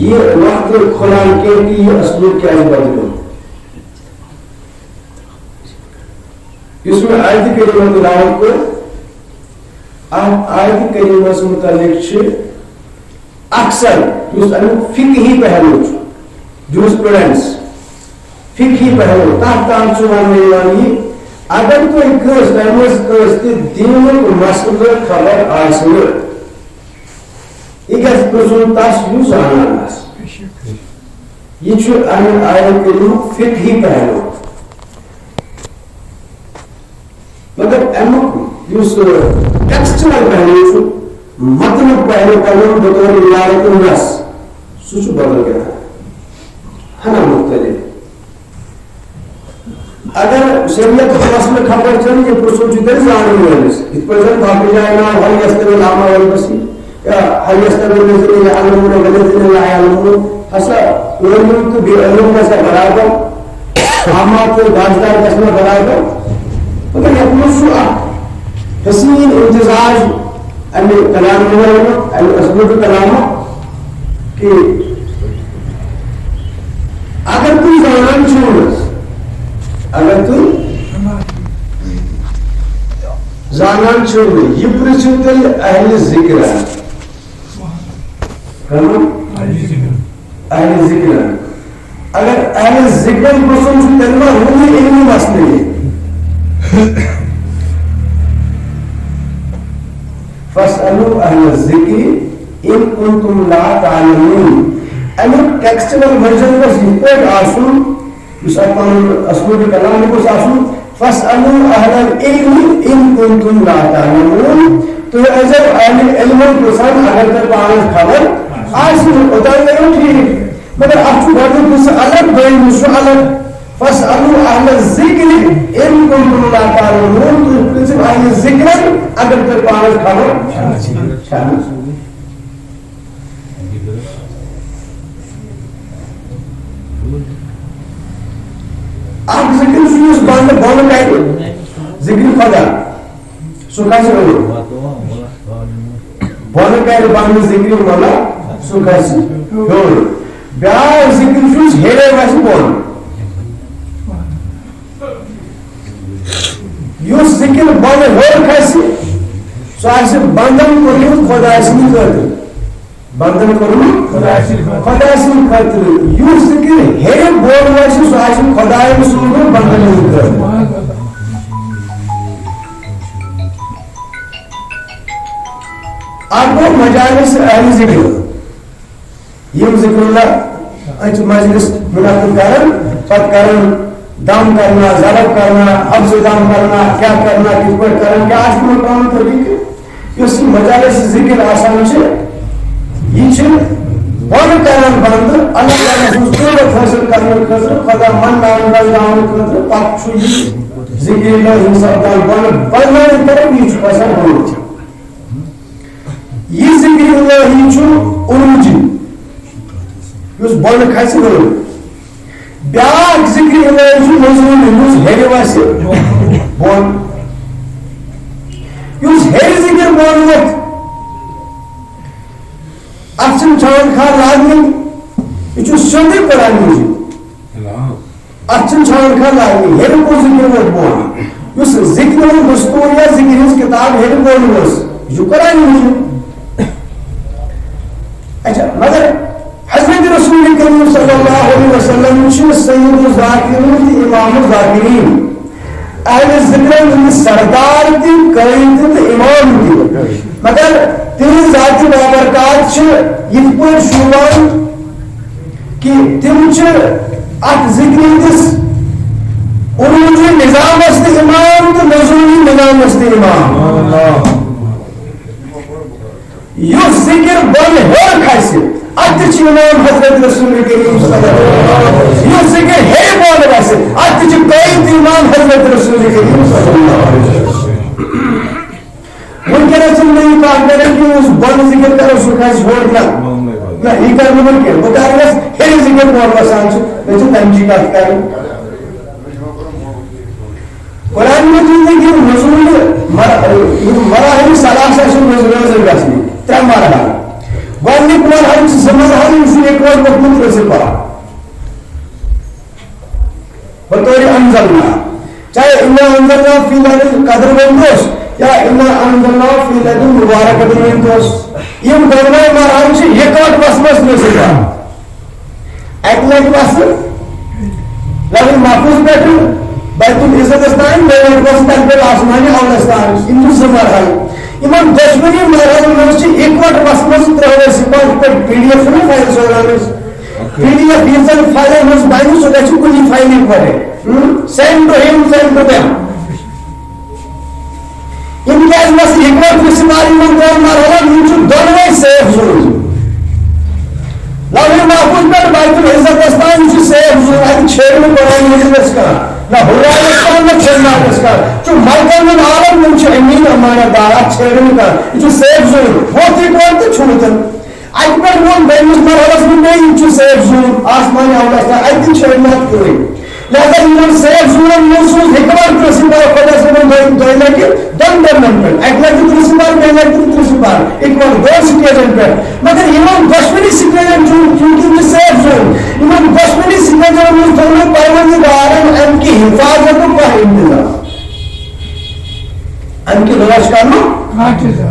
یہ وقت کھلان کے کہ یہ اسلوب کیا بدلو. اس میں آیت کریمہ تلاوت کو آیت کریمہ سے متعلق اکثر فقہی پہلو جورسپروڈنس فقہی پہلو تحت تام چوان یعنی اگر کوئی کس تمس کس دینک مسئلہ خبر آسہ یہ گھس پرزن تس یس زانس یہ آیت کریمہ فقہی پہلو مگر امیک ٹیکسچرل پہلو مطلب پہلو پہلو بطور عبارت النص سہ بدل گیا ہنا مختلف. اگر شریعت مسئلہ خبر چل یہ پرسو تیل زانن وٲلِس یِتھ پٲٹھۍ زن باقٕے جایہِ ناو ہل یستوی العمى والبصير یا ہل یستوی الذین یعلمون والذین لا یعلمون ہسا علم تو بے علم گژھِ برابر عامہ تہٕ داجدار گژھِ نہٕ برابر مگر یتھ منٛز چھُ اکھ حسین امتزاج امہِ کلام امہِ اسلوب کلامُک کہ اگر تُہۍ زانان چھِو اگر تُہۍ زانان چھو یہ پرسو تل اہل ذکر اہل ذکر اگر اہل ذکر پرسن تل ما روی علمی مسئلے فاسألوا اہل الذکر ان کنتم لا تعلمون امیک ٹیکسچرل ورژن گوس یہ پٲٹھۍ آسُن یُس اتھ پنُن اسلوبِ کلام گوس آسُن فاسألوا اہل العلم ان کنتم لا تعلمون تُہۍ ٲسۍزیو اہل علمن پرژھان اگر تۄہہِ پانس خبر آسہِ اوٚتام گٔیو ٹھیٖک مگر اتھ چھُ گۄڈنیُک حصہٕ الگ دوٚیِم حصہٕ چھُ الگ فاسألوا اہل الذکر ان کنتم لا تعلمون تُہۍ پرژھِو اہل ذکرن اگر تۄہہِ پانس خبر چھنہٕ آپ ذکر سنیس بند بند کر ذکر خدا سکھا سے بولو بند کر بند ذکر مولا سکھا سے بولو بیار ذکر سنیس ہیرے ویسے بولو یو ذکر بند ہور کھاسی سو ایسے بندن کرنی خدا سنی کرتے بندن کرنی خدا سن خاطر یو ذکر ہے بول واسه سو آسن خدای رسول بندن کرتے آپ کو مجالس اہل ذکر یم ذکر اللہ اچ مجلس منعقد کرن پت کرن دم کرنا ضرب کرنا حفظ دم کرنا کیا کرنا کس پر کرن کیا اس میں کام طریقے اس مجالس ذکر آسان سے یہ بند کران بند اللہ تعالیٰ صورت حاصل کرنے خاطر خدا من نام خاطر پتہ یہ ذکر اللہ انسان بند بند کریں یہ پسند ہوتی یہ ذکر اللہ یہ عروج اس بند کھسے بیاکھ ذکر اللہ مضمون اس ہیرے واسے بند اس ہیرے ذکر بند اتن چھان کھان لاگنی یہ سیودے قرآن مجید اتن چھان کھان لاگنی ہیرے کو ذکر ووت بون اس ذکر دستور یا ذکر ہز کتاب ہیرے بون یہ قرآن مجید اچھا مگر حضرت رسول کریم صلی اللہ علیہ وسلم سید الذاکرین امام الذاکرین اہل ذکر سردار تھی قائد تھی امام تھی مگر تین ذاتی بابرکات یہ پہ شوان کہ تم ات ذکر ہندس عروجی نظام امام تو نزولی نظام امام یہ ذکر بن ہر کھسے ات امام حضرت رسول کریم صلی اللہ علیہ وسلم یہ ذکر ہے بن ویسے ات قائد امام حضرت رسول کریم صلی اللہ علیہ وسلم ونکس نہیں کام کریں کہ اس بند ذکر کرو سو کھس ہوڑ نہ یہ کر نہ کہ وہ کرس ہر ذکر بول وسان چھ تنجی کت کریں قرآن مجید کی نزول مراحل ثلاثہ سے نزول گژھنی ترے مرحلہ گۄڈنیُک مرحلہ چھِ زٕ مرحلہ یُس ایک وقت ووتمُت ٲسِو پران بطور انزلنا چاہے انا انزلنا فی لیلۃ القدر ونوس یا انا انزلنا فی لیلۃ مبارکۃ ونوس یم دۄنوے مرحلہ چھِ یکوٹ وسمس نٲسِو پران اکہِ لٹہِ وسُن لوح محفوظ پٮ۪ٹھ بیت العزتس تام بیٚیہِ لٹہِ وسُن تتہِ پٮ۪ٹھ آسمانہِ اولس تام یم چھِ زٕ مرحلہ یمن دۄشوٕنی مرحلن منٛز چھِ یکوٹ وسمس ترٛٲوِتھ سپاٹ پٲٹھۍ پی ڈی ایف چھُنہ فایل سوزان پی ڈی ایف یُس زن فایلن منٛز بنہِ سُہ گژھِ کُنہِ فایلہِ پٲٹھۍ سینڈ ٹو ہم سینڈ ٹو دیم یم کیٛازِ مس یکوٹ سپاٹ یمن دۄن مرحلن یم چھِ دۄنوے سیف زون لوح محفوظ پٮ۪ٹھ بیت العزتس تام یہِ چھُ سیف زون اتہِ چھیڑِ نہٕ قرآن مجیدس کانٛہہ نہ ہُراونس کانٛہہ نہ چھیڑناونس کانٛہہ چھُ ملکن ہُنٛد عالم یم چھِ أمیٖن امانت دار اتھ چھیڑِ نہٕ کانٛہہ یہِ چھُ سیف زون ووت یکوٹ تہٕ چھُنہٕ اتہِ پٮ۪ٹھ ووٚن دوٚیمِس مرحلس منٛز بیٚیہِ یہِ چھُ سیف زون آسمانہِ اولس تام اتہِ تہِ چھیڑِ نہٕ اتھ کٕہٕنۍ لہذا یمن سیف زونن منٛز سوز حکمت ترٛہ سپار خۄدا صٲبن دۄیہِ لٹہِ دۄن ٹرمن پٮ۪ٹھ اکہِ لٹہِ ترٛہ سپار بیٚیہِ لٹہِ ترٛہ سپار اِکوٹ دۄن سٹیجن پٮ۪ٹھ مگر یمن دۄشوٕنی سٹیجن چوٗنٛکہِ یِم چھِ سیف زون یمن دۄشوٕنی سٹیجن منٛز تھوٚو نہٕ پروردگارن امہِ کہِ حفاظتُک کانٛہہ انتظام امہِ کہِ رٲچھ کرنُک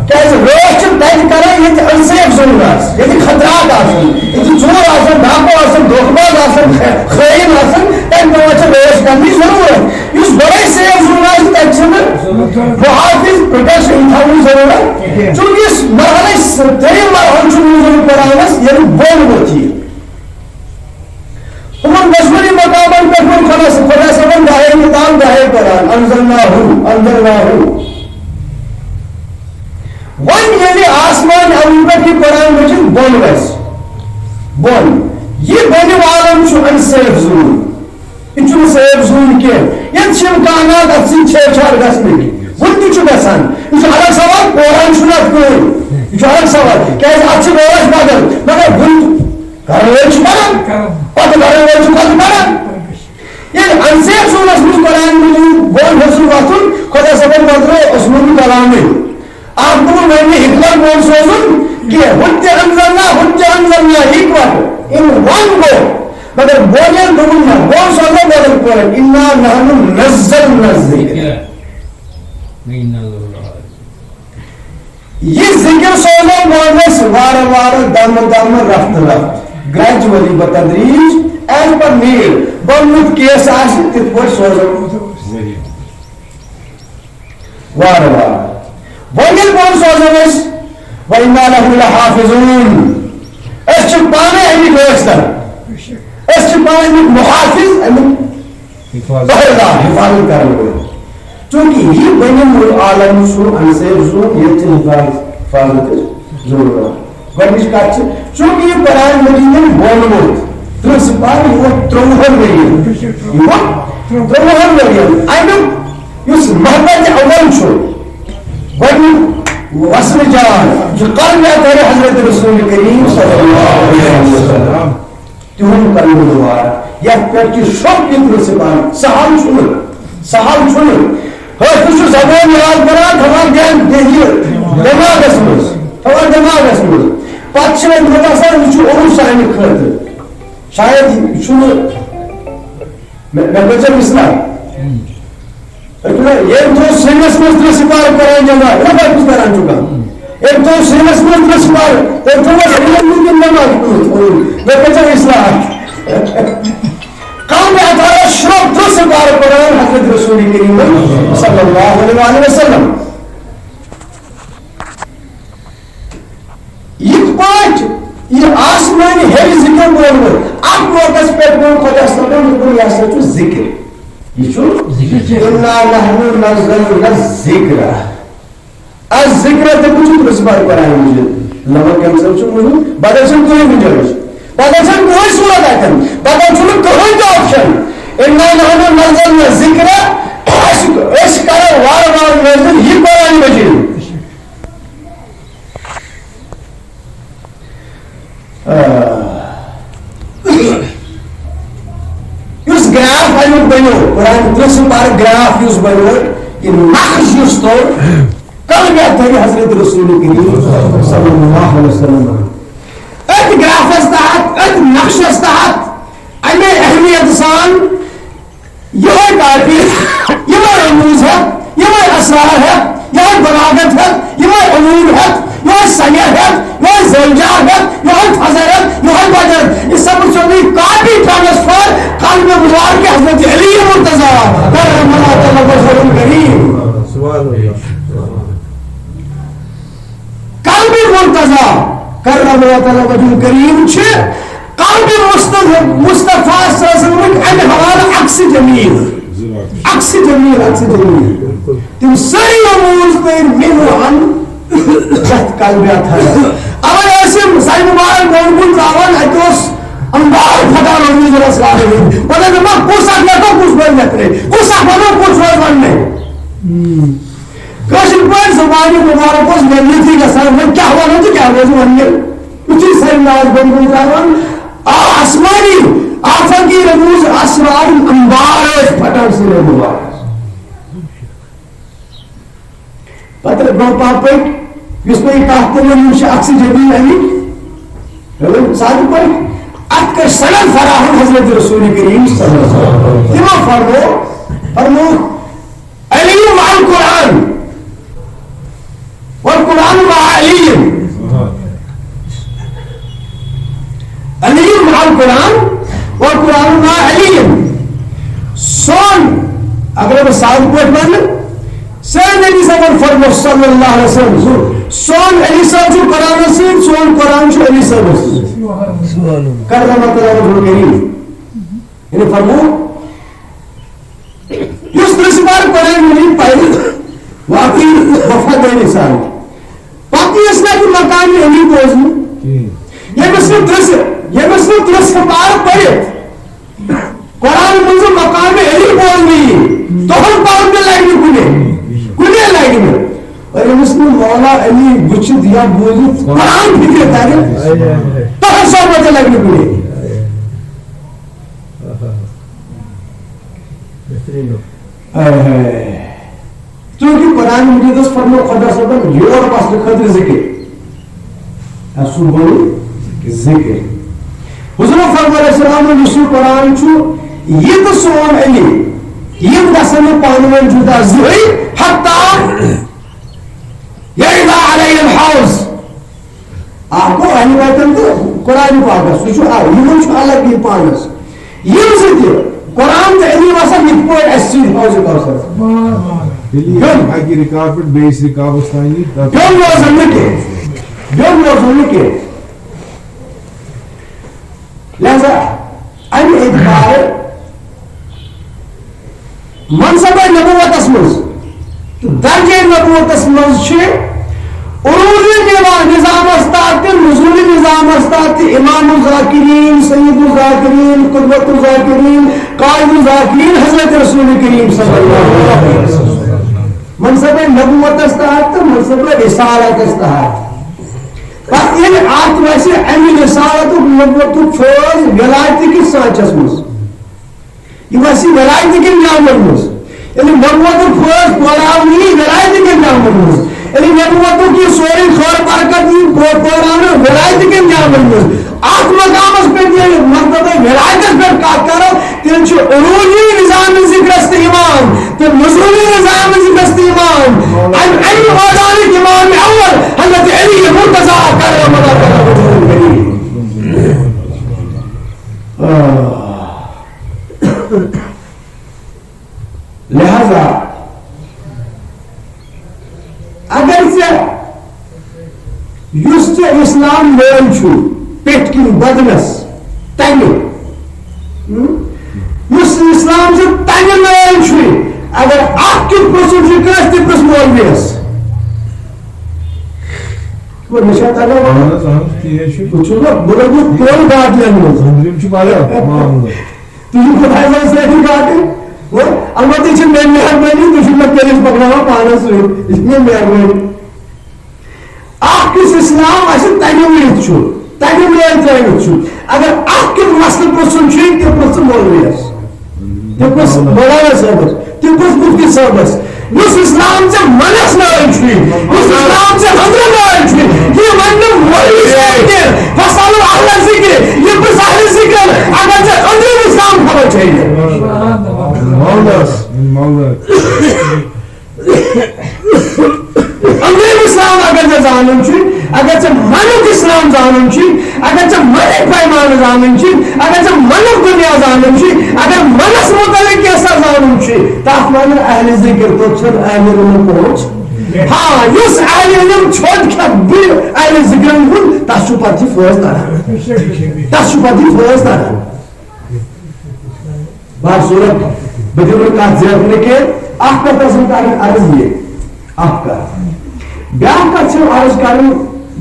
کیازِ رٲچھ چھِ تَتہِ کران ییٚتہِ انسیف زون آسہِ ییٚتہِ خطرات آسن ییٚتہِ ژوٗر آسن ڈاکو آسن دھوکہٕ باز آسن خٲیِن آسن تَمہِ دۄہ چھِ رٲچھ کرنٕچ ضروٗرت یُس گۄڈے سیف زون آسہِ تَتہِ چھِنہٕ محافظ پروٹیکشن تھاونٕچ ضروٗرت چوٗنکہِ یُس مرحلے ترٛیٚیِم مرحلہٕ چھُ موٗجوٗد قرآنس ییٚلہِ بۄن ؤتھ یِیہِ تمن دشمنی مقامن پہ خدا صبن گاہے کتاب گاہے قرآن انزلناہو ون یعنی آسمان اول پہ قرآن وچن بون ویس بون یہ بونی عالم چھو انسیف زون یہ چھو سیف زون کی یہ چھو کائنات افسین چھے چھار گسنی ون تھی چھو گسان یہ چھو الگ سوال قرآن چھنات کوئی یہ چھو الگ سوال کیسے اچھی روش بدل مگر ون کرنے چھو بدل پتہ کرنے چھو بدل بدل یہ انسیف زون اس میں قرآن میں بون حسن واتن خدا سبن بدرے اس میں کلام میں آپ کو میں نے حکمت بول سوزن کہ حجت انزلنا حکمت ان ون گو مگر بولیں دنیا بول سوزن بدل کریں انا نحن نزلنا الذکر یہ ذکر سوزن بولنس وار وار دم دم رفت رفت گریجولی بتدریج ایز پر نیل بنت کیس آسی تت پر سوزن وار وار وَنِل بون سوزن اس وَإِنَّا لَهُ لَحَافِظُونَ اس چھِ پانے امی دوستر اس چھِ پانے محافظ امی بہردار حفاظت کرنے ہوئے چونکہ یہ بنیم عالم چھو انسیب زون یہ چھِ حفاظت ضرورت گۄڈنِچ کتھ چھِ چونکہ یہ قرآن مجید میں بولمُت 30 سپارٕ یہِ ووت 30 ؤرین امیُک یُس محبت اول چھُ وصل جان جو قلب اتر حضرت رسول کریم صلی اللہ علیہ وسلم تہن قلب دوار یا پر کی شوق کی پرسپان سہل چھن ہر کچھ زبان یاد کرا تھوڑا دھیان دیجیے دماغس میں پتہ چھ متصل چھ اور سانہ خاطر شاید چھ میں بچا مثال ایک تو سینس میں دس بار کریں جمع وہ بات کران چکا ایک تو سینس میں دس بار ایک تو علم کی نماز میں کہتا اصلاح قوم اتارا شرط 10 بار قرآن حضرت رسول کریم صلی اللہ علیہ وسلم یہ پاٹ یہ آسمانی ہے ذکر بولو اب وقت پہ کون خدا سبحانہ و تعالی ذکر یہ چھو اِنَّا نَحْنُ نَزَّلْنَا الذِّكْرَ الذِّكْرَ تے کچھ رسبار قرآن مجھے لوگ کم سب چھو مجھے بدل چھو کوئی مجھے بدل چھو کوئی صورت آئیتن بدل چھو کوئی کا آپشن اِنَّا نَحْنُ نَزَّلْنَا الذِّكْرَ اس کرا وار نزل یہ قرآن مجھے یس گراف امیک بنو قرآن 30 بار گراف یس بنو یہ نقش یس تو کل گیا تھا حضرت رسول کریم صلی اللہ علیہ وسلم ات گراف استحت ات نقش استحت امی اہمیت سان یہ کافی یہ رموز ہے یہ اسرار ہے یہ بلاغت ہے یہ علوم ہے یہ سنیہ ہے یہ زوجہ ہے یہ فضل ہے یہ بدر یہ سب چوبی کافی ٹرانسفر قلب بزار کے حضرت علی مرتضی کرم اللہ تعالی وجہ کریم سبحان اللہ قلب مرتضی کرم اللہ تعالی وجہ کریم چھ قلب مصطفی صلی اللہ علیہ وسلم ان حوالہ عکس جمیل تم سری امور تیر منوان جہت قلبیات ہے اول ایسے سائی مبارک بولکن راوان حتوس انبار فتح رضی رسول اللہ بولے کہ میں پوسا کیا تو کچھ بول جاتے پوسا بولو کچھ بول بننے کاشن پر زبانی مبارک اس میں تھی کہ سر میں کیا ہوا نہیں کیا ہوا جو بننے اچھی سائی مبارک بولکن راوان آسمانی آفا کی رموز اسرار انبار فتح سے مبارک پتر گو پاپک جس میں یہ کہتے ہیں کہ اکسی جبیل علی صادق پر ات کا سند فراہم حضرت رسول کریم صلی اللہ علیہ وسلم فرمو علی مع القرآن القرآن والقرآن ما علیم سون اگر میں صاحب کو مان سین نبی صاحب فرمو صلی اللہ علیہ وسلم سون علی صاحب جو قرآن سین سون قرآن جو علی صاحب کرنا مطلب جو کریم یعنی فرمو اس طرح سے بار قرآن ملیم پائے واقعی وفاد انسان باقی اسنا کی مکان میں علی بوزنی یہ مسئلہ درس بار پڑے قرآن منظر مقام علی بوزنی تو ہم پاؤں میں لائنی کنے لائنی میں اور یہ مسئلہ مولا علی بچت یا بوزت قرآن فکر ہے تو ہم صحبت لائنی کنے چونکہ قرآن مجید اس فرمو خدا صدر یور پاس خطر ذکر اصول بولی ذکر حضور فرمو علیہ السلام نشو قرآن چھو یہ تو سون علی یہ دسن پانوان جدا زوئی حتی یعیدہ علی الحوض آپ کو اہلی بیتن تو قرآن پاکس سوچو یہ چھو الگ یہ پانس یہ مزید قرآن تو علی واسا نکپوئی اسید حوض کاؤسر اکی رکاب پر بیس رکاب استانی بیون روزن لکے لہذا امی اعتبار منصب نبوت اسمز درجہ نبوت اسمز چھے عروضی نظام استاد نزولی نظام استاد امام الذاکرین سید الذاکرین قدوت الذاکرین قائد الذاکرین حضرت رسول کریم صلی اللہ علیہ وسلم منصب نبوت استاد منصب رسالت استاد پس یہ آت ویسے امی رسالت و نبوت فوز ولایتی کی سانچس مز یہ ویسی ولایتی کی نامر مز یعنی نبوت فوز پوراونی ولایتی کی نامر مز یعنی نبوتوں کی سوری خور برکت پورانا ولایتی کی نامر مز آت مقامس پر یہ مرتبہ ولایتس پر کات کرو تین چھو عروجی نظام ذکرست ایمان تین نزولی نظام ذکرست ایمان علی اوزانی امام اول حضرت علی مرتضی کرم اللہ کرم وجود کریم لہذا اگر سے یس اسلام لون چھو پیٹ کی بدنس تنگ اس اسلام سے تنگ لون چھو اگر آپ کی پرسن شکرس تی پرس مولویس وہ نشاط اگر پوچھو گا بلو کوئی بات نہیں تجھے خدای سے سیٹی بات ہے البتہ یہ میں مہربانی تو میں تیرے پکڑا پانا سو اس میں مہربانی آپ کس اسلام ایسے تنگ چھو تنگ چھو اگر آپ کے مسئلہ پرسن چھو تی پرس مولویس تی پرس مولانا صاحب تی پرس مفتی صاحب اس اسلام سے منس نہ چھوئی اس اسلام سے حضر نہ چھوئی یہ مطلب مولوی صاحب کے فصل اہل ذکر یہ پرس اہل ذکر اگر سے اندر اسلام خبر چاہیے انگریز اسلام اگر سے زانن چھوئی اگر سے منک اسلام زانن چھوئی اگر سے منک پیمان زانن چھوئی اگر سے منک دنیا زانن چھوئی اگر منس متعلق کیسا زانن چھوئی تاخمان اہل ذکر تو چھر اہل علم پہنچ ہاں یس اہل علم چھوڑ کیا بھی اہل ذکر ہوں تاشو پاتی فوز دارا بار صورت بدر کا زیاد لکھے آپ کا تصور کاری عرض یہ آپ کا بیان کا چھو عرض کاری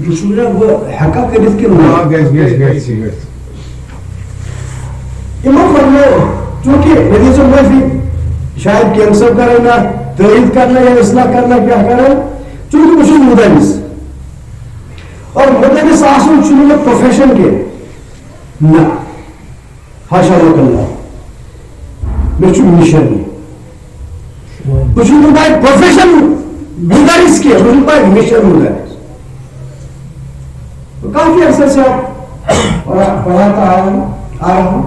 رسولہ وہ حقا کرد کے گیس امام فرمو چونکہ نبی صلی اللہ علیہ شاید کینسر کرنا تحرید کرنا یا اصلاح کرنا کیا کرنا چونکہ مجھے مدرس اور مدرس آسن چونکہ پروفیشن کے نا حاشا اللہ میں چونکہ مشن نہیں مجھے مدرس پروفیشن مدرس کے مجھے پاک مشن مدرس کافی عرصہ سے پڑھاتا آ رہا ہوں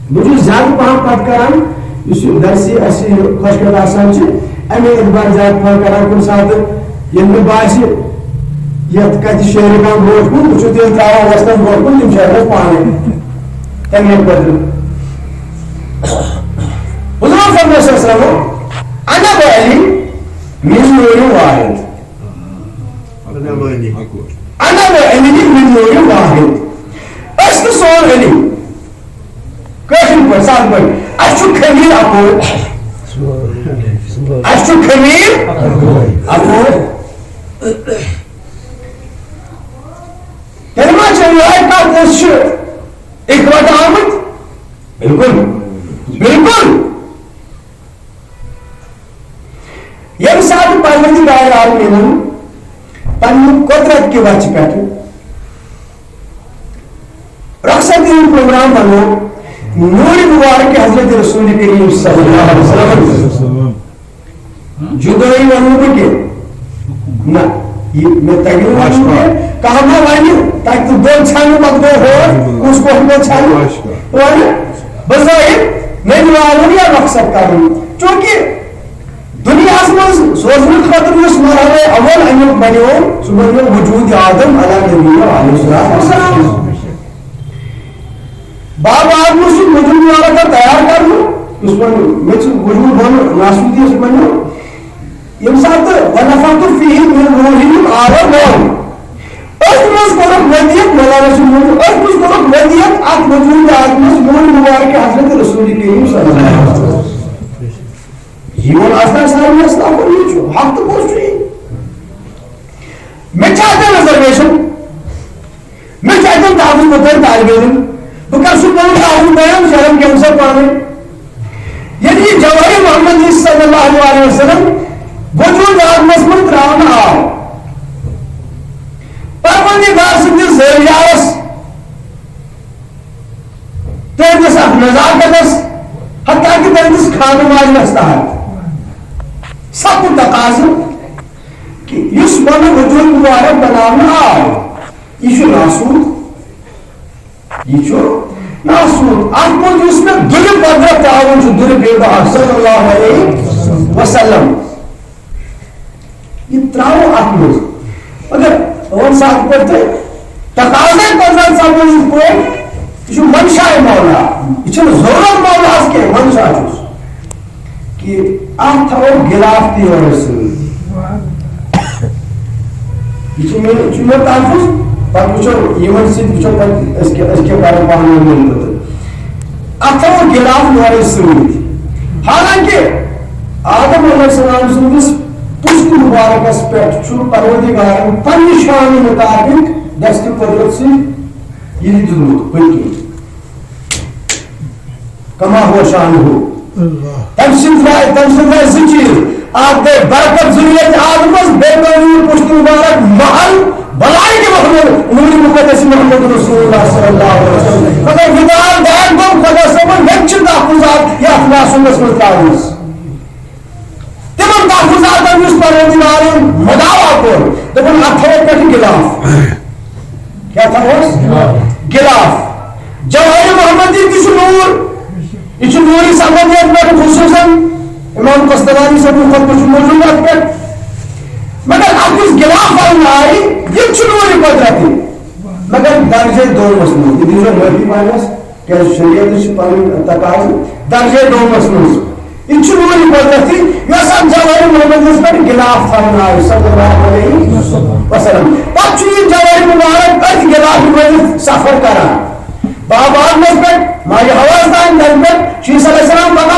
مجھے زیادہ پہاں پڑھ کران اس درسی ایسی خوشگل آسان چھے امی اعتبار زیادہ پڑھ کران کن ساتھ یہ میں باعث یتھ کتھ شہر کا برو کن بچو تیل ترا وسطن برو کن تم شہر پانے تمے بدل حضور صلی اللہ علیہ وسلم انا بعلی من نور واحد انا بعلی من نور واحد اس کو سون علی کشن پر ساتھ پر اشو خمیر اپور اشو خمیر اپور کلمہ چلیے کا کوشش اخوت آمد بالکل بالکل یم ساتھ پروردگار عالمین پنن قدرت کی وجہ پہ رخصتی پروگرام بنو نور مبارک حضرت رسول کریم صلی اللہ علیہ وسلم جدائی ونو کے نہ میں تغیر ونو کے کہاں میں وانی تاکہ تو دو چھانو مت دو ہو اس کو ہم دو چھانو وانی بظاہر میں نوالوں یا مقصد کروں چونکہ دنیا اسماز سوزن خاطر اس مرحلے اول انیو بنیو سبحانہ وجود آدم علیہ نبی علیہ السلام باب آدم سے وجود والا کا تیار کر لو اس پر میں وجود بنو ناسوتی اس بنو یم ساتھ ونفخت فیہ من روحی آدم اس کو ودیت مولانا رسول اس کو ودیت ات وجود آدم سے مول مبارک حضرت رسول کریم صلی اللہ علیہ وسلم یہ آسان سارے اسلام کو یہ جو حق تو پہنچ رہی میں چاہتا ہوں ریزرویشن میں چاہتا ہوں تعاون مطلب طالب علم تو کر سکتا ہوں تعاون بیان شرم کے انصر پانے یعنی جوہر محمد صلی اللہ علیہ وسلم وجود آدمس من تراؤن آو پروردگار سندس زیریارس تیردس اخ نزاکتس حتیٰ کہ تیردس خانماج نستا ہے سب کو تقاضا کہ اس من وجود مبارک بنانا آو یہ چھو ناسود یہ چھو ناسود آپ کو جس میں دل قدرت تعاون چھو دل بیدہ صلی اللہ علیہ وسلم یہ تراؤ اپنے اگر اور ساتھ پڑھتے تقاضے قدرت سامنے کو یہ چھو منشاء مولا یہ چھو ضرورت مولا اس کے منشاء چھو کہ آپ تھا وہ گلاف تھی اور رسول یہ چھو میں تحفظ پر پوچھو ایمن سے پوچھو پر اس کے بارے پاہنے میں ملتا تھا آپ تھا وہ گلاف اور رسول حالانکہ آدم علیہ السلام سنگس پشت مبارک اس پیٹ چھو پروردگار پنی شان مطابق دست قدرت سے یہ دنوت بلکی کما ہوا شان ہو تم سنفرائی زنچیر آپ دے برکت ذریعت آدمس بیتنور پشت مبارک محل بلائی کے محمد نوری مقدس محمد رسول اللہ صلی اللہ علیہ وسلم خدا فدار دائم بم خدا سبن ویچن تحفظات یا اخلاص نسمت کاؤنس تمام تحفظات ہم اس پروردگار مدعوہ کو تمام اتھوٹ پر گلاف کیا تھا اس گلاف جوہر محمدی کی نور یہ نوری سمجھیت میں خصوصاً امام قسطلانی سے خود کچھ موجودات پر مگر اب اس گلاف آئین آئی یہ نوری قدرتی مگر درجہ دو مسلم یہ دیجو مرفی مانس کہ شریعت شپانی تقاض درجہ دو مسلم یہ نوری قدرتی یہ سب جوہر محمد اس پر گلاف آئین آئی صلی اللہ علیہ وسلم پچھ یہ جوہر مبارک ارد گلاف میں سفر کرا باب آدمس پر مائی حوازدان دن پر شیس علیہ السلام پکا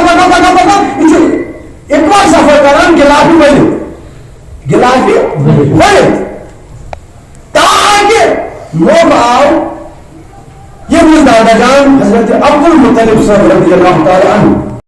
ایک بار سفر کران گلافی ولد تاکہ موب آؤ یہ مجھ دادا جان حضرت عبد المطلب صلی اللہ تعالی عنہ